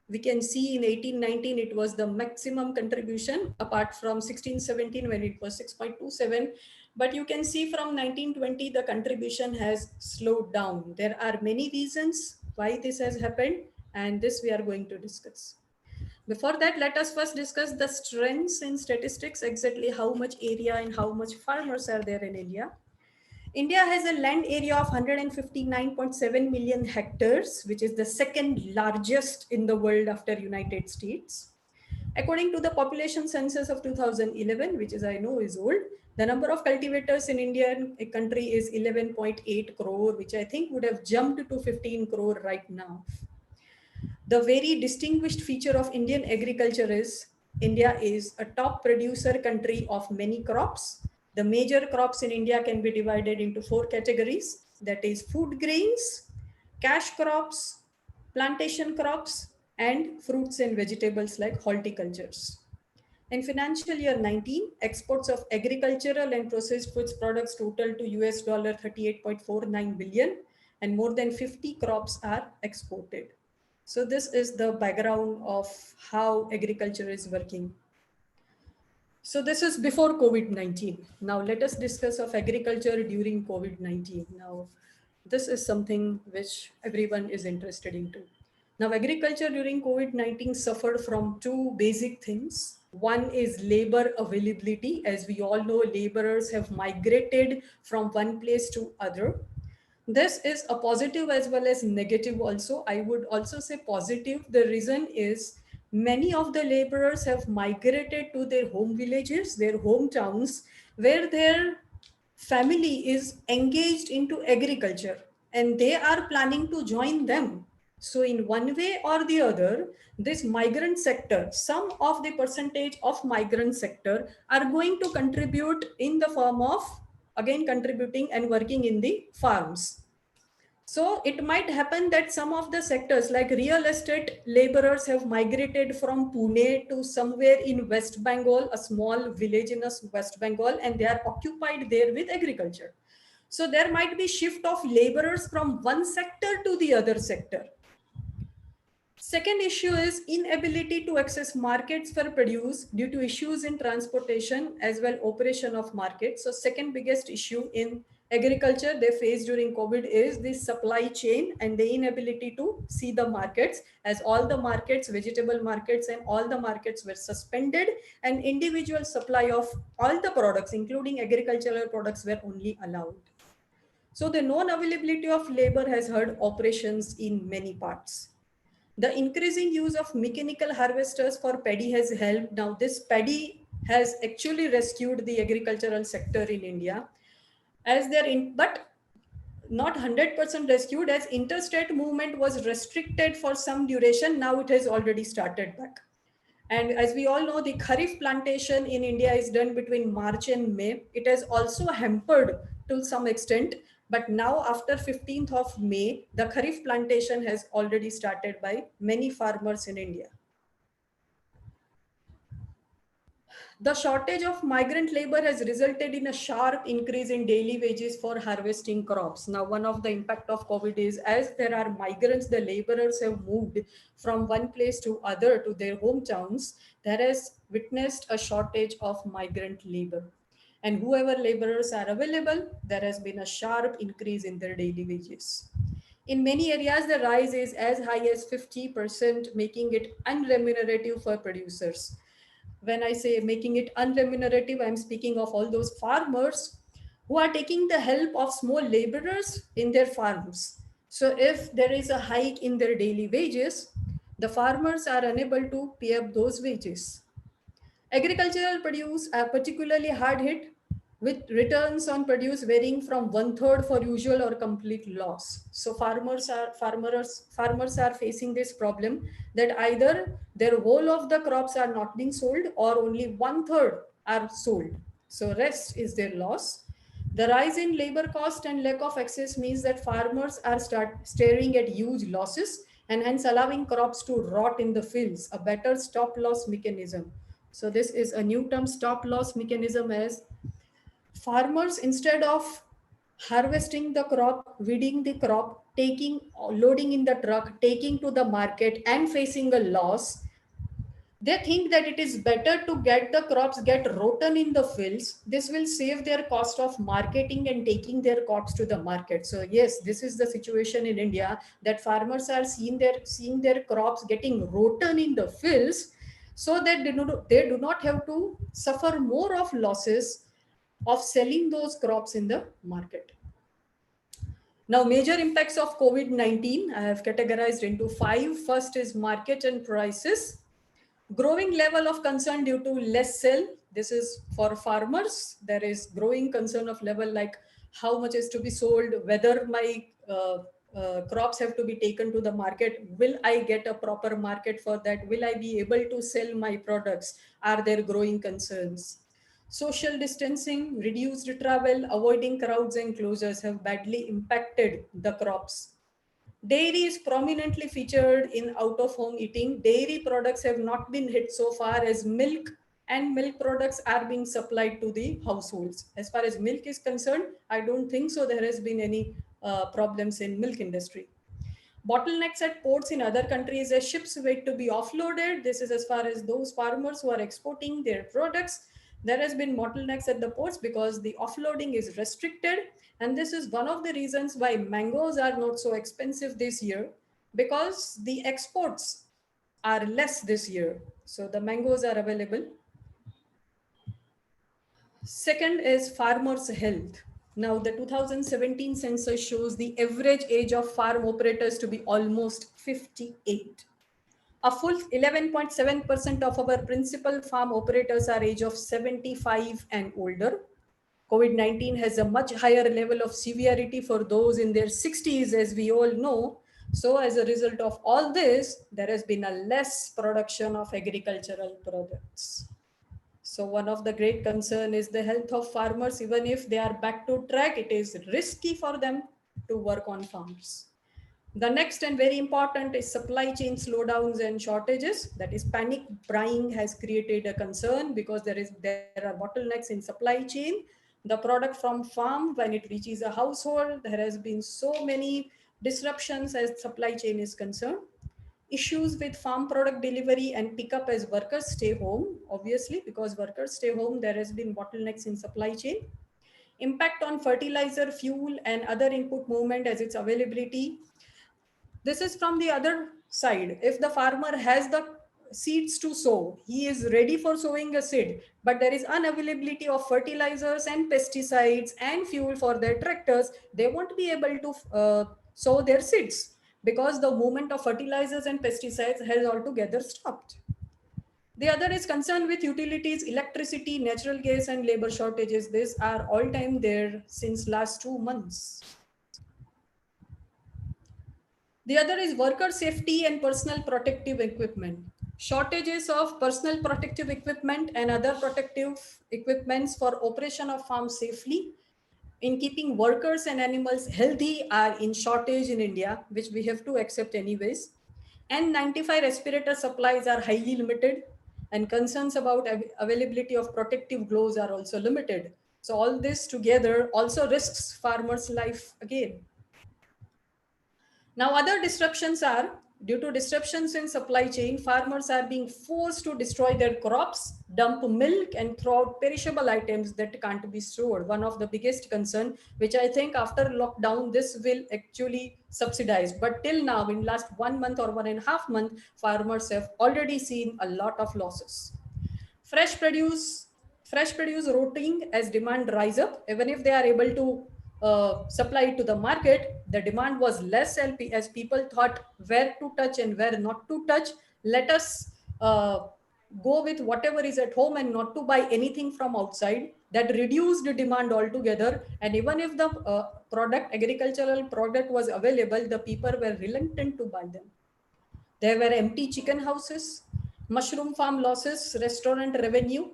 We can see in 1819, it was the maximum contribution apart from 1617 when it was 6.27. But you can see from 1920, the contribution has slowed down. There are many reasons why this has happened, and this we are going to discuss. Before that, let us first discuss the strengths in statistics, exactly how much area and how much farmers are there in India. India has a land area of 159.7 million hectares, which is the second largest in the world after United States. According to the population census of 2011, which is I know is old, the number of cultivators in Indian country is 11.8 crore, which I think would have jumped to 15 crore right now. The very distinguished feature of Indian agriculture is India is a top producer country of many crops. The major crops in India can be divided into 4 categories. That is food grains, cash crops, plantation crops, and fruits and vegetables like horticultures. In financial year 19, exports of agricultural and processed foods products total to $38.49 billion, and more than 50 crops are exported. So this is the background of how agriculture is working. So this is before COVID-19. Now let us discuss of agriculture during COVID-19. Now this is something which everyone is interested into. Now agriculture during COVID-19 suffered from 2 basic things. One is labor availability. As we all know, laborers have migrated from one place to other. This is a positive as well as negative also. I would also say positive. The reason is many of the laborers have migrated to their home villages, their hometowns, where their family is engaged into agriculture and they are planning to join them. So in one way or the other, this migrant sector, some of the percentage of migrant sector are going to contribute in the form of again contributing and working in the farms. So it might happen that some of the sectors like real estate laborers have migrated from Pune to somewhere in West Bengal, a small village in West Bengal, and they are occupied there with agriculture. So there might be shift of laborers from one sector to the other sector. Second issue is inability to access markets for produce due to issues in transportation as well operation of markets. So second biggest issue in agriculture they face during COVID is the supply chain and the inability to see the markets, as all the markets, vegetable markets and all the markets were suspended, and individual supply of all the products, including agricultural products, were only allowed. So the non-availability of labor has hurt operations in many parts. The increasing use of mechanical harvesters for paddy has helped. Now this paddy has actually rescued the agricultural sector in India, as they're in, but not 100% rescued, as interstate movement was restricted for some duration. Now it has already started back. And as we all know, the Kharif plantation in India is done between March and May. It has also hampered to some extent, but now after 15th of May, the Kharif plantation has already started by many farmers in India. The shortage of migrant labor has resulted in a sharp increase in daily wages for harvesting crops. Now, one of the impact of COVID is, as there are migrants, the laborers have moved from one place to other to their hometowns, there has witnessed a shortage of migrant labor. And whoever laborers are available, there has been a sharp increase in their daily wages. In many areas, the rise is as high as 50%, making it unremunerative for producers. When I say making it unremunerative, I'm speaking of all those farmers who are taking the help of small laborers in their farms. So if there is a hike in their daily wages, the farmers are unable to pay up those wages. Agricultural produce are particularly hard hit, with returns on produce varying from one third for usual or complete loss. So farmers are facing this problem, that either their whole of the crops are not being sold or only one third are sold. So rest is their loss. The rise in labor cost and lack of access means that farmers are staring at huge losses and hence allowing crops to rot in the fields. A better stop loss mechanism. So this is a new term, stop loss mechanism, as farmers, instead of harvesting the crop, weeding the crop, loading in the truck, taking to the market and facing a loss, they think that it is better to get the crops get rotten in the fields. This will save their cost of marketing and taking their crops to the market. So yes, this is the situation in India, that farmers are seeing their crops getting rotten in the fields, so that they do not have to suffer more of losses of selling those crops in the market. Now, major impacts of COVID-19 I have categorized into 5. First is market and prices. Growing level of concern due to less sale. This is for farmers. There is growing concern of level like how much is to be sold, whether my crops have to be taken to the market. Will I get a proper market for that? Will I be able to sell my products? Are there growing concerns? Social distancing, reduced travel, avoiding crowds and closures have badly impacted the crops. Dairy is prominently featured in out-of-home eating. Dairy products have not been hit so far, as milk and milk products are being supplied to the households. As far as milk is concerned, I don't think so there has been any problems in milk industry. Bottlenecks at ports in other countries as ships wait to be offloaded. This is as far as those farmers who are exporting their products. There has been bottlenecks at the ports because the offloading is restricted. And this is one of the reasons why mangoes are not so expensive this year, because the exports are less this year. So the mangoes are available. Second is farmers' health. Now, the 2017 census shows the average age of farm operators to be almost 58. A full 11.7% of our principal farm operators are age of 75 and older. COVID-19 has a much higher level of severity for those in their 60s, as we all know. So as a result of all this, there has been a less production of agricultural products. So one of the great concern is the health of farmers. Even if they are back to track, it is risky for them to work on farms. The next and very important is supply chain slowdowns and shortages. That is, panic buying has created a concern because there are bottlenecks in supply chain. The product from farm, when it reaches a household, there has been so many disruptions as supply chain is concerned. Issues with farm product delivery and pickup as workers stay home, obviously, because workers stay home, there has been bottlenecks in supply chain. impact on fertilizer, fuel, and other input movement as its availability. This is from the other side. If the farmer has the seeds to sow, he is ready for sowing a seed, but there is unavailability of fertilizers and pesticides and fuel for their tractors, they won't be able to sow their seeds because the movement of fertilizers and pesticides has altogether stopped. The other is concerned with utilities, electricity, natural gas, and labor shortages. These are all time there since last 2 months. The other is worker safety and personal protective equipment. Shortages of personal protective equipment and other protective equipments for operation of farms safely in keeping workers and animals healthy are in shortage in India, which we have to accept anyways. N95 respirator supplies are highly limited, and concerns about availability of protective gloves are also limited. So all this together also risks farmers' life again. Now, other disruptions are due to disruptions in supply chain, farmers are being forced to destroy their crops, dump milk, and throw out perishable items that can't be stored. One of the biggest concern, which I think after lockdown, this will actually subsidize. But till now, in last 1 month or 1.5 months, farmers have already seen a lot of losses. Fresh produce, fresh produce rotting as demand rise up. Even if they are able to supply it to the market, the demand was less as people thought where to touch and where not to touch. Let us go with whatever is at home and not to buy anything from outside. That reduced the demand altogether. And even if the agricultural product was available, the people were reluctant to buy them. There were empty chicken houses, mushroom farm losses, restaurant revenue.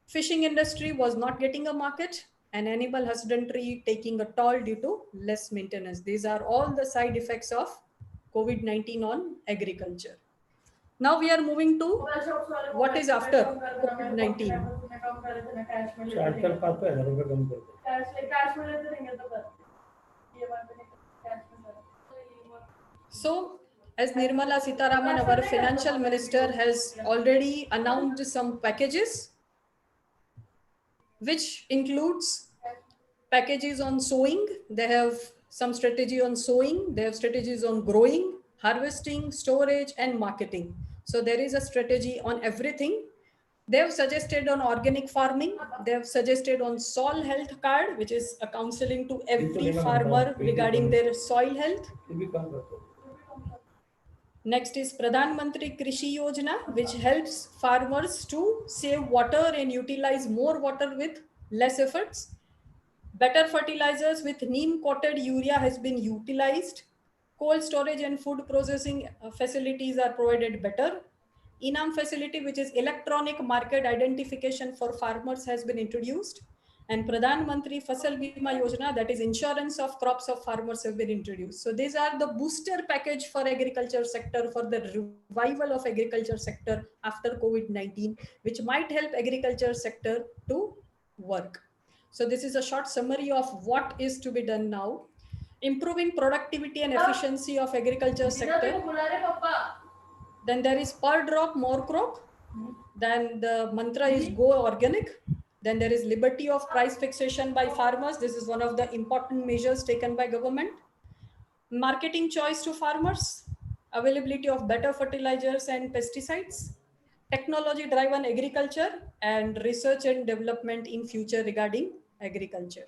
Fishing industry was not getting a market, and animal husbandry taking a toll due to less maintenance. These are all the side effects of COVID-19 on agriculture. Now we are moving to what is after COVID-19. So, as Nirmala Sitharaman, our financial minister, has already announced some packages, which includes packages on sowing. They have some strategy on sowing. They have strategies on growing, harvesting, storage, and marketing. So there is a strategy on everything. They have suggested on organic farming. They have suggested on soil health card, which is a counseling to every farmer regarding their soil health. Next is Pradhan Mantri Krishi Yojana, which helps farmers to save water and utilize more water with less efforts. Better fertilizers with neem coated urea has been utilized. Cold storage and food processing facilities are provided better. Enam facility, which is electronic market identification for farmers, has been introduced. And Pradhan Mantri Fasal Bima Yojana, that is insurance of crops of farmers, have been introduced. So these are the booster package for agriculture sector, for the revival of agriculture sector after COVID-19, which might help agriculture sector to work. So this is a short summary of what is to be done now. Improving productivity and efficiency of agriculture sector. Then there is per drop, more crop. Then the mantra is go organic. Then there is liberty of price fixation by farmers. This is one of the important measures taken by government. Marketing choice to farmers. Availability of better fertilizers and pesticides. Technology driven agriculture and research and development in future regarding agriculture.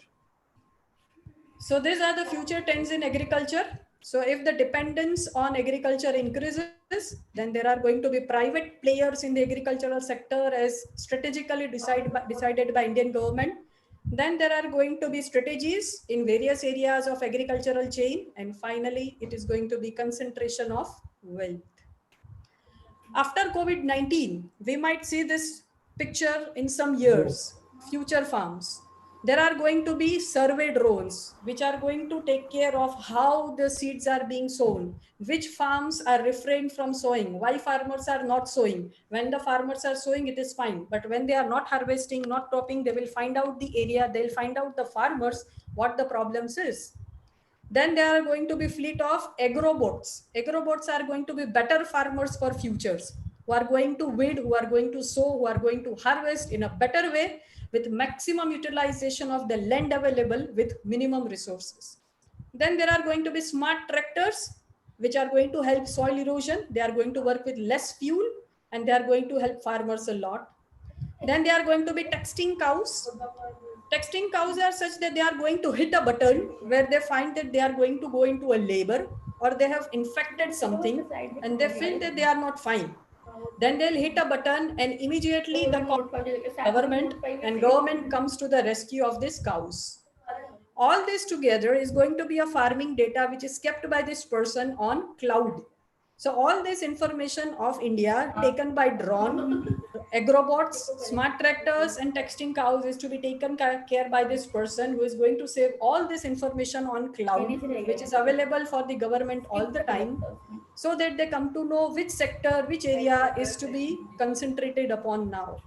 So these are the future trends in agriculture. So if the dependence on agriculture increases, then there are going to be private players in the agricultural sector as strategically decided by Indian government. Then there are going to be strategies in various areas of agricultural chain. And finally, it is going to be concentration of wealth. After COVID-19, we might see this picture in some years, future farms. There are going to be survey drones, which are going to take care of how the seeds are being sown, which farms are refrained from sowing, why farmers are not sowing. When the farmers are sowing, it is fine. But when they are not harvesting, not cropping, they will find out the area, they'll find out the farmers, what the problems is. Then there are going to be fleet of agrobots. Agrobots are going to be better farmers for futures. who are going to weed, who are going to sow, who are going to harvest in a better way with maximum utilization of the land available with minimum resources. Then there are going to be smart tractors, which are going to help soil erosion. They are going to work with less fuel and they are going to help farmers a lot. Then there are going to be texting cows. Texting cows are such that they are going to hit a button where they find that they are going to go into a labor or they have infected something and they feel that they are not fine. Then they'll hit a button and immediately the government comes to the rescue of these cows. All this together is going to be a farming data which is kept by this person on cloud. So all this information of India taken by drone, agrobots, smart tractors and texting cows is to be taken care by this person who is going to save all this information on cloud, which is available for the government all the time, so that they come to know which sector, which area is to be concentrated upon now.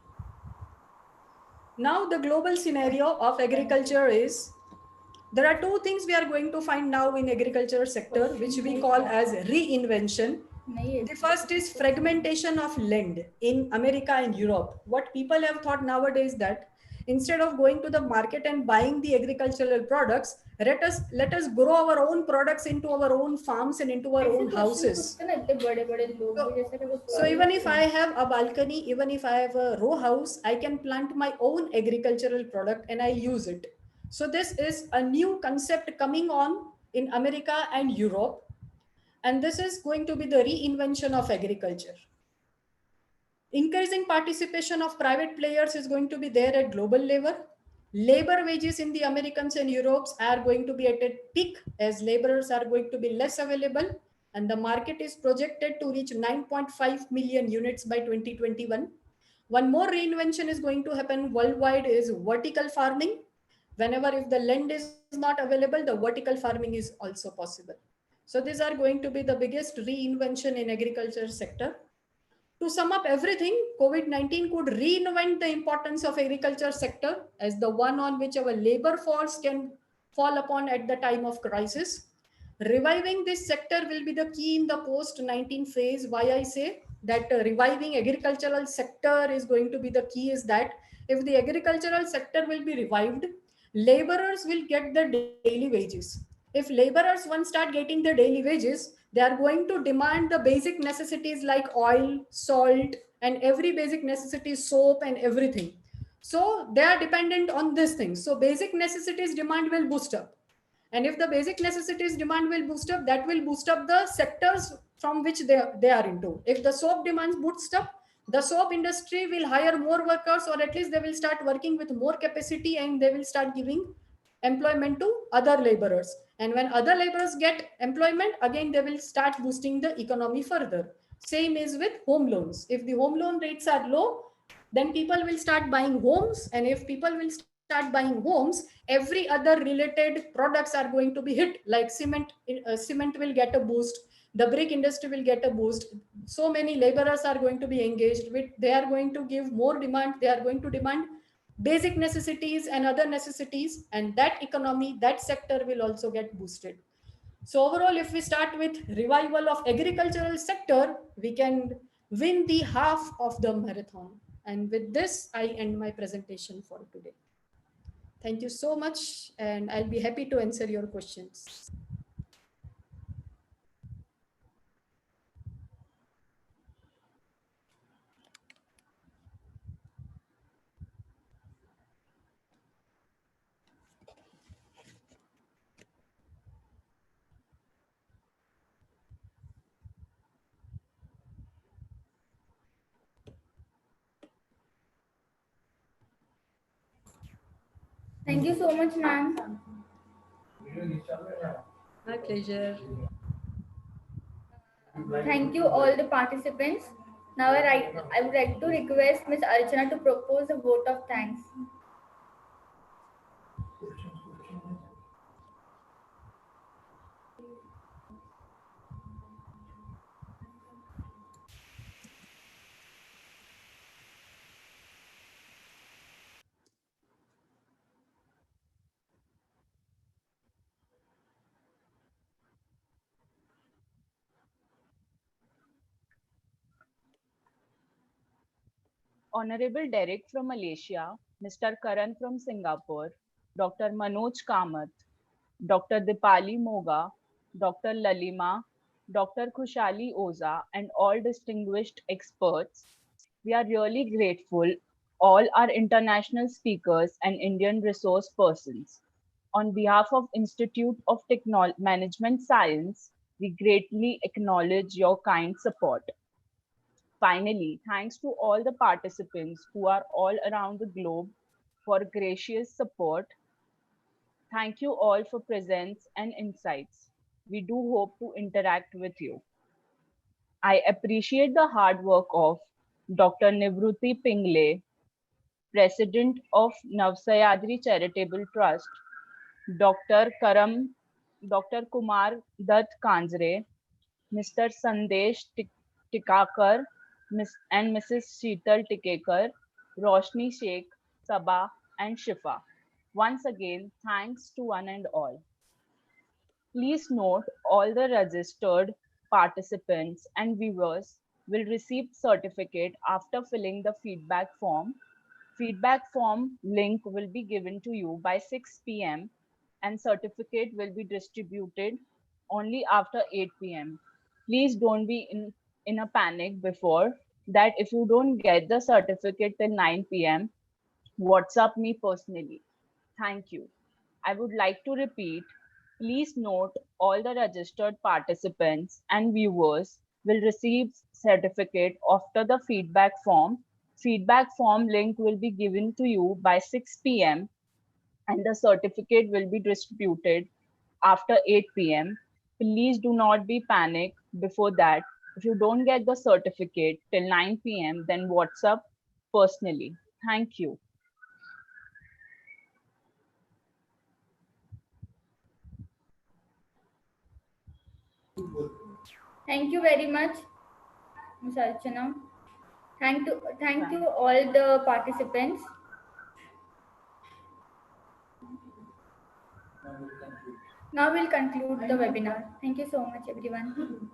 Now the global scenario of agriculture is, there are two things we are going to find now in agriculture sector, which we call as reinvention. The first is fragmentation of land in America and Europe. What people have thought nowadays that instead of going to the market and buying the agricultural products, let us grow our own products into our own farms and into our own houses. So even if I have a balcony, even if I have a row house, I can plant my own agricultural product and I'll use it. So this is a new concept coming on in America and Europe. And this is going to be the reinvention of agriculture. Increasing participation of private players is going to be there at global level. Labor wages in the Americans and Europes are going to be at a peak as laborers are going to be less available. And the market is projected to reach 9.5 million units by 2021. One more reinvention is going to happen worldwide is vertical farming. Whenever if the land is not available, the vertical farming is also possible. So these are going to be the biggest reinvention in agriculture sector. To sum up everything, COVID-19 could reinvent the importance of agriculture sector as the one on which our labor force can fall upon at the time of crisis. Reviving this sector will be the key in the post-19 phase. Why I say that reviving agricultural sector is going to be the key is that if the agricultural sector will be revived, laborers will get the daily wages. If laborers once start getting the daily wages, they are going to demand the basic necessities like oil, salt, and every basic necessity, soap and everything. So they are dependent on these things. So basic necessities demand will boost up. And if the basic necessities demand will boost up, that will boost up the sectors from which they are into. If the soap demands boost up, the soap industry will hire more workers, or at least they will start working with more capacity and they will start giving employment to other laborers. And when other laborers get employment, again, they will start boosting the economy further. Same is with home loans. If the home loan rates are low, then people will start buying homes. And if people will start buying homes, every other related products are going to be hit, like cement will get a boost, the brick industry will get a boost. So many laborers are going to be engaged with, they are going to give more demand, they are going to demand basic necessities and other necessities, and that economy, that sector will also get boosted. So overall, if we start with revival of agricultural sector, we can win the half of the marathon. And with this, I end my presentation for today. Thank you so much, and I'll be happy to answer your questions. Thank you so much, ma'am. My pleasure. Thank you, all the participants. Now I would like to request Ms. Archana to propose a vote of thanks. Honorable Derek from Malaysia, Mr. Karan from Singapore, Dr. Manoj Kamath, Dr. Dipali Moga, Dr. Lalima, Dr. Khushali Oza, and all distinguished experts. We are really grateful, all our international speakers and Indian resource persons. On behalf of Institute of Management Science, we greatly acknowledge your kind support. Finally, thanks to all the participants who are all around the globe for gracious support. Thank you all for presence and insights. We do hope to interact with you. I appreciate the hard work of Dr. Nivruti Pingle, President of Navsayadri Charitable Trust, Dr. Dr. Kumar Dutt Kanjre, Mr. Sandesh Tikakar, and Mrs. Sheetal Tikekar, Roshni Sheikh, Sabah, and Shifa. Once again, thanks to one and all. Please note all the registered participants and viewers will receive certificate after filling the feedback form. Feedback form link will be given to you by 6 p.m. and certificate will be distributed only after 8 p.m. Please don't be in a panic before that. If you don't get the certificate till 9 p.m., WhatsApp me personally. Thank you. I would like to repeat, please note all the registered participants and viewers will receive certificate after the feedback form. Feedback form link will be given to you by 6 p.m. and the certificate will be distributed after 8 p.m. Please do not be panic before that. If you don't get the certificate till 9 p.m., then WhatsApp personally. Thank you. Thank you very much, Ms. Archana. Thank you all the participants. Now we'll conclude the webinar. Thank you so much, everyone.